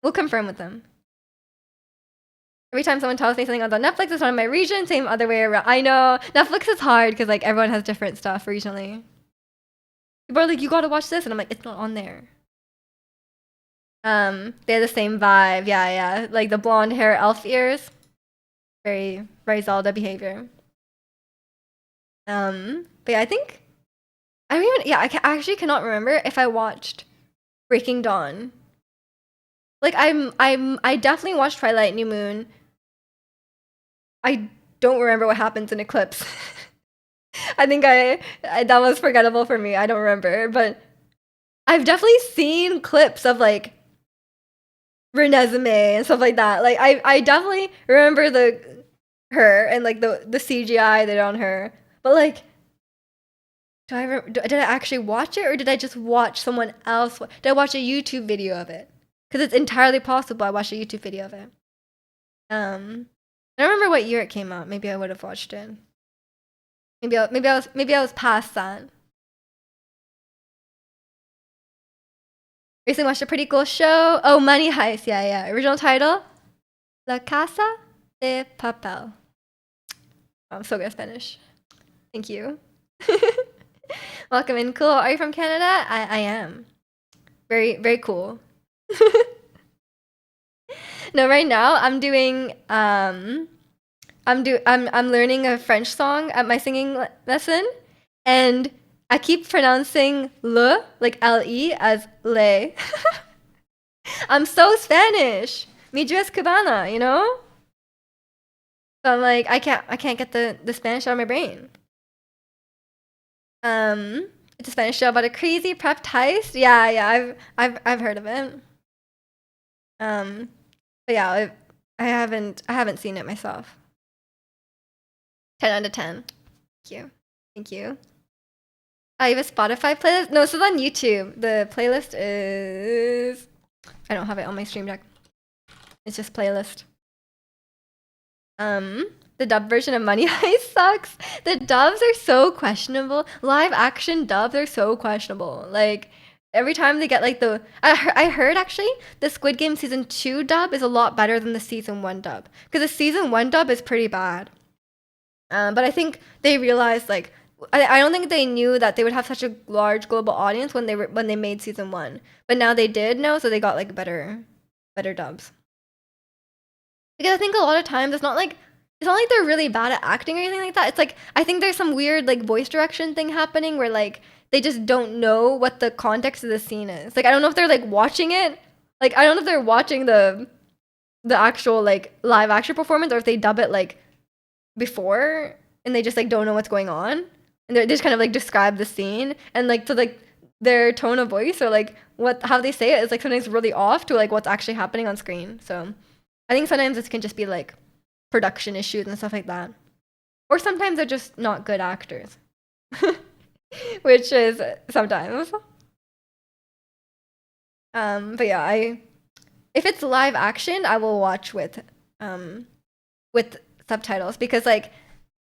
We'll confirm with them. Every time someone tells me something on Netflix, it's not in my region, same other way around. I know. Netflix is hard because like everyone has different stuff regionally. People are like, you gotta watch this, and I'm like, it's not on there. They have the same vibe. Yeah. Like the blonde hair, elf ears. Very Zelda behavior. But yeah, I actually cannot remember if I watched Breaking Dawn. Like I definitely watched Twilight, New Moon. I don't remember what happens in Eclipse. I think that was forgettable for me. I don't remember, but I've definitely seen clips of like Renesmee and stuff like that. Like I definitely remember her and like the CGI they did on her. But like, did I actually watch it, or did I just watch someone else? Did I watch a YouTube video of it? Because it's entirely possible I watched a YouTube video of it. I don't remember what year it came out. Maybe I would have watched it. Maybe I was past that. Recently watched a pretty cool show. Oh, Money Heist. Yeah. Original title: La Casa de Papel. Oh, I'm so good at Spanish. Thank you. Welcome in. Cool. Are you from Canada? I am. Very, very cool. No, right now I'm doing I'm learning a French song at my singing lesson, and I keep pronouncing le, like le, as le. I'm so Spanish. Mi yo es cubana, you know? So I'm like, I can't get the Spanish out of my brain. It's a Spanish show about a crazy prepped heist. Yeah, I've heard of it. But yeah, I haven't seen it myself. 10 out of 10. Thank you. I have a Spotify playlist. No, this is on YouTube. The playlist is, I don't have it on my stream deck. It's just playlist. The dub version of Money Heist sucks. The dubs are so questionable. Live action dubs are so questionable. Like every time they get like I heard actually the Squid Game season 2 dub is a lot better than the season 1 dub, because the season 1 dub is pretty bad. But I think they realized like I don't think they knew that they would have such a large global audience when they made season 1. But now they did know, so they got like better dubs. Because I think a lot of times it's not like they're really bad at acting or anything like that. It's like I think there's some weird like voice direction thing happening where like they just don't know what the context of the scene is. Like I don't know if they're like watching it. Like I don't know if they're watching the actual like live action performance, or if they dub it like before and they just like don't know what's going on, and they just kind of like describe the scene, and like to like their tone of voice or like how they say it is like sometimes really off to like what's actually happening on screen. So I think sometimes this can just be like production issues and stuff like that, or sometimes they're just not good actors. Which is sometimes. But yeah, if it's live action, I will watch with subtitles, because like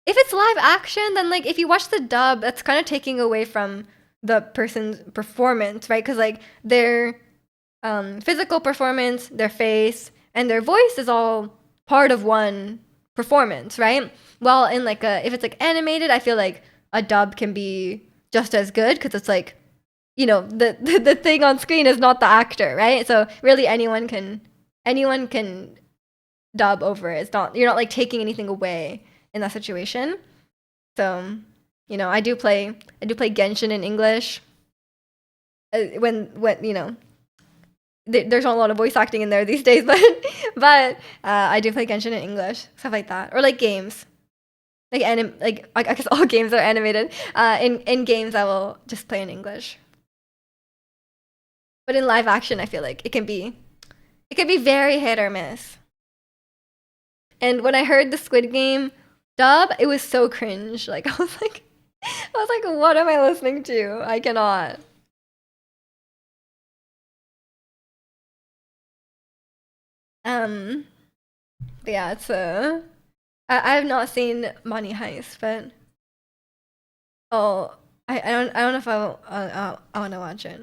if it's live action, then like if you watch the dub, that's kind of taking away from the person's performance, right? Because like their physical performance, their face, and their voice is all part of one performance, right? Well, in like a if it's like animated, I feel like a dub can be just as good because it's like, you know, the thing on screen is not the actor, right? So really anyone can dub over it. It's not, you're not like taking anything away in that situation. So, you know, I do play Genshin in English. When you know, there's not a lot of voice acting in there these days, but I do play Genshin in English, stuff like that, or like games, like I guess all games are animated. In games, I will just play in English. But in live action, I feel like it can be very hit or miss. And when I heard the Squid Game dub, it was so cringe. Like I was like, what am I listening to? I cannot. Um, but yeah, I have not seen Money Heist, but oh, I don't know if I want to watch it.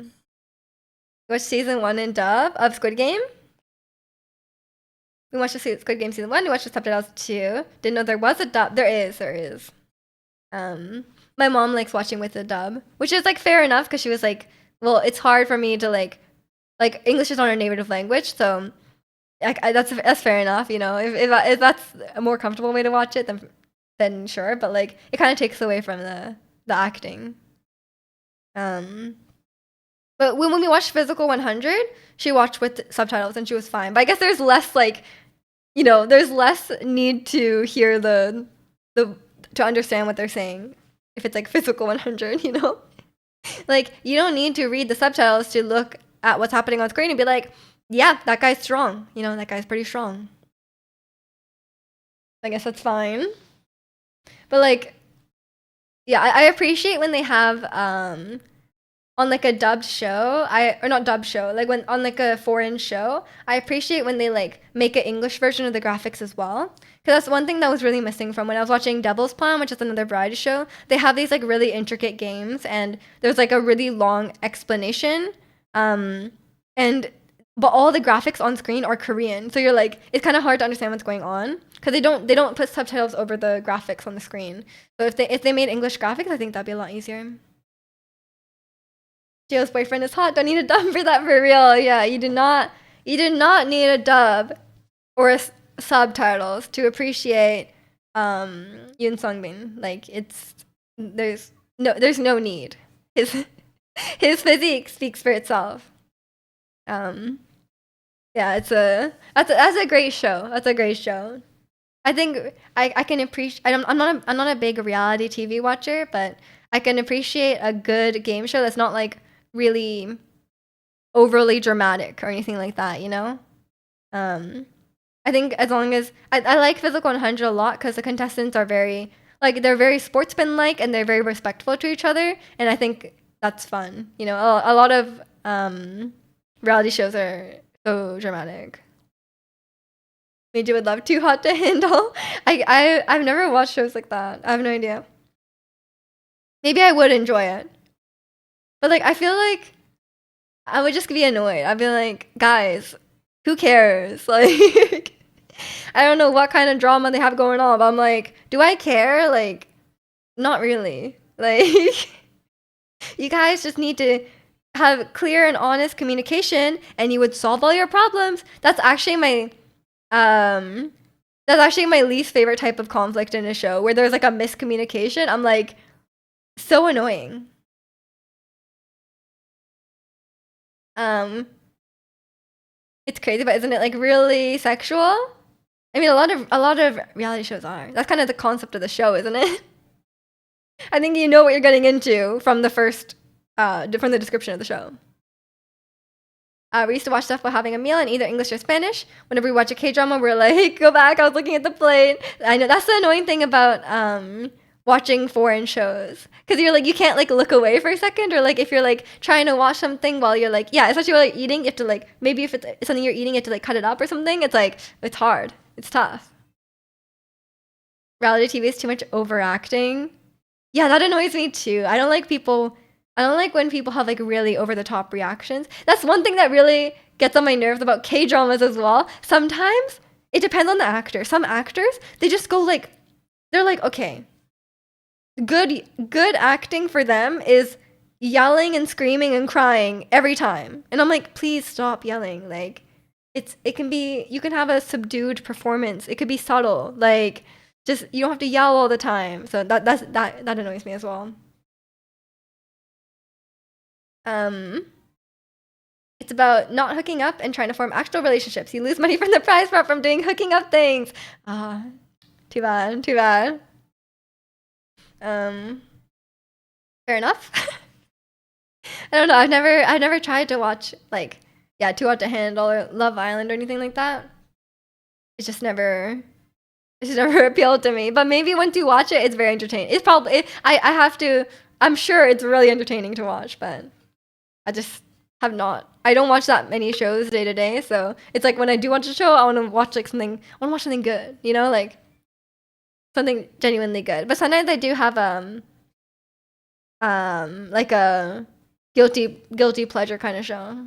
Watch season one in dub of Squid Game. We watched the Squid Game season one. We watched the subtitles too. Didn't know there was a dub. There is. My mom likes watching with the dub, which is like fair enough because she was like, well, it's hard for me to like English is not our native language, so that's fair enough. You know, if that's a more comfortable way to watch it, then sure. But like, it kind of takes away from the acting. Um, but when we watched Physical 100, she watched with subtitles and she was fine. But I guess there's less like, you know, there's less need to hear the to understand what they're saying if it's like Physical 100, you know? Like, you don't need to read the subtitles to look at what's happening on screen and be like, yeah, that guy's strong. You know, that guy's pretty strong. I guess that's fine. But like, yeah, I appreciate when they have on like a dubbed show, I or not dubbed show, like when on like a foreign show, I appreciate when they like make an English version of the graphics as well. Because that's one thing that was really missing from when I was watching Devil's Plan, which is another variety show. They have these like really intricate games, and there's like a really long explanation. And but all the graphics on screen are Korean, so you're like, it's kind of hard to understand what's going on because they don't put subtitles over the graphics on the screen. So if they made English graphics, I think that'd be a lot easier. Gio's boyfriend is hot. Don't need a dub for that for real. Yeah, you do not need a dub or subtitles to appreciate Yoon Sungbin. Like there's no need. His his physique speaks for itself. Um yeah, that's a great show. That's a great show. I think I can appreciate. I'm not a big reality TV watcher, but I can appreciate a good game show that's not like really overly dramatic or anything like that. You know, um, I think as long as I like Physical 100 a lot because the contestants are very like they're very sportsman-like and they're very respectful to each other, and I think that's fun. You know, a lot of reality shows are so dramatic. Meiji would love Too Hot to Handle. I've never watched shows like that. I have no idea. Maybe I would enjoy it, but like I feel like I would just be annoyed. I'd be like, guys, who cares? Like, I don't know what kind of drama they have going on, but I'm like, do I care? Like, not really. Like, you guys just need to have clear and honest communication, and you would solve all your problems. Um, that's actually my least favorite type of conflict in a show where there's like a miscommunication. I'm like, so annoying. Um, it's crazy, but isn't it like really sexual? I mean, a lot of reality shows are. That's kind of the concept of the show, isn't it? I think you know what you're getting into from from the description of the show. We used to watch stuff while having a meal in either English or Spanish. Whenever we watch a K drama, we're like, go back. I was looking at the plate. I know that's the annoying thing about watching foreign shows because you're like you can't like look away for a second, or like if you're like trying to watch something while you're like especially while you're eating, you have to like maybe if it's something you're eating, you have to like cut it up or something. It's like it's hard. It's tough. Reality TV is too much overacting. Yeah, that annoys me too. I don't like when people have like really over the top reactions. That's one thing that really gets on my nerves about K-dramas as well. Sometimes it depends on the actor. Some actors, they just go like, they're like, okay, good acting for them is yelling and screaming and crying every time. And I'm like, please stop yelling. Like, it can be, you can have a subdued performance. It could be subtle. Like, just, you don't have to yell all the time. So that annoys me as well. It's about not hooking up and trying to form actual relationships. You lose money from the prize pot from doing hooking up things. Ah, too bad, too bad. Fair enough. I don't know. I've never tried to watch like, yeah, Too Hot to Handle or Love Island or anything like that. It's just never appealed to me. But maybe once you watch it, it's very entertaining. It's probably I have to. I'm sure it's really entertaining to watch, but I just have not. I don't watch that many shows day to day, so it's like when I do watch a show, I want to watch like something. I want to watch something good, you know, like something genuinely good. But sometimes I do have like a guilty pleasure kind of show.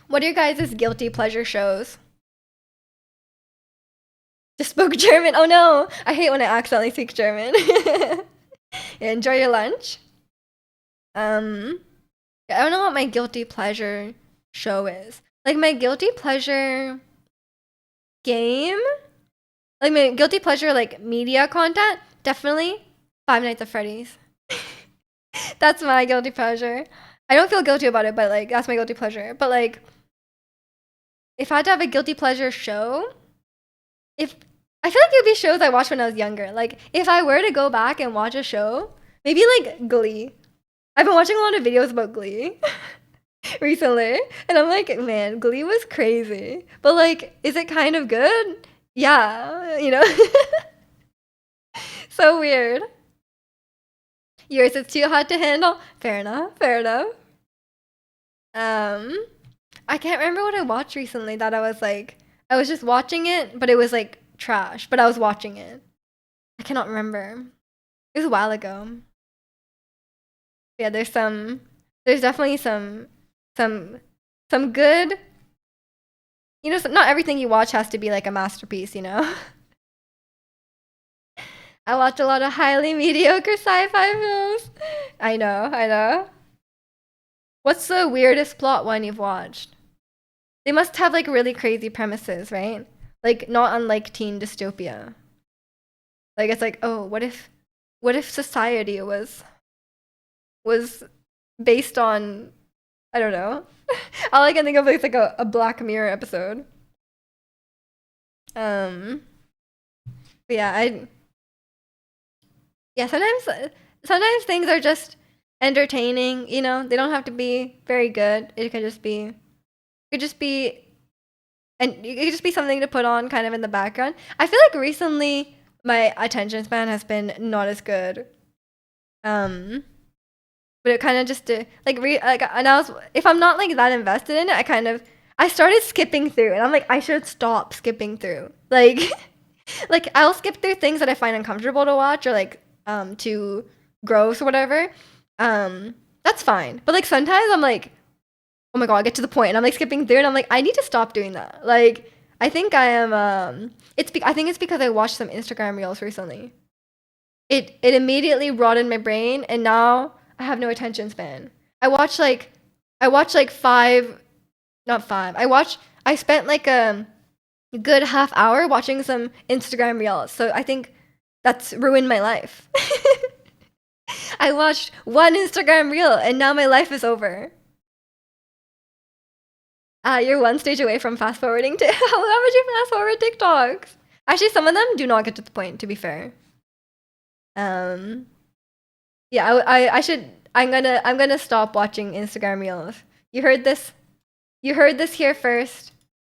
What are your guys' guilty pleasure shows? Just spoke German. Oh no, I hate when I accidentally speak German. Yeah, enjoy your lunch. I don't know what my guilty pleasure show is. Like my guilty pleasure game, like my guilty pleasure like media content, definitely Five Nights at Freddy's. That's my guilty pleasure. I don't feel guilty about it, but like that's my guilty pleasure. But like, if I had to have a guilty pleasure show, if I feel like it would be shows I watched when I was younger. Like if I were to go back and watch a show, maybe like Glee. I've been watching a lot of videos about Glee recently, and I'm like, man, Glee was crazy. But like, is it kind of good? Yeah, you know? So weird. Yours is Too Hot to Handle? Fair enough, fair enough. I can't remember what I watched recently that I was like, I was just watching it, but it was like trash, but I was watching it. I cannot remember. It was a while ago. Yeah, there's definitely some good, you know, not everything you watch has to be like a masterpiece, you know? I watch a lot of highly mediocre sci-fi films. I know. What's the weirdest plot one you've watched? They must have like really crazy premises, right? Like not unlike teen dystopia. Like it's like, oh, what if society was based on, I don't know. All I can think of is like a Black Mirror episode. But yeah, sometimes things are just entertaining, you know? They don't have to be very good. It could just be something to put on kind of in the background. I feel like recently my attention span has been not as good. But it kind of just and if I'm not like that invested in it, I started skipping through, and I'm like, I should stop skipping through. Like like I'll skip through things that I find uncomfortable to watch or like too gross or whatever. That's fine. But like sometimes I'm like, oh my god, I'll get to the point and I'm like skipping through and I'm like, I need to stop doing that. Like I think I am I think it's because I watched some Instagram reels recently. It immediately rotted my brain, and now I have no attention span. I watch like five, not five. I spent like a good half hour watching some Instagram reels. So I think that's ruined my life. I watched one Instagram reel and now my life is over. You're one stage away from fast forwarding to how would you fast forward TikToks? Actually, some of them do not get to the point, to be fair. Yeah, I should. I'm gonna stop watching Instagram reels. You heard this here first.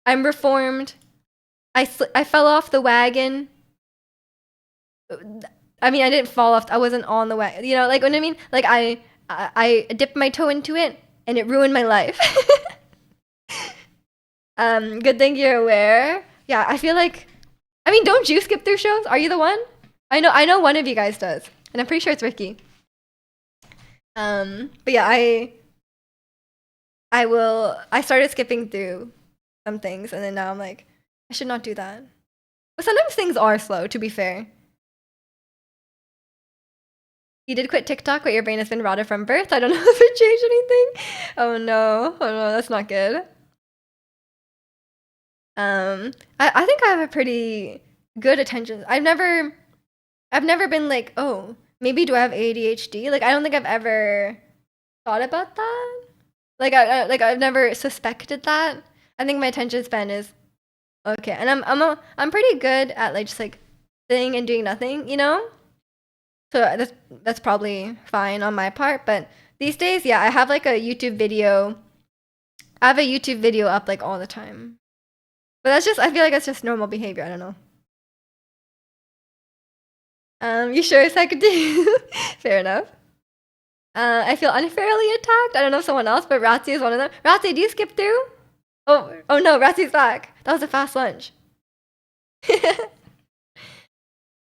I'm reformed. I fell off the wagon. I mean, I didn't fall off. I wasn't on the wagon. You know, like what I mean? Like I dipped my toe into it, and it ruined my life. Good thing you're aware. Yeah, I feel like. I mean, don't you skip through shows? Are you the one? I know one of you guys does, and I'm pretty sure it's Ricky. But yeah, I started skipping through some things, and then now I'm like, I should not do that. But sometimes things are slow, to be fair. You did quit TikTok, but your brain has been rotted from birth. I don't know if it changed anything. Oh no. Oh no, that's not good. I think I have a pretty good attention. I've never been like, oh, maybe do I have ADHD? Like, I don't think I've ever thought about that. Like, I've never suspected that. I think my attention span is okay, and I'm pretty good at like just like sitting and doing nothing, you know. So that's probably fine on my part. But these days, yeah, I have like a YouTube video. I have a YouTube video up like all the time. But that's just I feel like that's just normal behavior. I don't know. You sure it's like fair enough. I feel unfairly attacked. I don't know someone else, but Ratzi is one of them. Ratzi, do you skip through? Oh no, Ratzi's back. That was a fast lunch.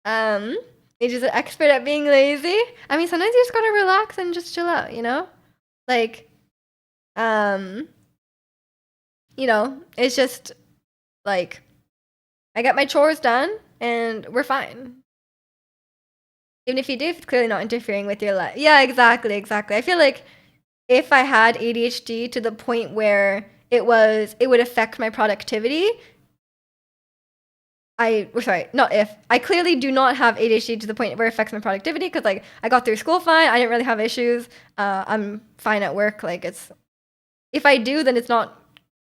um, you're just an expert at being lazy. I mean, sometimes you just gotta relax and just chill out, you know? Like, um, it's just like I got my chores done and we're fine. Even if you do, it's clearly not interfering with your life. Yeah, exactly. I feel like if I had ADHD to the point where it would affect my productivity. Not if. I clearly do not have ADHD to the point where it affects my productivity because like I got through school fine. I didn't really have issues. I'm fine at work. Like if I do, then it's not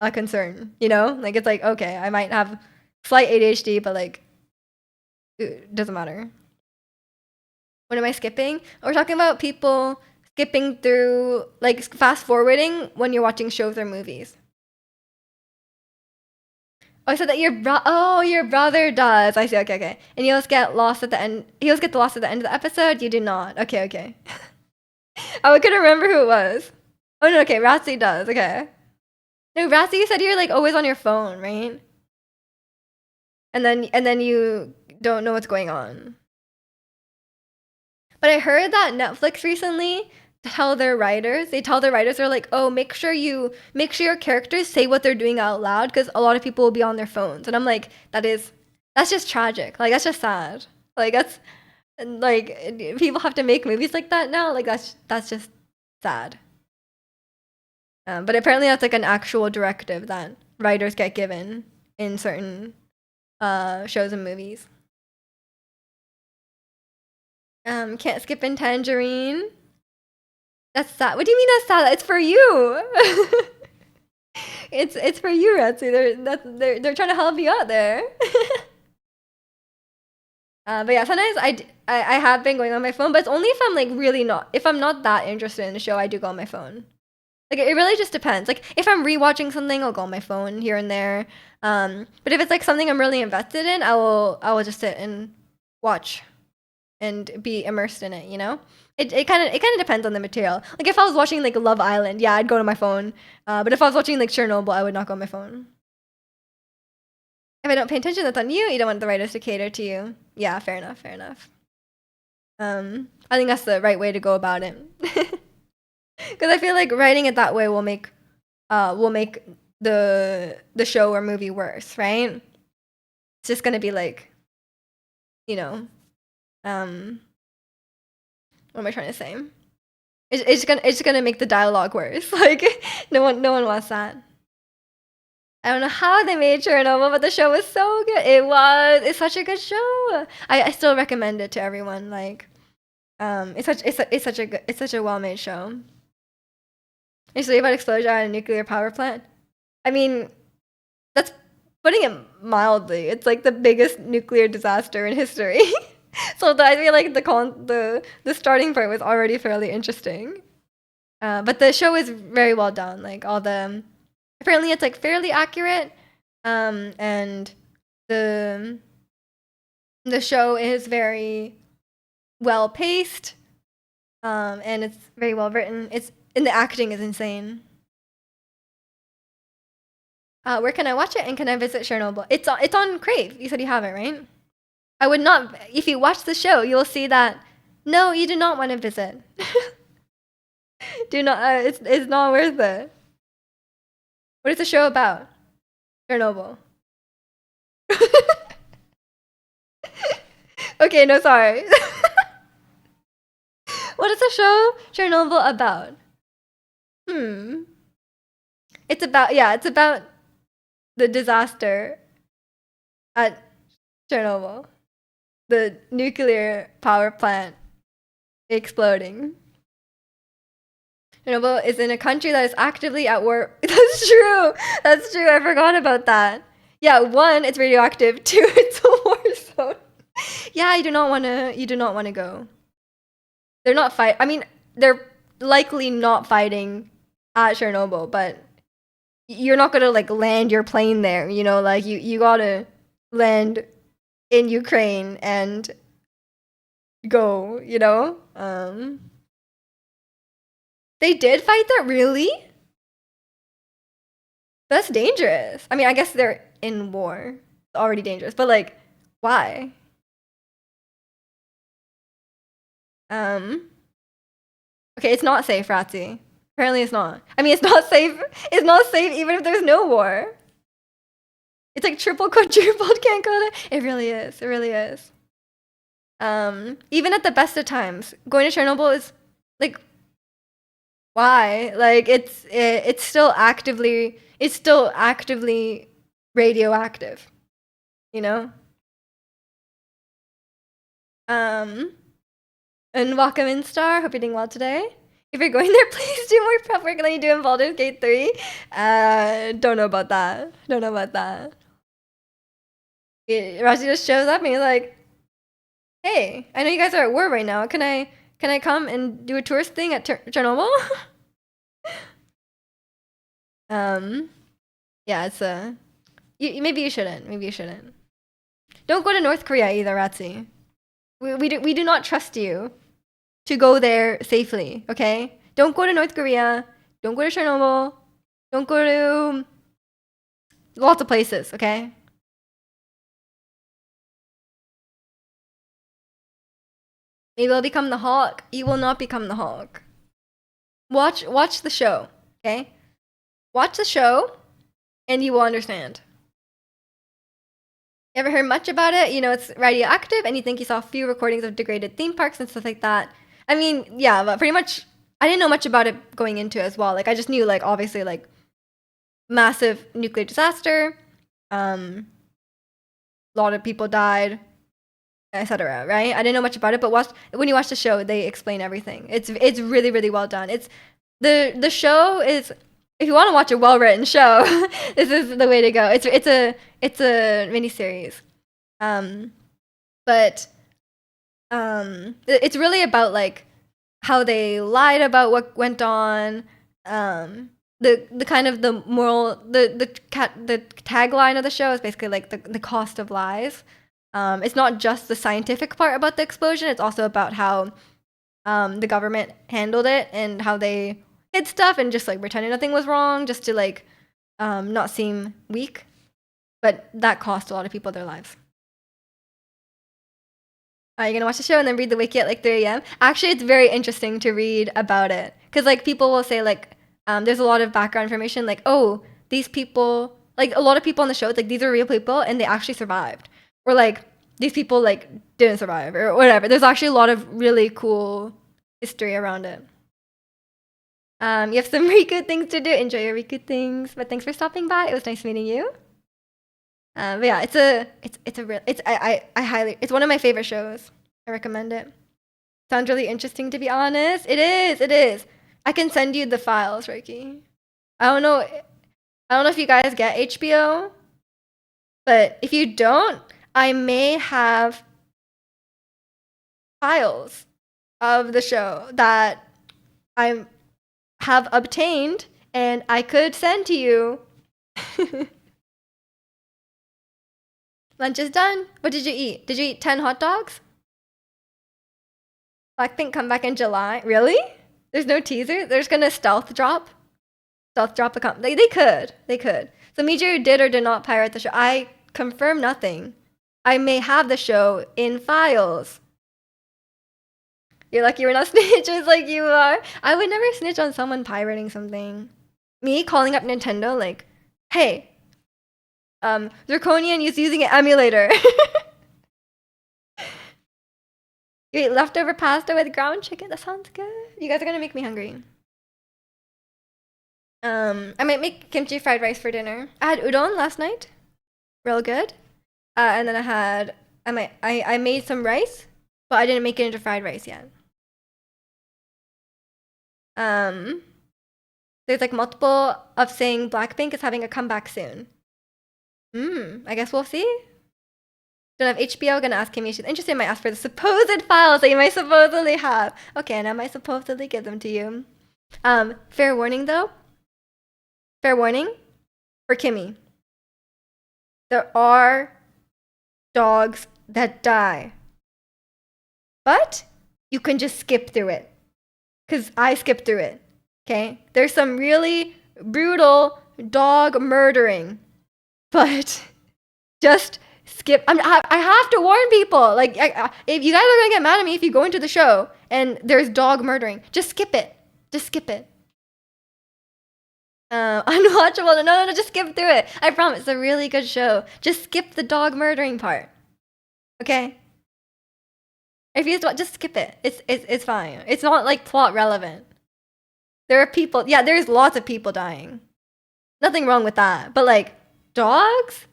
a concern, you know? Like it's like, okay, I might have slight ADHD, but like it doesn't matter. What am I skipping? We're talking about people skipping through, like fast forwarding when you're watching shows or movies. Oh, I said that your brother does. I see. Okay. And you always get lost at the end. You always get lost at the end of the episode. You do not. Okay. I couldn't remember who it was. Oh no. Okay, Ratzi does. Okay. No, Ratzi, you said you're like always on your phone, right? And then you don't know what's going on. But I heard that Netflix recently they tell their writers they're like, oh, make sure your characters say what they're doing out loud because a lot of people will be on their phones. And I'm like, that's just tragic. Like that's just sad. Like that's like people have to make movies like that now. Like that's just sad. But apparently that's like an actual directive that writers get given in certain shows and movies. Can't skip in Tangerine. That's sad. What do you mean that's sad? It's for you. It's for you, Ratsu. They're trying to help you out there. But yeah, sometimes I have been going on my phone, but it's only if I'm like really not if I'm not that interested in the show, I do go on my phone. Like it really just depends. Like if I'm rewatching something, I'll go on my phone here and there. But if it's like something I'm really invested in, I will just sit and watch and be immersed in it, you know? It kind of depends on the material. Like if I was watching like Love Island, yeah, I'd go to my phone. But if I was watching like Chernobyl, I would not go on my phone. If I don't pay attention, that's on you. You don't want the writers to cater to you. Yeah, fair enough. I think that's the right way to go about it. Because I feel like writing it that way will make the show or movie worse, right? It's just gonna be like, you know, what am I trying to say? It's gonna make the dialogue worse. Like no one wants that. I don't know how they made Chernobyl, but the show was so good. It's such a good show. I still recommend it to everyone. Like, it's such a well made show. It's about explosion at a nuclear power plant. I mean, that's putting it mildly. It's like the biggest nuclear disaster in history. So I feel like the starting point was already fairly interesting. But the show is very well done. Like apparently it's like fairly accurate. And the show is very well paced. And it's very well written. And the acting is insane. Where can I watch it and can I visit Chernobyl? It's on Crave. You said you have it, right? I would not. If you watch the show, you'll see that. No, you do not want to visit. Do not. It's not worth it. What is the show about? Chernobyl. Okay, no, sorry. What is the show Chernobyl about? It's about the disaster at Chernobyl, the nuclear power plant exploding. Chernobyl is in a country that is actively at war. That's true. That's true. I forgot about that. Yeah, one, it's radioactive. Two, it's a war zone. Yeah, you do not want to. You do not want to go. They're not fight. I mean, they're likely not fighting at Chernobyl, but you're not gonna like land your plane there. You know, like you gotta land in Ukraine and go. You know. They did fight there, really? That's dangerous. I mean, I guess they're in war. It's already dangerous, but like, why? Okay, it's not safe, Ratzi. Apparently it's not. I mean, it's not safe. It's not safe even if there's no war. It's like triple, quadrupled, can't go there. It really is. It really is. Even at the best of times, going to Chernobyl is like, why? Like, it's still actively radioactive. You know. And welcome in, Star. Hope you're doing well today. If you're going there, please do more prep work than you do in Baldur's Gate 3. Don't know about that. Don't know about that. Raji just shows up and he's like, hey, I know you guys are at war right now. Can I come and do a tourist thing at Chernobyl? Yeah, it's maybe you shouldn't. Maybe you shouldn't. Don't go to North Korea either, Ratzi. We do not trust you to go there safely, okay? Don't go to North Korea. Don't go to Chernobyl. Don't go to lots of places, okay? Maybe I'll become the Hulk. You will not become the Hulk. Watch the show, okay? Watch the show, and you will understand. You ever heard much about it? You know, it's radioactive, and you think you saw a few recordings of degraded theme parks and stuff like that. I mean, yeah, but pretty much, I didn't know much about it going into it as well. Like, I just knew, like, obviously, like, massive nuclear disaster, a lot of people died, etc. Right? I didn't know much about it, but when you watch the show, they explain everything. It's really, really well done. It's the show is, if you want to watch a well-written show, this is the way to go. It's a miniseries, but it's really about like how they lied about what went on. The kind of the moral, the tagline of the show is basically like the cost of lies. It's not just the scientific part about the explosion. It's also about how the government handled it and how they hid stuff and just like pretended nothing was wrong just to like not seem weak. But that cost a lot of people their lives. Are you gonna watch the show and then read the wiki at like 3 a.m.? Actually, it's very interesting to read about it because like people will say like there's a lot of background information like, oh, these people, like a lot of people on the show, it's like these are real people and they actually survived, or like these people like didn't survive or whatever. There's actually a lot of really cool history around it. You have some Riku things to do. Enjoy your Riku things. But thanks for stopping by. It was nice meeting you. But yeah, it's one of my favorite shows. I recommend it. Sounds really interesting, to be honest. It is. I can send you the files, Reiki. I don't know if you guys get HBO, but if you don't, I may have files of the show that I have obtained and I could send to you. Lunch is done. What did you eat? Did you eat 10 hot dogs? Blackpink come back in July. Really? There's no teaser? They're just gonna stealth drop a they could. So Mijiru did or did not pirate the show. I confirm nothing. I may have the show in files. You're lucky we're not snitches like you are. I would never snitch on someone pirating something. Me calling up Nintendo, like, Hey, Draconian is using an emulator. You eat leftover pasta with ground chicken. That sounds good. You guys are gonna make me hungry. I might make kimchi fried rice for dinner. I had udon last night. Real good. And then I made some rice, but I didn't make it into fried rice yet. There's like multiple of saying Blackpink is having a comeback soon. I guess we'll see. Don't have HBO, gonna ask Kimmy if she's interested. Might ask for the supposed files that you might supposedly have. Okay, and I might supposedly give them to you. Fair warning though. Fair warning for Kimmy. There are dogs that die. But you can just skip through it. Because I skipped through it. Okay? There's some really brutal dog murdering. But just skip. I have to warn people. Like, if you guys are going to get mad at me if you go into the show and there's dog murdering, just skip it. Just skip it. Unwatchable. No, just skip through it. I promise. It's a really good show. Just skip the dog murdering part. Okay? If you just skip it. It's fine. It's not like plot relevant. There are people. Yeah, there's lots of people dying. Nothing wrong with that. But like dogs?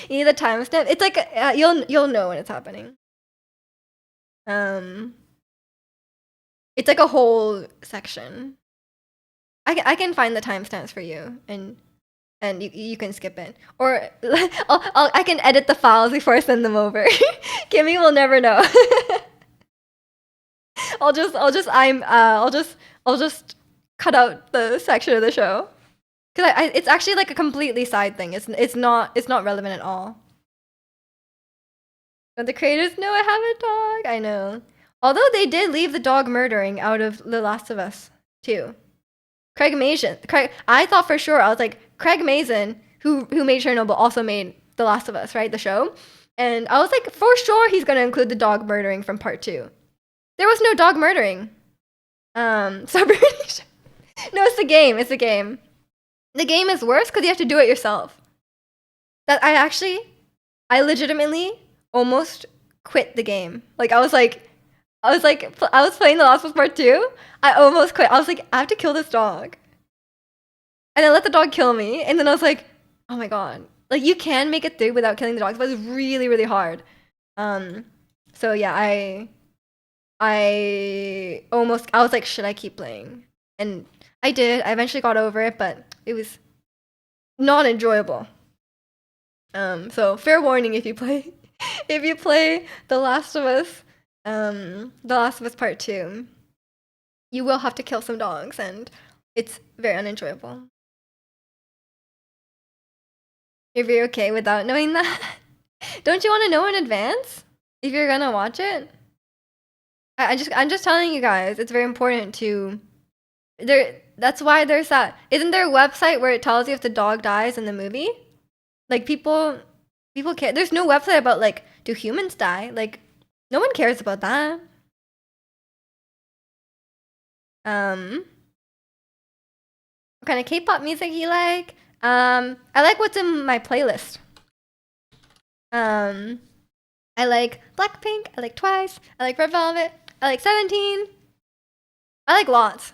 You need the timestamp. It's like you'll know when it's happening. It's like a whole section. I can find the timestamps for you, and you can skip it, or I can edit the files before I send them over. Kimmy will never know. I'll just cut out the section of the show because it's actually like a completely side thing. It's not relevant at all. But the creators know I have a dog. I know. Although they did leave the dog murdering out of The Last of Us too. Craig Mazin. I thought for sure. I was like, Craig Mazin, who made Chernobyl, also made The Last of Us, right? The show. And I was like, for sure he's going to include the dog murdering from part 2. There was no dog murdering. No, it's the game. It's the game. The game is worse because you have to do it yourself. I legitimately almost quit the game. Like, I was playing The Last of Us Part 2. I almost quit. I was like, I have to kill this dog. And I let the dog kill me. And then I was like, oh my god. Like, you can make it through without killing the dogs, but it's really, really hard. So yeah, I was like, should I keep playing? And I did. I eventually got over it, but it was not enjoyable. So fair warning if you play The Last of Us, The Last of Us Part 2, you will have to kill some dogs, and it's very unenjoyable. You're very okay without knowing that? Don't you want to know in advance if you're gonna watch it? I'm just telling you guys, it's very important to that's why there's that. Isn't there a website where it tells you if the dog dies in the movie? Like people care. There's no website about like, do humans die? Like, no one cares about that. What kind of K-pop music you like? I like what's in my playlist. I like Blackpink, I like Twice, I like Red Velvet, I like 17. I like lots.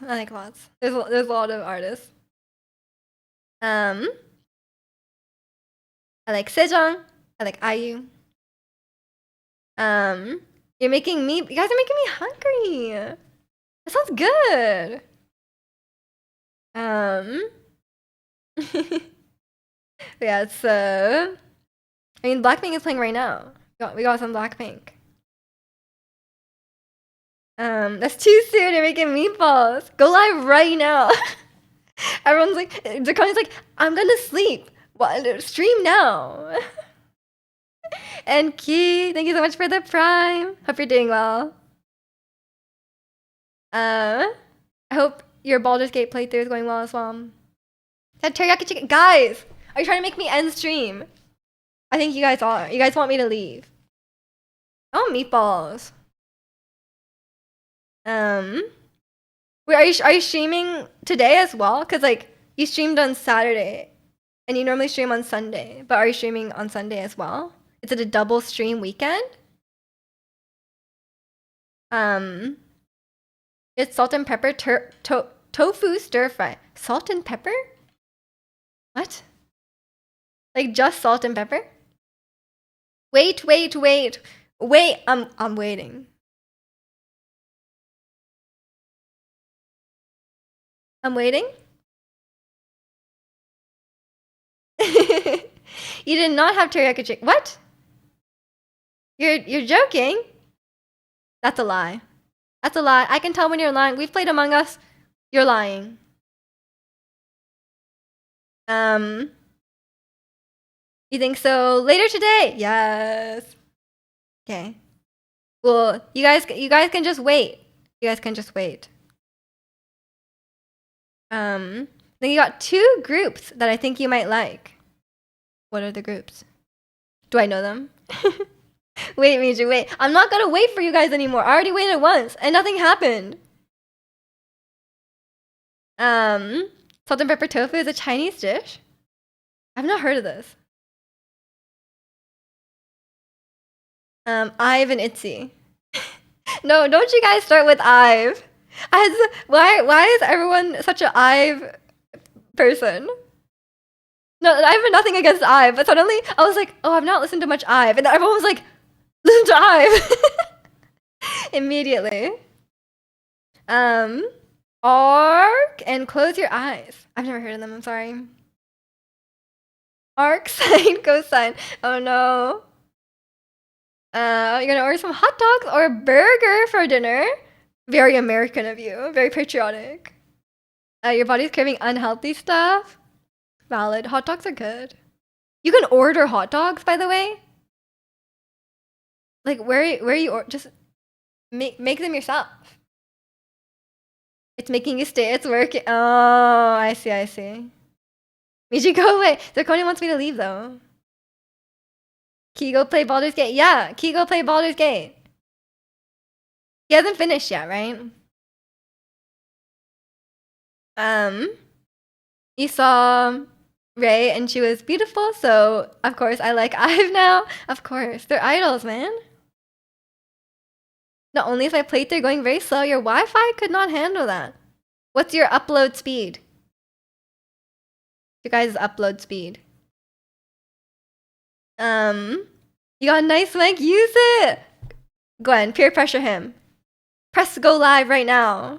There's a lot of artists. I like Sejong, I like IU. You guys are making me hungry. That sounds good. Yeah, so I mean, Blackpink is playing right now. We got some Blackpink. That's too soon. You're making meatballs. Go live right now. Everyone's like, Dakoni's like, I'm gonna sleep. What? Stream now. And Key, thank you so much for the prime. Hope you're doing well. I hope your Baldur's Gate playthrough is going well as well. That teriyaki chicken, guys, are you trying to make me end stream? I think you guys are. You guys want me to leave? Oh, meatballs. Wait, are you streaming today as well? Cause like You streamed on Saturday, and you normally stream on Sunday. But are you streaming on Sunday as well? Is it a double stream weekend? It's salt and pepper tofu stir fry. Salt and pepper? What? Like just salt and pepper? Wait. Wait, I'm waiting. I'm waiting. You did not have teriyaki chicken. What? You're joking? That's a lie. That's a lie. I can tell when you're lying. We've played Among Us. You're lying. You think so? Later today? Yes. Okay. Well, you guys can just wait. You guys can just wait. Then you got 2 groups that I think you might like. What are the groups? Do I know them? Wait, Miju, wait. I'm not gonna wait for you guys anymore. I already waited once and nothing happened. Salt and pepper tofu is a Chinese dish? I've not heard of this. Ive and Itzy. No, don't you guys start with Ive. Why is everyone such an Ive person? No, I have nothing against Ive, but suddenly I was like, oh, I've not listened to much Ive. And then everyone was like, listen to Ive. Immediately. Arc and Close Your Eyes. I've never heard of them, I'm sorry. Arc, sine, cosine. Oh no. You're gonna order some hot dogs or a burger for dinner. Very American of you. Very patriotic. Your body's craving unhealthy stuff. Valid. Hot dogs are good. You can order hot dogs, by the way. Like where you just make them yourself. It's making you stay. It's working. Oh, I see. Miji, go away. Zirconia wants me to leave though. Kigo play Baldur's Gate. Yeah, Kigo play Baldur's Gate. He hasn't finished yet, right? You saw Ray and she was beautiful, so of course I like Ive now. Of course, they're idols, man. Not only is my playthrough going very slow, your Wi-Fi could not handle that. What's your upload speed? Your guys' upload speed. You got a nice mic, use it! Gwen, peer pressure him. Press go live right now.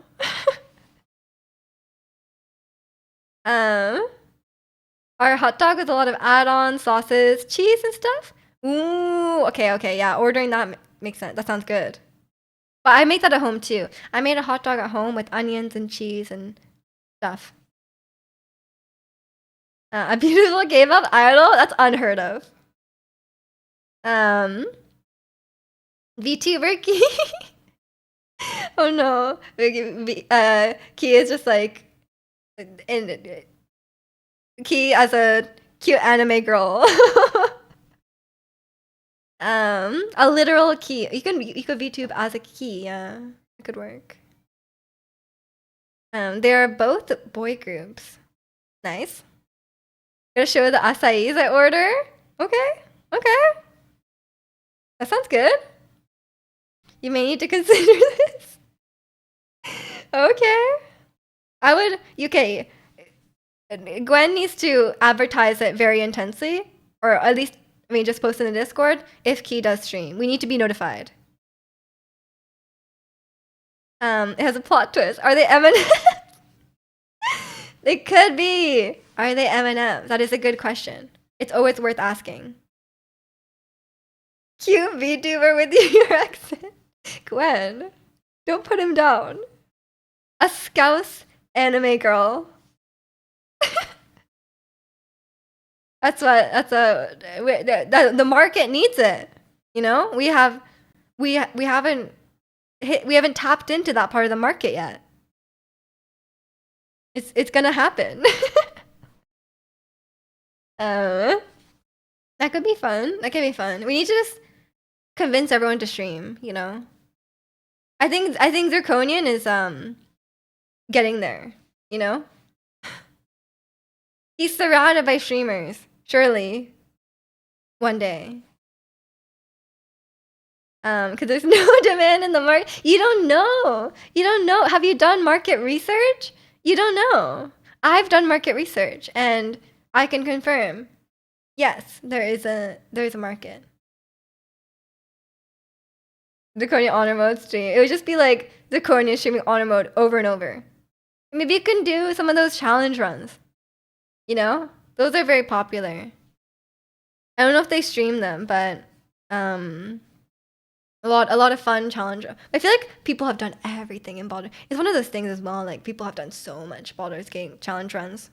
Our hot dog with a lot of add-ons, sauces, cheese and stuff? Ooh, okay, yeah, ordering that makes sense. That sounds good. But I make that at home too. I made a hot dog at home with onions and cheese and stuff. A beautiful gave up idol? That's unheard of. VTuber Key. Oh no. Key is just like Key as a cute anime girl. A literal key. You could VTube as a key, yeah. It could work. They're both boy groups. Nice. Gonna show the acais I order? Okay. That sounds good. You may need to consider this. Okay. Okay. Gwen needs to advertise it very intensely, or at least, just post in the Discord if Key does stream. We need to be notified. It has a plot twist. Are they M&Ms? They could be. Are they M&Ms? That is a good question. It's always worth asking. Cute VTuber with your accent. Gwen, don't put him down. A Scouse anime girl. The market needs it. You know, we haven't tapped into that part of the market yet. It's gonna happen. That could be fun. We need to just convince everyone to stream, you know. I think Zirconian is getting there, you know? He's surrounded by streamers. Surely. One day. Because there's no demand in the market. You don't know. You don't know. Have you done market research? You don't know. I've done market research and I can confirm. Yes, there's a market. Zirconia honor mode stream. It would just be like Zirconia streaming honor mode over and over. Maybe you can do some of those challenge runs. You know? Those are very popular. I don't know if they stream them, but a lot of fun challenge. I feel like people have done everything in Baldur's. It's one of those things as well. Like people have done so much Baldur's Gate challenge runs.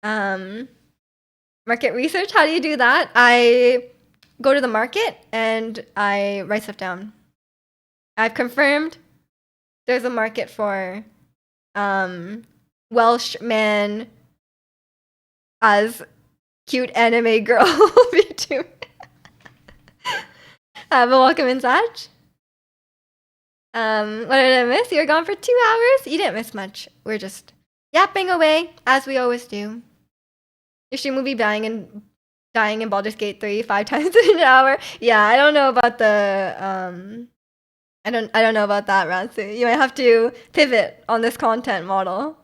Market research. How do you do that? I go to the market and I write stuff down. I've confirmed there's a market for Welsh man as cute anime girl VTuber. Have a welcome in, Saj. What did I miss? You were gone for 2 hours? You didn't miss much. We're just yapping away, as we always do. Your stream will be dying in Baldur's Gate 3 5 times in an hour. Yeah, I don't know about the I don't know about that, Ratsu. You might have to pivot on this content model.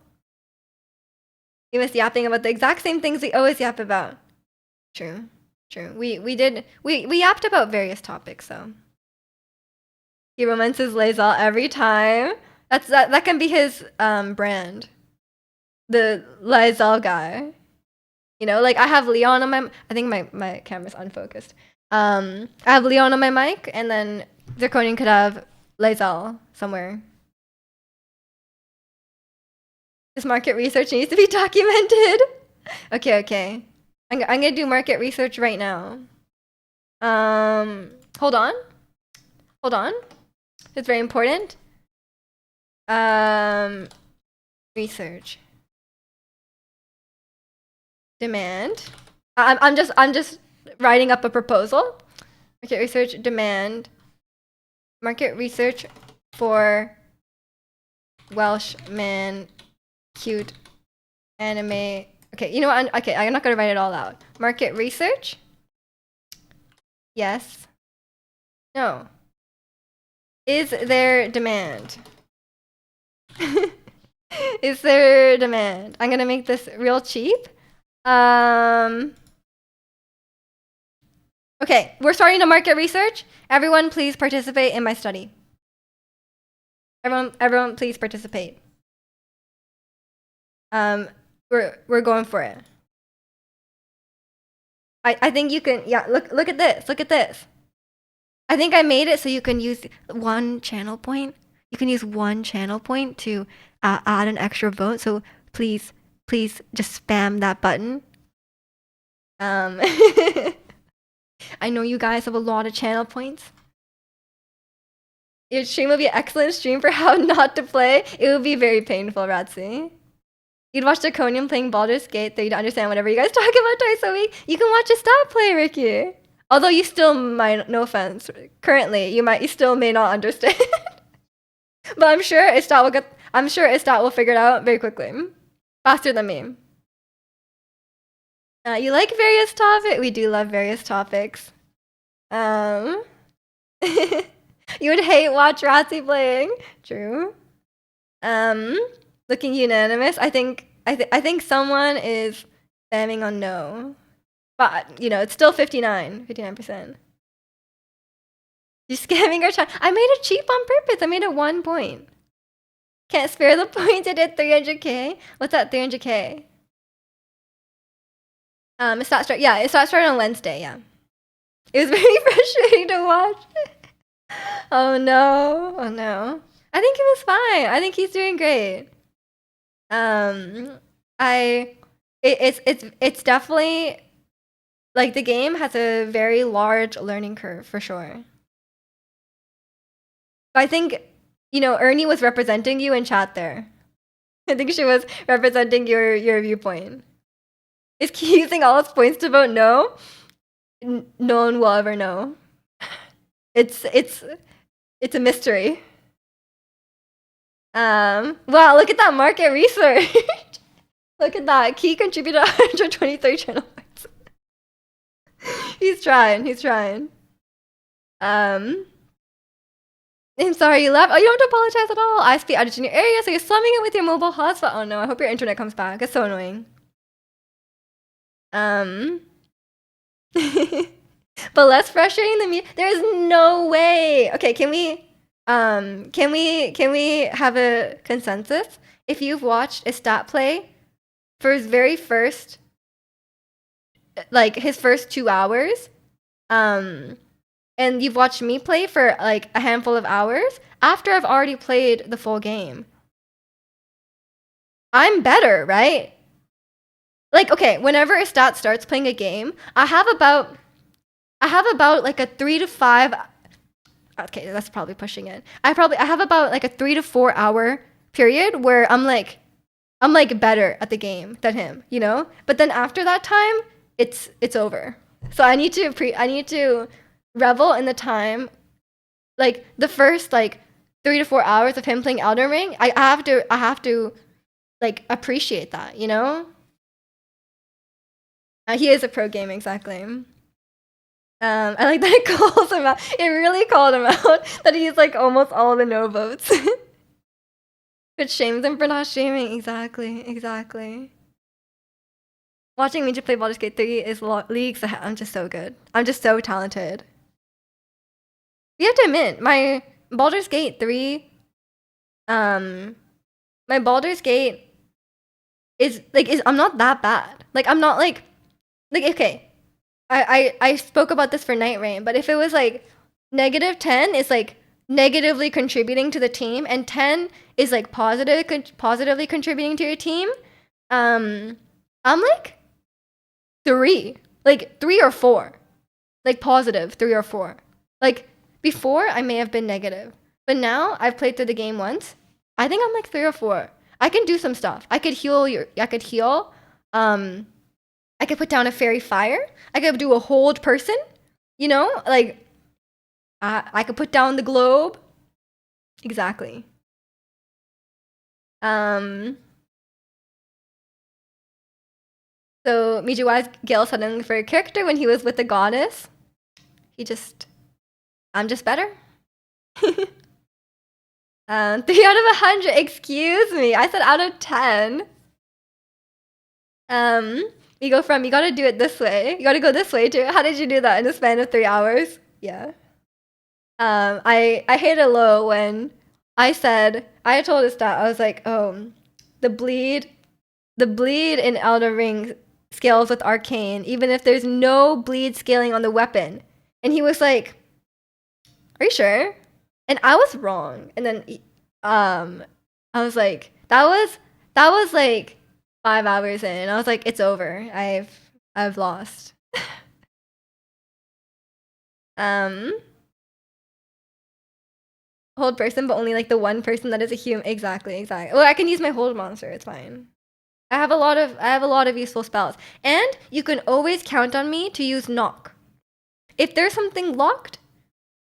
You miss yapping about the exact same things we always yap about. True. We yapped about various topics though. He romances Lae'zel every time. That can be his brand. The Lae'zel guy. You know, like I have Leon on my. I think my camera's unfocused. I have Leon on my mic, and then Zirconian could have Lae'zel somewhere. This market research needs to be documented. Okay. I'm gonna do market research right now. Hold on. It's very important. Research. Demand. I'm just writing up a proposal. Market research demand. Market research for Welsh man cute anime. Okay, you know what? I'm not gonna write it all out. Market research. Yes. No. Is there demand? Is there demand? I'm gonna make this real cheap. Okay, we're starting to market research. Everyone, please participate in my study. Everyone, please participate. We're going for it. I think you can. Yeah, look at this. Look at this. I think I made it so you can use one channel point. You can use one channel point to add an extra vote. So please just spam that button. I know you guys have a lot of channel points. Your stream will be an excellent stream for how not to play. It will be very painful, Ratsi. You'd watch Draconian playing Baldur's Gate 3 to understand whatever you guys talk about twice a week. You can watch a stop play, Ricky. Although you still might, no offense, currently you still may not understand. But I'm sure Istat will figure it out very quickly. Faster than me. You like various topics? We do love various topics. You would hate watch Ratsi playing. True. Looking unanimous. I think someone is spamming on no. But, you know, it's still 59%. You're scamming our chat. I made it cheap on purpose. I made it 1 point. Can't spare the points. I did 300k. What's that 300k? It starts on Wednesday, yeah. It was very frustrating to watch. Oh no. I think it was fine. I think he's doing great. It's definitely like the game has a very large learning curve for sure. But I think, you know, Ernie was representing you in chat there. I think she was representing your viewpoint. Is he using all his points to vote no? No one will ever know. It's a mystery. Wow, look at that market research. Look at that. Key contributed 123 channel points. He's trying. He's trying. I'm sorry you left. Oh, you don't have to apologize at all. I speak outage in your area, so you're slumming it with your mobile hotspot. Oh no, I hope your internet comes back. It's so annoying. But less frustrating than me. There's no way. Okay, can we have a consensus? If you've watched a stat play for his very first, like his first 2 hours, and you've watched me play for like a handful of hours after I've already played the full game, I'm better, right? Like, okay, whenever a stat starts playing a game, I have about like a 3 to 5. Okay, that's probably pushing it. I have about like a 3 to 4 hour period where I'm like better at the game than him, you know? But then after that time, it's over. So I need to revel in the time, like the first like 3 to 4 hours of him playing Elden Ring. I have to like appreciate that, you know? He is a pro game, exactly. I like that it calls him out. It really called him out that he's like almost all the no votes. It shames him for not shaming. Exactly. Watching Mija play Baldur's Gate 3 is leagues ahead. I'm just so good. I'm just so talented. You have to admit, my Baldur's Gate 3, my Baldur's Gate is I'm not that bad. Like I'm not like okay. I spoke about this for Night Rain, but if it was like -10 is like negatively contributing to the team, and 10 is like positively contributing to your team, I'm like 3, like 3 or 4, like positive 3 or 4. Like before, I may have been negative, but now I've played through the game once. I think I'm like 3 or 4. I can do some stuff. I could heal. I could put down a fairy fire. I could do a hold person. You know, like I could put down the globe. Exactly. So Mijuwa's Gale suddenly for a character when he was with the goddess. I'm just better. 3 out of 100. Excuse me. I said out of 10. You gotta do it this way. You gotta go this way too. How did you do that in the span of 3 hours? Yeah. I hit a low when I told us that I was like, oh, the bleed in Elden Ring scales with Arcane, even if there's no bleed scaling on the weapon. And he was like, are you sure? And I was wrong. And then I was like, that was like 5 hours in. I was like, it's over. I've lost. Hold person, but only like the one person that is a human. Exactly. Well, I can use my hold monster. It's fine. I have a lot of useful spells, and you can always count on me to use knock. If there's something locked,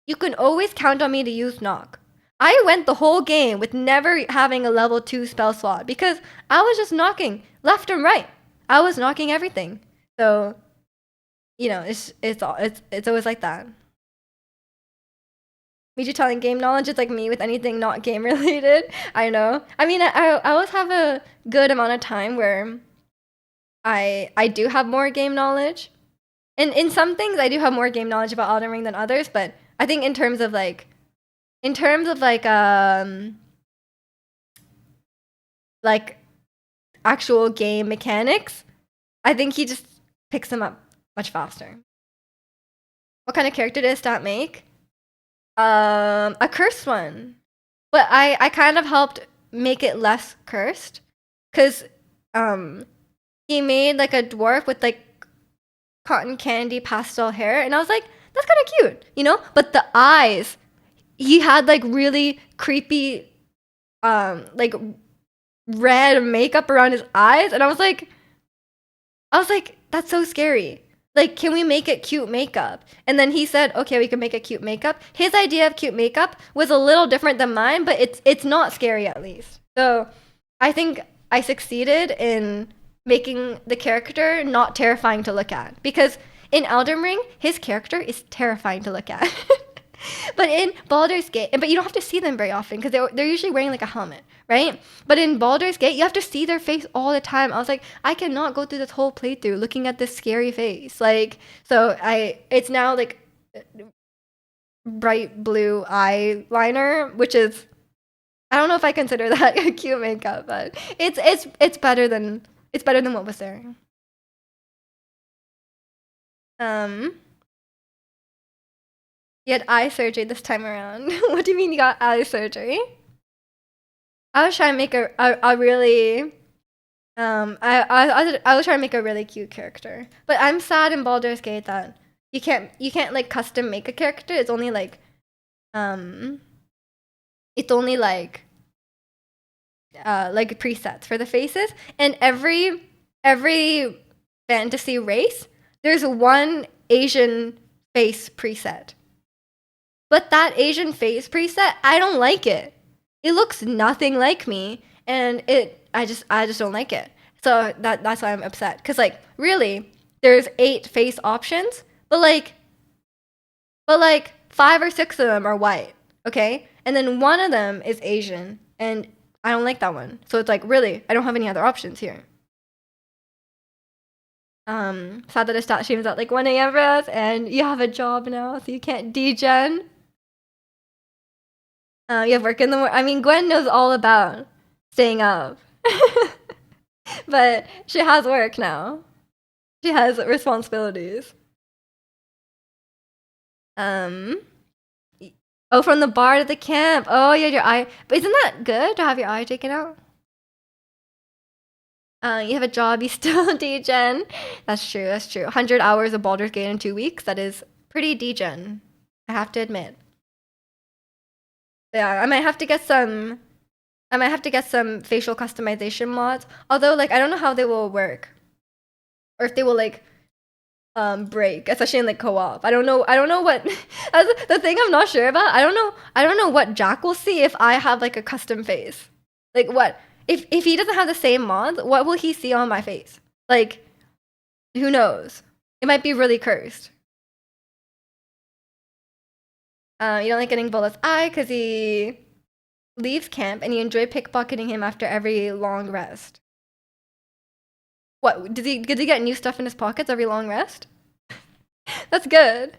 you can always count on me to use knock. I went the whole game with never having a level 2 spell slot because I was just knocking left and right. I was knocking everything. So, you know, it's always like that. Miju telling game knowledge is like me with anything not game related. I know. I mean, I always have a good amount of time where I do have more game knowledge. And in some things, I do have more game knowledge about Elden Ring than others. But I think in terms of like actual game mechanics, I think he just picks them up much faster. What kind of character does Stat make? A cursed one. But I kind of helped make it less cursed. Cause he made like a dwarf with like cotton candy pastel hair, and I was like, that's kind of cute, you know? But the eyes, he had like really creepy like red makeup around his eyes, and I was like, that's so scary. Like, can we make it cute makeup? And then he said, okay, we can make it cute makeup. His idea of cute makeup was a little different than mine, but it's not scary at least. So I think I succeeded in making the character not terrifying to look at. Because in Elden Ring, his character is terrifying to look at. But in Baldur's Gate, but you don't have to see them very often because they're usually wearing like a helmet, right? But in Baldur's Gate, you have to see their face all the time. I was like, I cannot go through this whole playthrough looking at this scary face. Like, so it's now like bright blue eyeliner, which is, I don't know if I consider that cute makeup, but it's better than what was there. You had eye surgery this time around. What do you mean you got eye surgery? I was trying to make a really I was trying to make a really cute character, but I'm sad in Baldur's Gate that you can't like custom make a character. It's only like presets for the faces, and every fantasy race there's one Asian face preset. But that Asian face preset, I don't like it. It looks nothing like me, and I just don't like it. So that's why I'm upset. Cause like really, there's 8 face options, but like 5 or 6 of them are white, okay? And then one of them is Asian, and I don't like that one. So it's like really, I don't have any other options here. Sad that it start streams at like 1 a.m. for us, and you have a job now, so you can't degen. You have work in the morning. I mean, Gwen knows all about staying up. But she has work now. She has responsibilities. Oh, from the bar to the camp. Oh, yeah, your eye. But isn't that good to have your eye taken out? You have a job, you still degen. That's true, 100 hours of Baldur's Gate in 2 weeks. That is pretty degen, I have to admit. Yeah, I might have to get some facial customization mods. Although like I don't know how they will work. Or if they will like break, especially in like co-op. I don't know what the thing I'm not sure about. I don't know what Jack will see if I have like a custom face. Like what? If he doesn't have the same mods, what will he see on my face? Like who knows? It might be really cursed. You don't like getting Bullet's eye because he leaves camp and you enjoy pickpocketing him after every long rest. What, did he get new stuff in his pockets every long rest? That's good.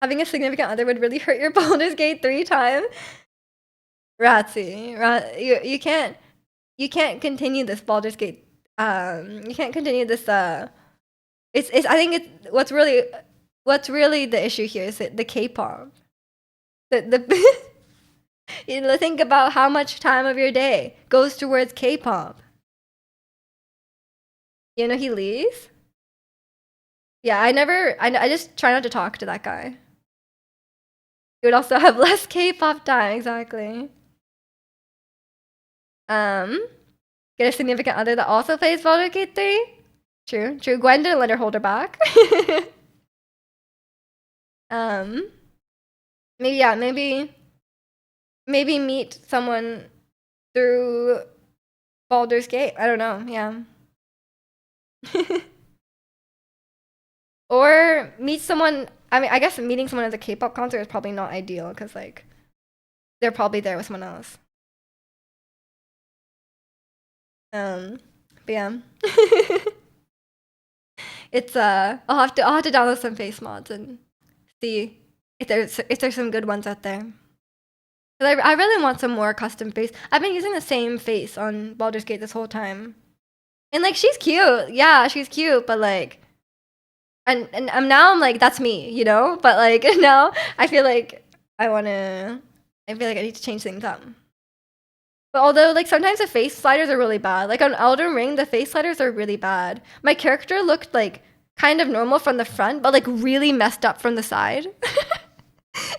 Having a significant other would really hurt your Baldur's Gate 3 time. Ratsy, you can't continue this Baldur's Gate. You can't continue this. It's I think it's what's really the issue here is the K-pop. The you know, think about how much time of your day goes towards K-pop. You know he leaves? Yeah, I just try not to talk to that guy. He would also have less K-pop time, exactly. Get a significant other that also plays Baldur's Gate 3? True. Gwen didn't let her hold her back. Maybe meet someone through Baldur's Gate. I don't know, yeah. Or meet someone, I mean, I guess meeting someone at a K-pop concert is probably not ideal, because, like, they're probably there with someone else. But yeah. It's, I'll have to download some face mods and see if there's some good ones out there. But I really want some more custom face. I've been using the same face on Baldur's Gate this whole time. And, like, she's cute. Yeah, she's cute, but, like, and now I'm like, that's me, you know? But, like, now I feel like I need to change things up. But although, like, sometimes the face sliders are really bad. Like, on Elden Ring, the face sliders are really bad. My character looked, like, kind of normal from the front, but, like, really messed up from the side.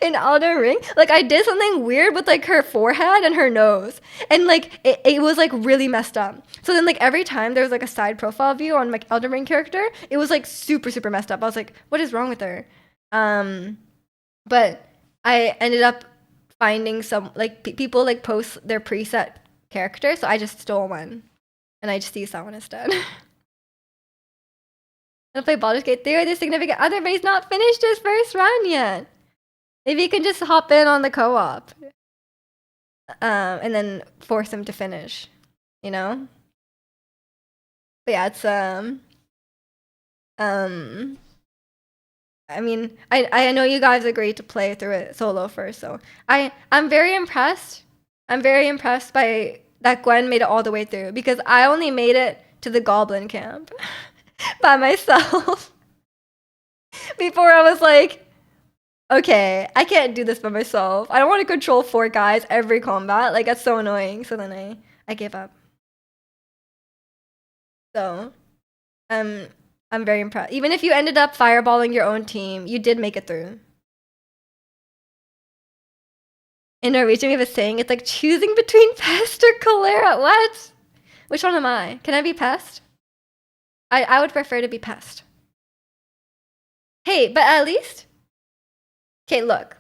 In Elden Ring, like, I did something weird with, like, her forehead and her nose. And, like, it was, like, really messed up. So then, like, every time there was, like, a side profile view on my Elden Ring character, it was, like, super, super messed up. I was like, what is wrong with her? But I ended up finding some, like, people, like, post their preset character, so I just stole one. and I just use that one instead. I'll play Baldur's Gate 3 with his significant other, but he's not finished his first run yet. Maybe you can just hop in on the co-op. And then force him to finish, you know? But yeah, it's I mean, I know you guys agreed to play through it solo first, so I'm very impressed. I'm very impressed by that Gwen made it all the way through, because I only made it to the Goblin camp by myself. Before I was like, okay, I can't do this by myself. I don't want to control 4 guys every combat. Like, that's so annoying. So then I gave up. So, I'm very impressed. Even if you ended up fireballing your own team, you did make it through. In Norwegian, we have a saying, it's like choosing between Pest or Cholera. What? Which one am I? Can I be Pest? I would prefer to be Pest. Hey, but at least... Okay, look.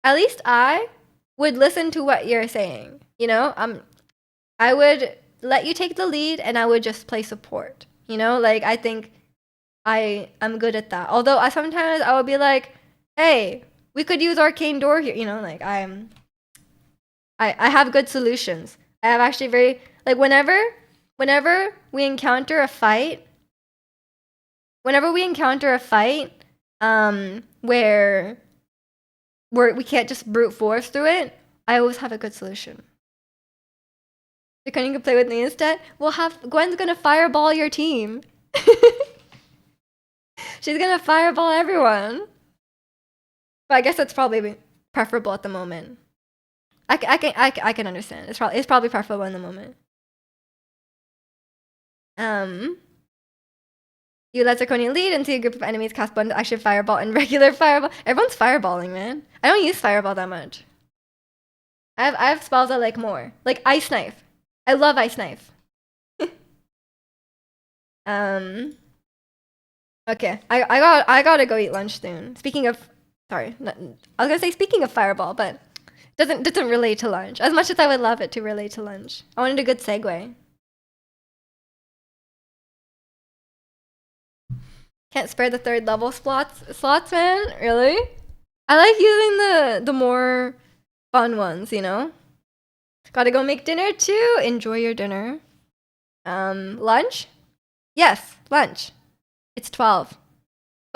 At least I would listen to what you're saying. You know, I would let you take the lead and I would just play support. You know, like, I think I'm good at that. Although sometimes I would be like, hey, we could use Arcane Door here. You know, like, I have good solutions. I have actually very, like, whenever we encounter a fight, where we can't just brute force through it, I always have a good solution. So you can play with me instead? Gwen's gonna fireball your team. She's gonna fireball everyone. But I guess that's probably preferable at the moment. I can understand. It's probably preferable in the moment. You let Zirconia lead and see a group of enemies cast buttons actually fireball and regular fireball. Everyone's fireballing, man. I don't use fireball that much. I have spells I like more. Like Ice Knife. I love Ice Knife. Okay. I gotta go eat lunch soon. Speaking of I was gonna say speaking of fireball, but doesn't relate to lunch. As much as I would love it to relate to lunch. I wanted a good segue. Can't spare the 3rd level slots, man. Really? I like using the more fun ones, you know? Gotta go make dinner too. Enjoy your dinner. Lunch? Yes, lunch. It's 12.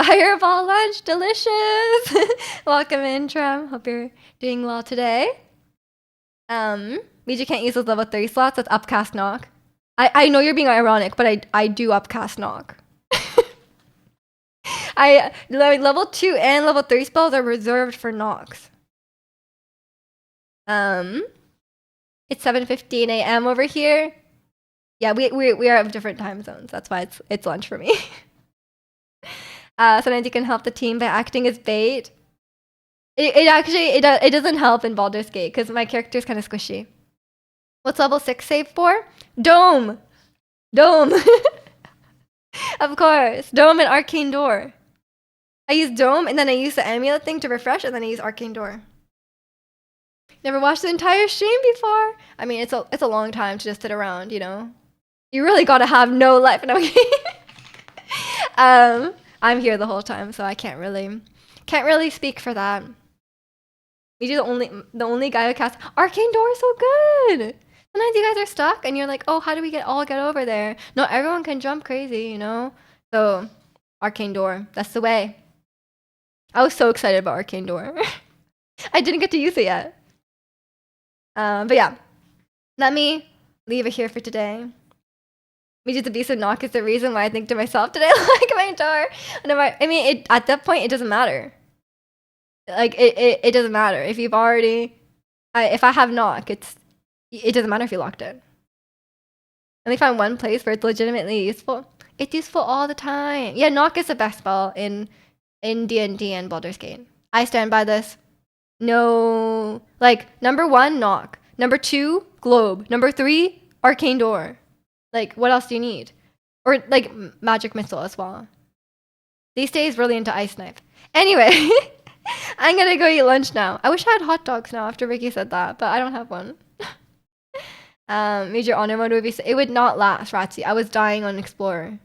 Fireball lunch, delicious. Welcome in, Tram. Hope you're doing well today. Miju can't use those level 3 slots. That's upcast knock. I know you're being ironic, but I do upcast knock. Level 2 and level 3 spells are reserved for knocks. It's 7:15 a.m. over here. Yeah, we are of different time zones. That's why it's lunch for me. Sometimes you can help the team by acting as bait. It doesn't help in Baldur's Gate because my character is kind of squishy. What's level 6 save for? Dome. Of course, Dome and Arcane Door. I use Dome and then I use the amulet thing to refresh, and then I use Arcane Door. Never watched the entire stream before. I mean, it's a long time to just sit around, you know. You really gotta have no life. No, I'm here the whole time, so I can't really speak for that. You're the only guy who casts Arcane Door is so good. Sometimes you guys are stuck and you're like, oh, how do we all get over there? Not everyone can jump crazy, you know? So, Arcane Door, that's the way. I was so excited about Arcane Door. I didn't get to use it yet. But yeah, let me leave it here for today. The Beast of Knock is the reason why I think to myself, did I like my door? I mean, at that point, it doesn't matter. Like, it doesn't matter. If you've already... if I have Knock, it doesn't matter if you locked it. Let me find one place where it's legitimately useful. It's useful all the time. Yeah, Knock is the best spell in D&D and Baldur's Gate. I stand by this. No... Like, number 1, Knock. Number 2, Globe. Number 3, Arcane Door. Like, what else do you need? Or, like, Magic Missile as well. These days, really into Ice Knife. Anyway, I'm gonna go eat lunch now. I wish I had hot dogs now after Ricky said that, but I don't have one. Major honor mode would be. It would not last, Ratsy. I was dying on Explorer.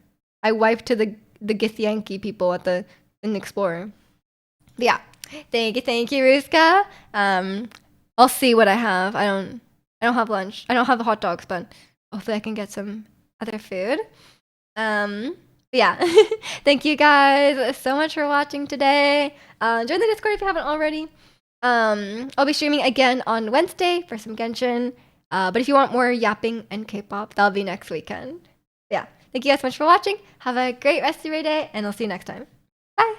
I wiped to the Githyanki people at the in Explorer. But yeah, thank you, Ruska. I'll see what I have. I don't have lunch. I don't have the hot dogs, but hopefully I can get some other food. Yeah, thank you guys so much for watching today. Join the Discord if you haven't already. I'll be streaming again on Wednesday for some Genshin. But if you want more yapping and K-pop, that'll be next weekend. Yeah, thank you guys so much for watching. Have a great rest of your day, and I'll see you next time. Bye.